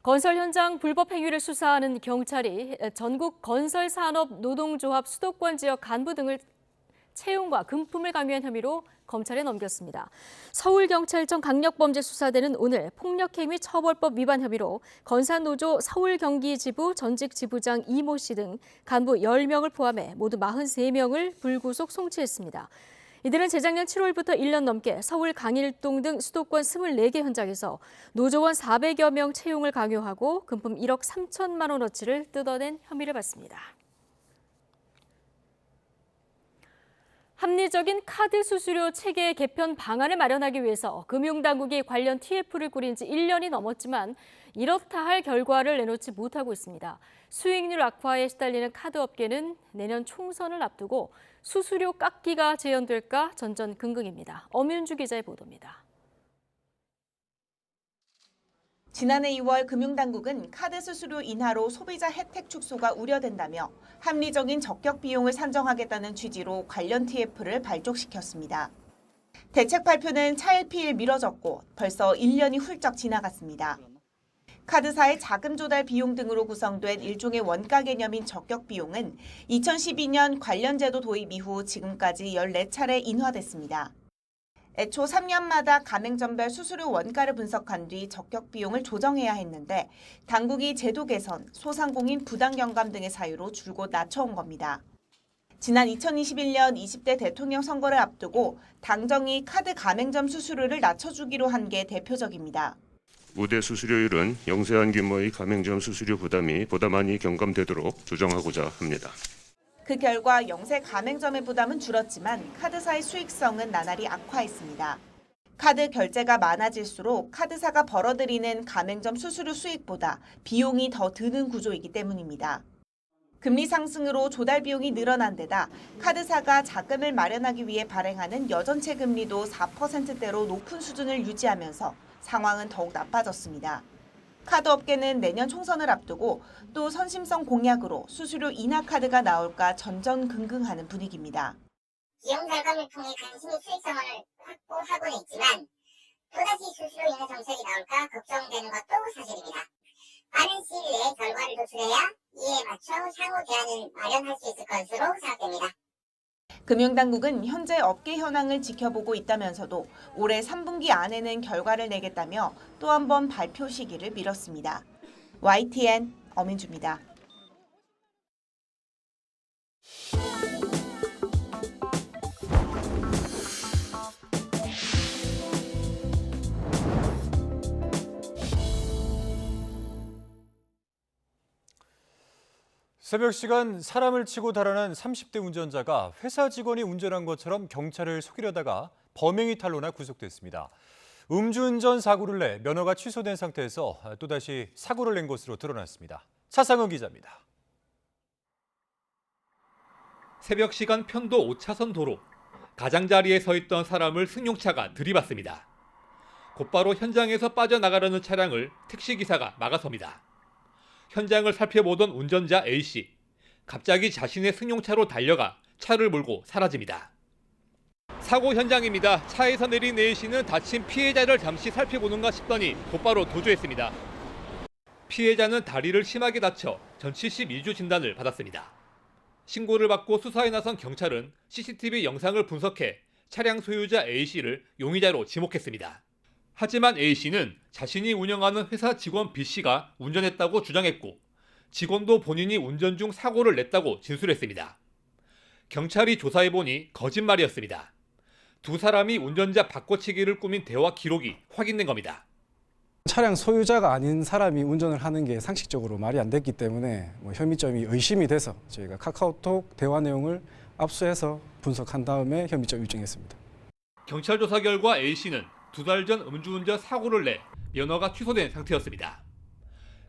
건설 현장 불법 행위를 수사하는 경찰이 전국 건설산업노동조합 수도권 지역 간부 등을 채용과 금품을 강요한 혐의로 검찰에 넘겼습니다. 서울경찰청 강력범죄수사대는 오늘 폭력행위 처벌법 위반 혐의로 건산노조 서울경기지부 전직 지부장 이모 씨 등 간부 10명을 포함해 모두 43명을 불구속 송치했습니다. 이들은 재작년 7월부터 1년 넘게 서울 강일동 등 수도권 24개 현장에서 노조원 400여 명 채용을 강요하고 금품 1억 3천만 원어치를 뜯어낸 혐의를 받습니다. 합리적인 카드 수수료 체계 개편 방안을 마련하기 위해서 금융당국이 관련 TF를 꾸린 지 1년이 넘었지만 이렇다 할 결과를 내놓지 못하고 있습니다. 수익률 악화에 시달리는 카드업계는 내년 총선을 앞두고 수수료 깎기가 재현될까 전전긍긍입니다. 엄윤주 기자의 보도입니다. 지난해 2월 금융당국은 카드 수수료 인하로 소비자 혜택 축소가 우려된다며 합리적인 적격 비용을 산정하겠다는 취지로 관련 TF를 발족시켰습니다. 대책 발표는 차일피일 미뤄졌고 벌써 1년이 훌쩍 지나갔습니다. 카드사의 자금 조달 비용 등으로 구성된 일종의 원가 개념인 적격 비용은 2012년 관련 제도 도입 이후 지금까지 14차례 인하됐습니다. 애초 3년마다 가맹점별 수수료 원가를 분석한 뒤 적격 비용을 조정해야 했는데 당국이 제도 개선, 소상공인 부당경감 등의 사유로 줄곧 낮춰온 겁니다. 지난 2021년 20대 대통령 선거를 앞두고 당정이 카드 가맹점 수수료를 낮춰주기로 한 게 대표적입니다. 우대 수수료율은 영세한 규모의 가맹점 수수료 부담이 보다 많이 경감되도록 조정하고자 합니다. 그 결과 영세 가맹점의 부담은 줄었지만 카드사의 수익성은 나날이 악화했습니다. 카드 결제가 많아질수록 카드사가 벌어들이는 가맹점 수수료 수익보다 비용이 더 드는 구조이기 때문입니다. 금리 상승으로 조달 비용이 늘어난 데다 카드사가 자금을 마련하기 위해 발행하는 여전체 금리도 4%대로 높은 수준을 유지하면서 상황은 더욱 나빠졌습니다. 카드업계는 내년 총선을 앞두고 또 선심성 공약으로 수수료 인하 카드가 나올까 전전긍긍하는 분위기입니다. 비용 절감을 통해 간신히 수익성을 확보하고는 있지만 또다시 수수료 인하 정책이 나올까 걱정되는 것도 사실입니다. 빠른 시일 내에 결과를 도출해야 이에 맞춰 향후 대안을 마련할 수 있을 것으로 생각됩니다. 금융당국은 현재 업계 현황을 지켜보고 있다면서도 올해 3분기 안에는 결과를 내겠다며 또 한 번 발표 시기를 미뤘습니다. YTN 엄인주입니다. 새벽 시간 사람을 치고 달아난 30대 운전자가 회사 직원이 운전한 것처럼 경찰을 속이려다가 범행이 탄로나 구속됐습니다. 음주운전 사고를 내 면허가 취소된 상태에서 또다시 사고를 낸 것으로 드러났습니다. 차상은 기자입니다. 새벽 시간 편도 5차선 도로. 가장자리에 서 있던 사람을 승용차가 들이받습니다. 곧바로 현장에서 빠져나가려는 차량을 택시기사가 막아섭니다. 현장을 살펴보던 운전자 A씨. 갑자기 자신의 승용차로 달려가 차를 몰고 사라집니다. 사고 현장입니다. 차에서 내린 A씨는 다친 피해자를 잠시 살펴보는가 싶더니 곧바로 도주했습니다. 피해자는 다리를 심하게 다쳐 전 72주 진단을 받았습니다. 신고를 받고 수사에 나선 경찰은 CCTV 영상을 분석해 차량 소유자 A씨를 용의자로 지목했습니다. 하지만 A씨는 자신이 운영하는 회사 직원 B씨가 운전했다고 주장했고 직원도 본인이 운전 중 사고를 냈다고 진술했습니다. 경찰이 조사해보니 거짓말이었습니다. 두 사람이 운전자 바꿔치기를 꾸민 대화 기록이 확인된 겁니다. 차량 소유자가 아닌 사람이 운전을 하는 게 상식적으로 말이 안 됐기 때문에 혐의점이 의심이 돼서 저희가 카카오톡 대화 내용을 압수해서 분석한 다음에 혐의점 입증했습니다. 경찰 조사 결과 A씨는 2달 전 음주운전 사고를 내 면허가 취소된 상태였습니다.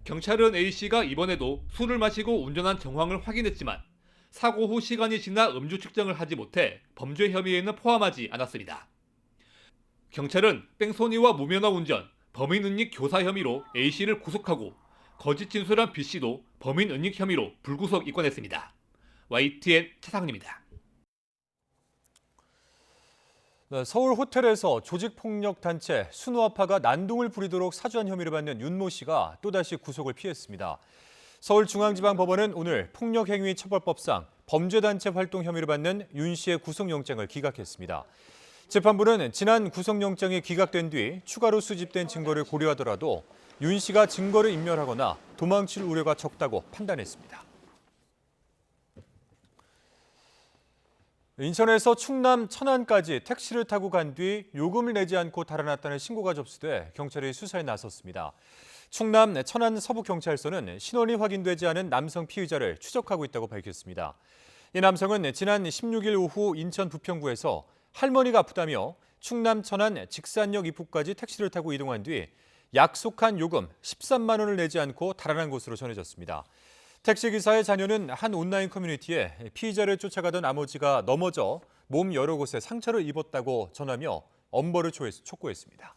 경찰은 A씨가 이번에도 술을 마시고 운전한 정황을 확인했지만 사고 후 시간이 지나 음주 측정을 하지 못해 범죄 혐의에는 포함하지 않았습니다. 경찰은 뺑소니와 무면허 운전, 범인은닉 교사 혐의로 A씨를 구속하고 거짓 진술한 B씨도 범인은닉 혐의로 불구속 입건했습니다. YTN 차상입니다. 서울 호텔에서 조직폭력단체 순우아파가 난동을 부리도록 사주한 혐의를 받는 윤모 씨가 또다시 구속을 피했습니다. 서울중앙지방법원은 오늘 폭력행위처벌법상 범죄단체 활동 혐의를 받는 윤 씨의 구속영장을 기각했습니다. 재판부는 지난 구속영장이 기각된 뒤 추가로 수집된 증거를 고려하더라도 윤 씨가 증거를 인멸하거나 도망칠 우려가 적다고 판단했습니다. 인천에서 충남 천안까지 택시를 타고 간 뒤 요금을 내지 않고 달아났다는 신고가 접수돼 경찰이 수사에 나섰습니다. 충남 천안 서부경찰서는 신원이 확인되지 않은 남성 피의자를 추적하고 있다고 밝혔습니다. 이 남성은 지난 16일 오후 인천 부평구에서 할머니가 아프다며 충남 천안 직산역 입구까지 택시를 타고 이동한 뒤 약속한 요금 13만 원을 내지 않고 달아난 것으로 전해졌습니다. 택시기사의 자녀는 한 온라인 커뮤니티에 피의자를 쫓아가던 아버지가 넘어져 몸 여러 곳에 상처를 입었다고 전하며 엄벌을 촉구했습니다.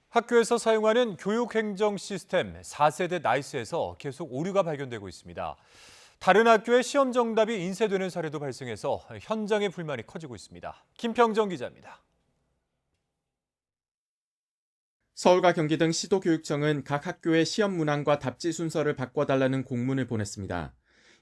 학교에서 사용하는 교육행정 시스템 4세대 나이스에서 계속 오류가 발견되고 있습니다. 다른 학교의 시험 정답이 인쇄되는 사례도 발생해서 현장의 불만이 커지고 있습니다. 김평정 기자입니다. 서울과 경기 등 시도교육청은 각 학교의 시험 문항과 답지 순서를 바꿔달라는 공문을 보냈습니다.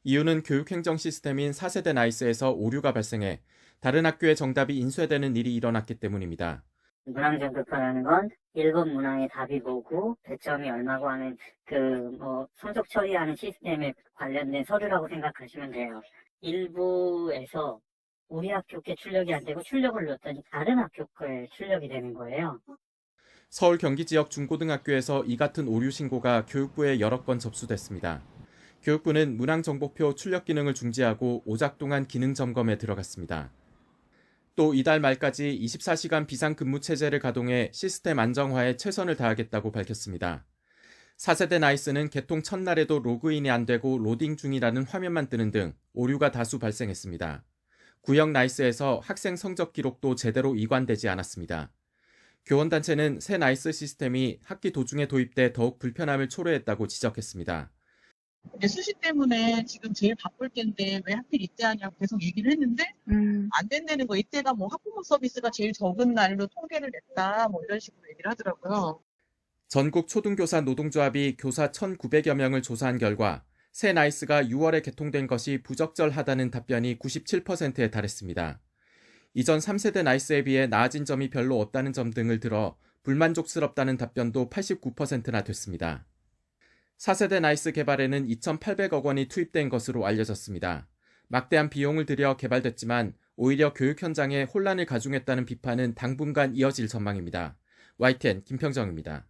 이유는 교육행정 시스템인 4세대 나이스에서 오류가 발생해 다른 학교의 정답이 인쇄되는 일이 일어났기 때문입니다. 문항정답표라는 건 1번 문항의 답이 뭐고 배점이 얼마고 하는 성적 처리하는 시스템에 관련된 서류라고 생각하시면 돼요. 일부에서 우리 학교 게 출력이 안 되고 출력을 넣었더니 다른 학교 거에 출력이 되는 거예요. 서울 경기 지역 중고등학교에서 이 같은 오류 신고가 교육부에 여러 건 접수됐습니다. 교육부는 문항정보표 출력 기능을 중지하고 오작동한 기능 점검에 들어갔습니다. 또 이달 말까지 24시간 비상근무 체제를 가동해 시스템 안정화에 최선을 다하겠다고 밝혔습니다. 4세대 나이스는 개통 첫날에도 로그인이 안 되고 로딩 중이라는 화면만 뜨는 등 오류가 다수 발생했습니다. 구형 나이스에서 학생 성적 기록도 제대로 이관되지 않았습니다. 교원단체는 새 나이스 시스템이 학기 도중에 도입돼 더욱 불편함을 초래했다고 지적했습니다. 수시 때문에 지금 제일 바쁠 때인데 왜 하필 이때 하냐고 계속 얘기를 했는데 안 된다는 거. 이때가 학부모 서비스가 제일 적은 날로 통계를 냈다 이런 식으로 얘기를 하더라고요. 전국 초등교사 노동조합이 교사 1,900여 명을 조사한 결과 새 나이스가 6월에 개통된 것이 부적절하다는 답변이 97%에 달했습니다. 이전 3세대 나이스에 비해 나아진 점이 별로 없다는 점 등을 들어 불만족스럽다는 답변도 89%나 됐습니다. 4세대 나이스 개발에는 2,800억 원이 투입된 것으로 알려졌습니다. 막대한 비용을 들여 개발됐지만 오히려 교육 현장에 혼란을 가중했다는 비판은 당분간 이어질 전망입니다. YTN 김평정입니다.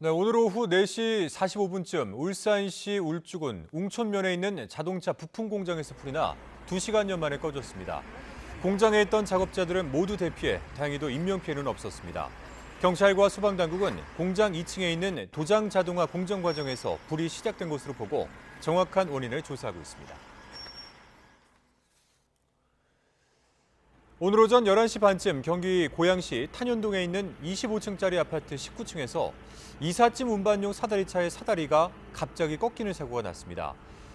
네, 오늘 오후 4시 45분쯤 울산시 울주군 웅촌면에 있는 자동차 부품 공장에서 불이 나 2시간여 만에 꺼졌습니다. 공장에 있던 작업자들은 모두 대피해 다행히도 인명피해는 없었습니다. 경찰과 소방당국은 공장 2층에 있는 도장 자동화 공정 과정에서 불이 시작된 것으로 보고 정확한 원인을 조사하고 있습니다. 오늘 오전 11시 반쯤 경기 고양시 탄현동에 있는 25층짜리 아파트 19층에서 이삿짐 운반용 사다리차의 사다리가 갑자기 꺾이는 사고가 났습니다.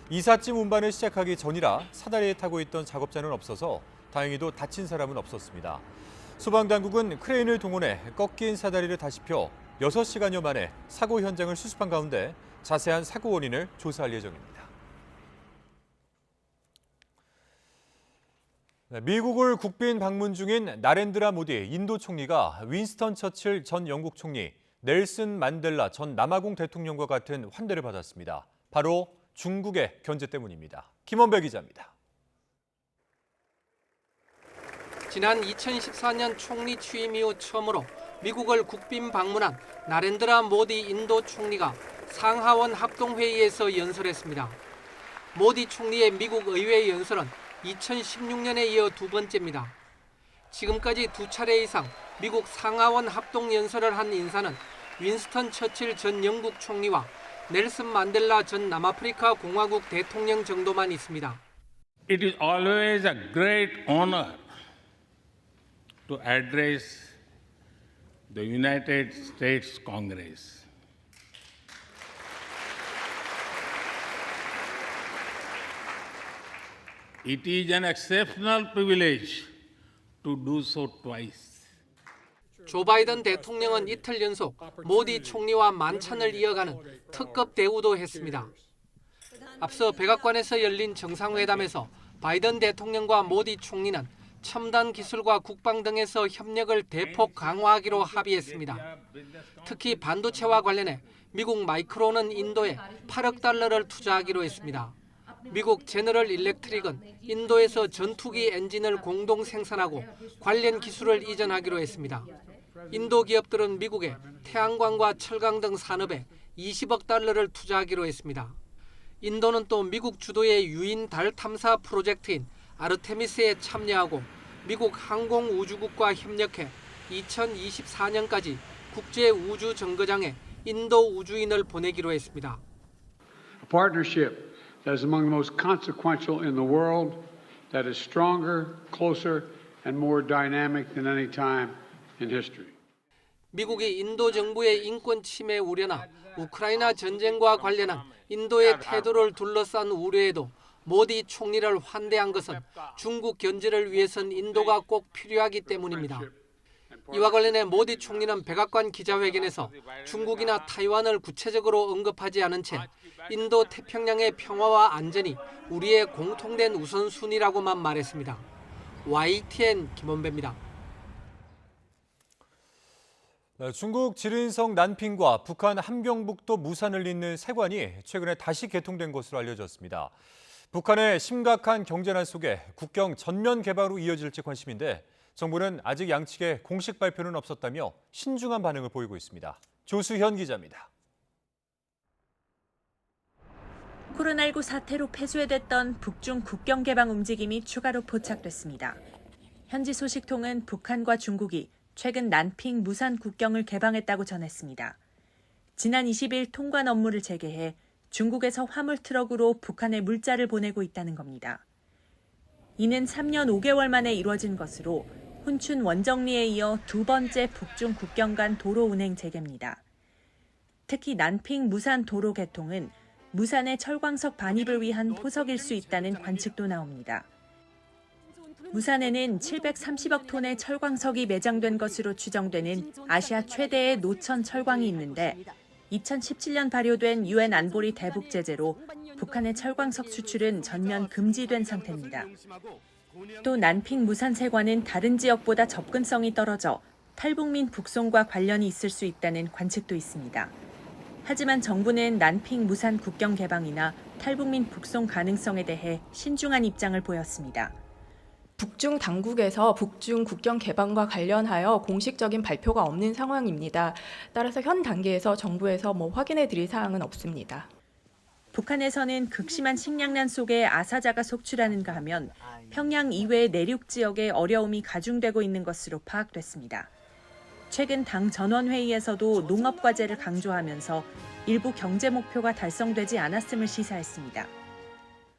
이삿짐 운반을 시작하기 전이라 사다리에 타고 있던 작업자는 없어서 다행히도 다친 사람은 없었습니다. 소방당국은 크레인을 동원해 꺾인 사다리를 다시 펴 6시간여 만에 사고 현장을 수습한 가운데 자세한 사고 원인을 조사할 예정입니다. 미국을 국빈 방문 중인 나렌드라 모디 인도 총리가 윈스턴 처칠 전 영국 총리, 넬슨 만델라 전 남아공 대통령과 같은 환대를 받았습니다. 바로 중국의 견제 때문입니다. 김원배 기자입니다. 지난 2014년 총리 취임 이후 처음으로 미국을 국빈 방문한 나렌드라 모디 인도 총리가 상하원 합동회의에서 연설했습니다. 모디 총리의 미국 의회 연설은 2016년에 이어 두 번째입니다. 지금까지 2차례 이상 미국 상하원 합동연설을 한 인사는 윈스턴 처칠 전 영국 총리와 넬슨 만델라 전 남아프리카 공화국 대통령 정도만 있습니다. It is always a great honor to address the United States Congress. It is an exceptional privilege to do so twice. 조 바이든 대통령은 이틀 연속 모디 총리와 만찬을 이어가는 특급 대우도 했습니다. 앞서 백악관에서 열린 정상회담에서 바이든 대통령과 모디 총리는 첨단 기술과 국방 등에서 협력을 대폭 강화하기로 합의했습니다. 특히 반도체와 관련해 미국 마이크론은 인도에 8억 달러를 투자하기로 했습니다. 미국 제너럴 일렉트릭은 인도에서 전투기 엔진을 공동 생산하고 관련 기술을 이전하기로 했습니다. 인도 기업들은 미국에 태양광과 철강 등 산업에 20억 달러를 투자하기로 했습니다. 인도는 또 미국 주도의 유인 달 탐사 프로젝트인 아르테미스에 참여하고 미국 항공우주국과 협력해 2024년까지 국제우주정거장에 인도 우주인을 보내기로 했습니다. A partnership that is among the most consequential in the world, that is stronger, closer, and more dynamic than any time in history. 미국이 인도 정부의 인권 침해 우려나 우크라이나 전쟁과 관련한 인도의 태도를 둘러싼 우려에도 모디 총리를 환대한 것은 중국 견제를 위해선 인도가 꼭 필요하기 때문입니다. 이와 관련해 모디 총리는 백악관 기자회견에서 중국이나 타이완을 구체적으로 언급하지 않은 채 인도 태평양의 평화와 안전이 우리의 공통된 우선순위라고만 말했습니다. YTN 김원배입니다. 중국 지린성 난핑과 북한 함경북도 무산을 잇는 세관이 최근에 다시 개통된 것으로 알려졌습니다. 북한의 심각한 경제난 속에 국경 전면 개방으로 이어질지 관심인데 정부는 아직 양측의 공식 발표는 없었다며 신중한 반응을 보이고 있습니다. 조수현 기자입니다. 코로나19 사태로 폐쇄됐던 북중 국경 개방 움직임이 추가로 포착됐습니다. 현지 소식통은 북한과 중국이 최근 난핑 무산 국경을 개방했다고 전했습니다. 지난 20일 통관 업무를 재개해 중국에서 화물 트럭으로 북한에 물자를 보내고 있다는 겁니다. 이는 3년 5개월 만에 이루어진 것으로 훈춘 원정리에 이어 두 번째 북중 국경 간 도로 운행 재개입니다. 특히 난핑 무산 도로 개통은 무산의 철광석 반입을 위한 포석일 수 있다는 관측도 나옵니다. 무산에는 730억 톤의 철광석이 매장된 것으로 추정되는 아시아 최대의 노천 철광이 있는데 2017년 발효된 유엔 안보리 대북 제재로 북한의 철광석 수출은 전면 금지된 상태입니다. 또 난핑 무산 세관은 다른 지역보다 접근성이 떨어져 탈북민 북송과 관련이 있을 수 있다는 관측도 있습니다. 하지만 정부는 난핑 무산 국경 개방이나 탈북민 북송 가능성에 대해 신중한 입장을 보였습니다. 북중 당국에서 북중 국경 개방과 관련하여 공식적인 발표가 없는 상황입니다. 따라서 현 단계에서 정부에서 확인해 드릴 사항은 없습니다. 북한에서는 극심한 식량난 속에 아사자가 속출하는가 하면 평양 이외의 내륙 지역에 어려움이 가중되고 있는 것으로 파악됐습니다. 최근 당 전원회의에서도 농업과제를 강조하면서 일부 경제 목표가 달성되지 않았음을 시사했습니다.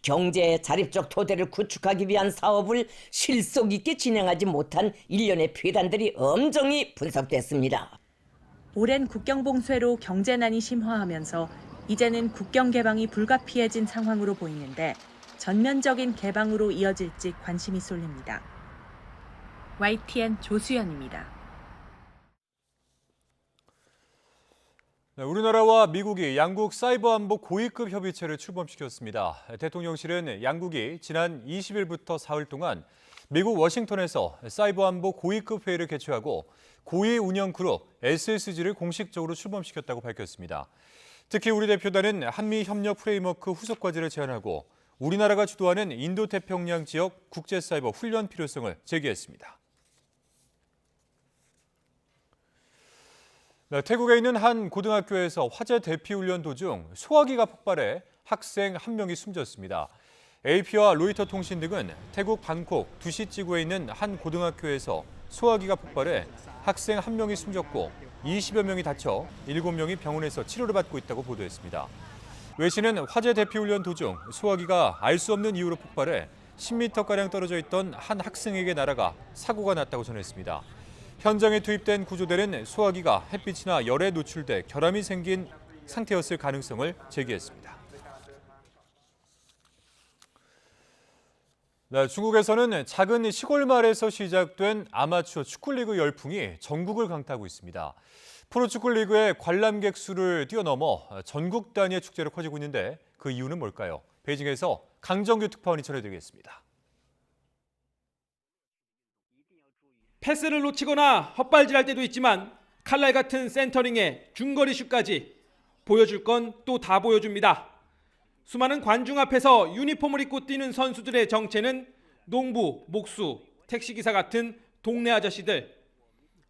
경제의 자립적 토대를 구축하기 위한 사업을 실속 있게 진행하지 못한 일련의 피해단들이 엄정히 분석됐습니다. 오랜 국경 봉쇄로 경제난이 심화하면서 이제는 국경 개방이 불가피해진 상황으로 보이는데 전면적인 개방으로 이어질지 관심이 쏠립니다. YTN 조수연입니다. 우리나라와 미국이 양국 사이버 안보 고위급 협의체를 출범시켰습니다. 대통령실은 양국이 지난 20일부터 사흘 동안 미국 워싱턴에서 사이버 안보 고위급 회의를 개최하고 고위 운영 그룹 SSG를 공식적으로 출범시켰다고 밝혔습니다. 특히 우리 대표단은 한미 협력 프레임워크 후속 과제를 제안하고 우리나라가 주도하는 인도태평양 지역 국제 사이버 훈련 필요성을 제기했습니다. 태국에 있는 한 고등학교에서 화재 대피 훈련 도중 소화기가 폭발해 학생 한 명이 숨졌습니다. AP와 로이터 통신 등은 태국 방콕 두시지구에 있는 한 고등학교에서 소화기가 폭발해 학생 1명이 숨졌고 20여 명이 다쳐 7명이 병원에서 치료를 받고 있다고 보도했습니다. 외신은 화재 대피 훈련 도중 소화기가 알 수 없는 이유로 폭발해 10m가량 떨어져 있던 한 학생에게 날아가 사고가 났다고 전했습니다. 현장에 투입된 구조대는 소화기가 햇빛이나 열에 노출돼 결함이 생긴 상태였을 가능성을 제기했습니다. 네, 중국에서는 작은 시골 마을에서 시작된 아마추어 축구리그 열풍이 전국을 강타하고 있습니다. 프로축구 리그의 관람객 수를 뛰어넘어 전국 단위의 축제로 커지고 있는데 그 이유는 뭘까요? 베이징에서 강정규 특파원이 전해드리겠습니다. 패스를 놓치거나 헛발질할 때도 있지만 칼날 같은 센터링에 중거리 슛까지 보여줄 건 또 다 보여줍니다. 수많은 관중 앞에서 유니폼을 입고 뛰는 선수들의 정체는 농부, 목수, 택시기사 같은 동네 아저씨들.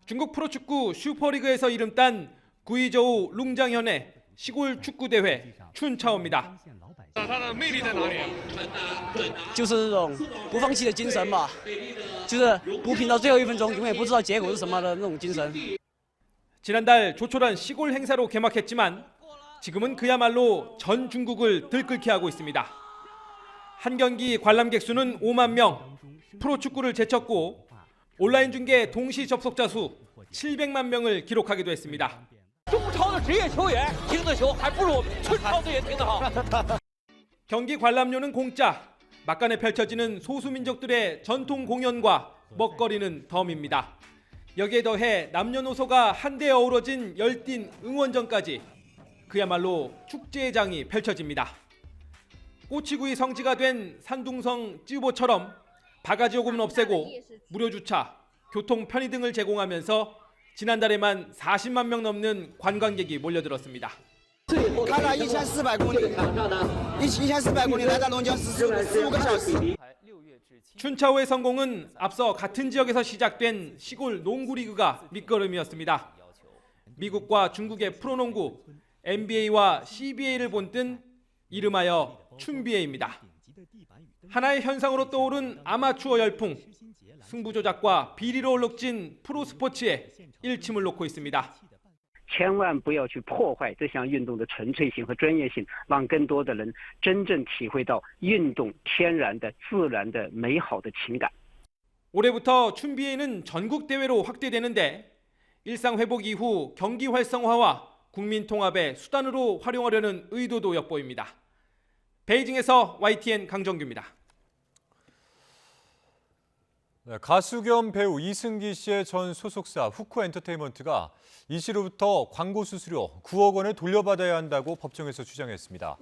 중국 프로축구 슈퍼리그에서 이름 딴 구이저우 룽장현의 시골 축구대회 춘차오입니다. 就是这种不放弃的精神吧，就是不拼到最后1分钟，永远不知道结果是什么的那种精神。 지난달 조촐한 시골 행사로 개막했지만 지금은 그야말로 전 중국을 들끓게 하고 있습니다. 한 경기 관람객 수는 5만 명, 프로축구를 제쳤고 온라인 중계 동시 접속자 수 700만 명을 기록하기도 했습니다. 경기 관람료는 공짜, 막간에 펼쳐지는 소수민족들의 전통 공연과 먹거리는 덤입니다. 여기에 더해 남녀노소가 한데 어우러진 열띤 응원전까지 그야말로 축제의 장이 펼쳐집니다. 꼬치구이 성지가 된 산둥성 쯔보처럼 바가지 요금은 없애고 무료 주차, 교통 편의 등을 제공하면서 지난달에만 40만 명 넘는 관광객이 몰려들었습니다. 开了1400公里，1400公里来到龙江15个小时。 춘차오의 성공은 앞서 같은 지역에서 시작된 시골 농구리그가 밑거름이었습니다. 미국과 중국의 프로농구, NBA와 CBA를 본뜬 이름하여 춘비에입니다. 하나의 현상으로 떠오른 아마추어 열풍, 승부 조작과 비리로 얼룩진 프로스포츠에 일침을 놓고 있습니다. 千万不要去破坏这项运动的纯粹性和专业性，让更多的人真正体会到运动天然的、自然的、美好的情感。 올해부터 춘비에는 전국 대회로 확대되는데 일상 회복 이후 경기 활성화와 국민 통합의 수단으로 활용하려는 의도도 엿보입니다. 베이징에서 YTN 강정규입니다. 네, 가수 겸 배우 이승기 씨의 전 소속사 후쿠 엔터테인먼트가 이 씨로부터 광고 수수료 9억 원을 돌려받아야 한다고 법정에서 주장했습니다.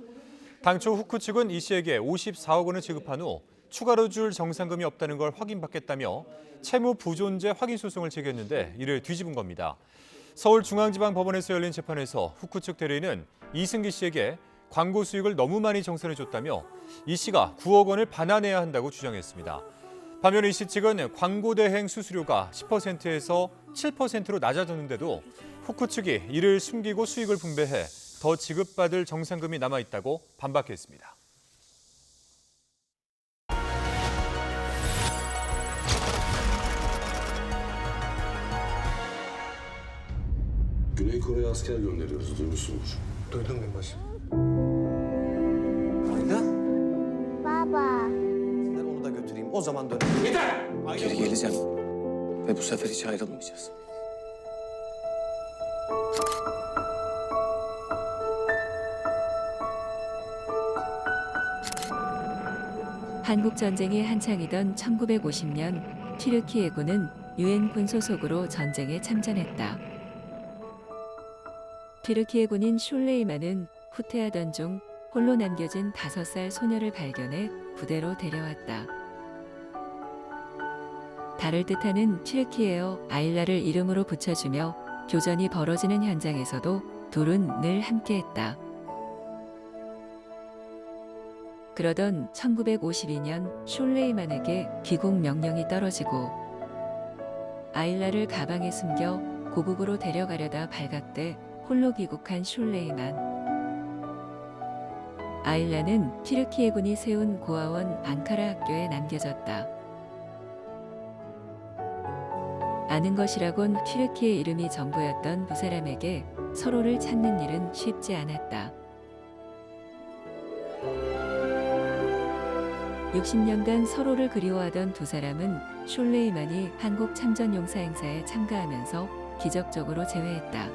당초 후쿠 측은 이 씨에게 54억 원을 지급한 후 추가로 줄 정상금이 없다는 걸 확인받겠다며 채무 부존재 확인 소송을 제기했는데 이를 뒤집은 겁니다. 서울중앙지방법원에서 열린 재판에서 후쿠 측 대리인은 이승기 씨에게 광고 수익을 너무 많이 정산해줬다며 이 씨가 9억 원을 반환해야 한다고 주장했습니다. 반면 이 씨 측은 광고 대행 수수료가 10%에서 7%로 낮아졌는데도 후쿠 측이 이를 숨기고 수익을 분배해 더 지급받을 정상금이 남아있다고 반박했습니다. Güney Kore'ye asker gönderiyoruz, duymuşsunuz. Duydum binbaşı. Ayda? Baba. Onu da götüreyim, o zaman dön. Yeter! Geri geleceğim ve bu sefer hiç ayrılmayacağız. 한국 전쟁이 한창이던 1950년 튀르키 해군은 유엔 군 소속으로 전쟁에 참전했다. 튀르키 해군인 슐레이만은 후퇴하던 중 홀로 남겨진 5살 소녀를 발견해 부대로 데려왔다. 달을 뜻하는 튀르키예어 아일라를 이름으로 붙여주며 교전이 벌어지는 현장에서도 둘은 늘 함께했다. 그러던 1952년 슐레이만에게 귀국 명령이 떨어지고 아일라를 가방에 숨겨 고국으로 데려가려다 발각돼 홀로 귀국한 슐레이만. 아일라는 튀르키 해군이 세운 고아원 앙카라 학교에 남겨졌다. 아는 것이라곤 튀르키예 이름이 전부였던 두 사람에게 서로를 찾는 일은 쉽지 않았다. 60년간 서로를 그리워하던 두 사람은 슐레이만이 한국 참전용사 행사에 참가하면서 기적적으로 재회했다.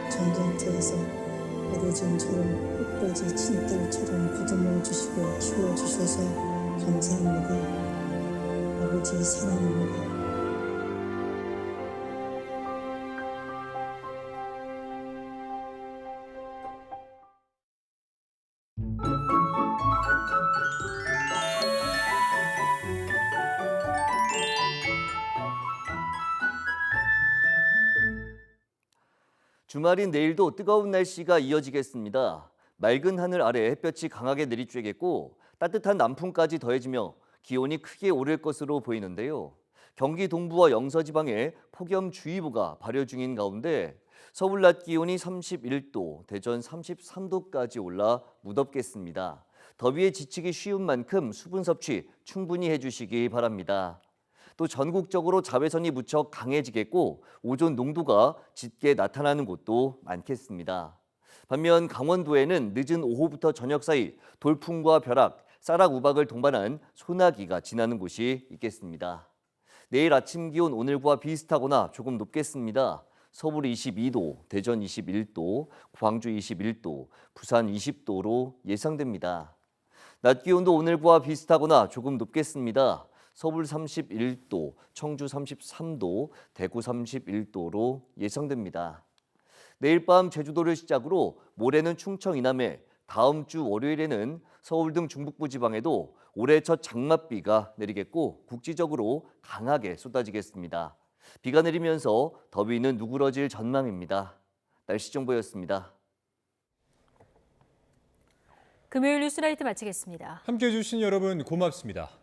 전쟁터에서 어려짐처럼 끝까지 친딸처럼 보듬어 주시고 키워주셔서 감사합니다. 아버지 사랑합니다. 주말인 내일도 뜨거운 날씨가 이어지겠습니다. 맑은 하늘 아래 햇볕이 강하게 내리쬐겠고 따뜻한 남풍까지 더해지며 기온이 크게 오를 것으로 보이는데요. 경기 동부와 영서지방에 폭염주의보가 발효 중인 가운데 서울 낮 기온이 31도, 대전 33도까지 올라 무덥겠습니다. 더위에 지치기 쉬운 만큼 수분 섭취 충분히 해주시기 바랍니다. 또 전국적으로 자외선이 무척 강해지겠고 오존 농도가 짙게 나타나는 곳도 많겠습니다. 반면 강원도에는 늦은 오후부터 저녁 사이 돌풍과 벼락, 쌀락 우박을 동반한 소나기가 지나는 곳이 있겠습니다. 내일 아침 기온 오늘과 비슷하거나 조금 높겠습니다. 서울 22도, 대전 21도, 광주 21도, 부산 20도로 예상됩니다. 낮 기온도 오늘과 비슷하거나 조금 높겠습니다. 서울 31도, 청주 33도, 대구 31도로 예상됩니다. 내일 밤 제주도를 시작으로 모레는 충청 이남에, 다음 주 월요일에는 서울 등 중북부 지방에도 올해 첫 장맛비가 내리겠고 국지적으로 강하게 쏟아지겠습니다. 비가 내리면서 더위는 누그러질 전망입니다. 날씨 정보였습니다. 금요일 뉴스라이트 마치겠습니다. 함께해 주신 여러분 고맙습니다.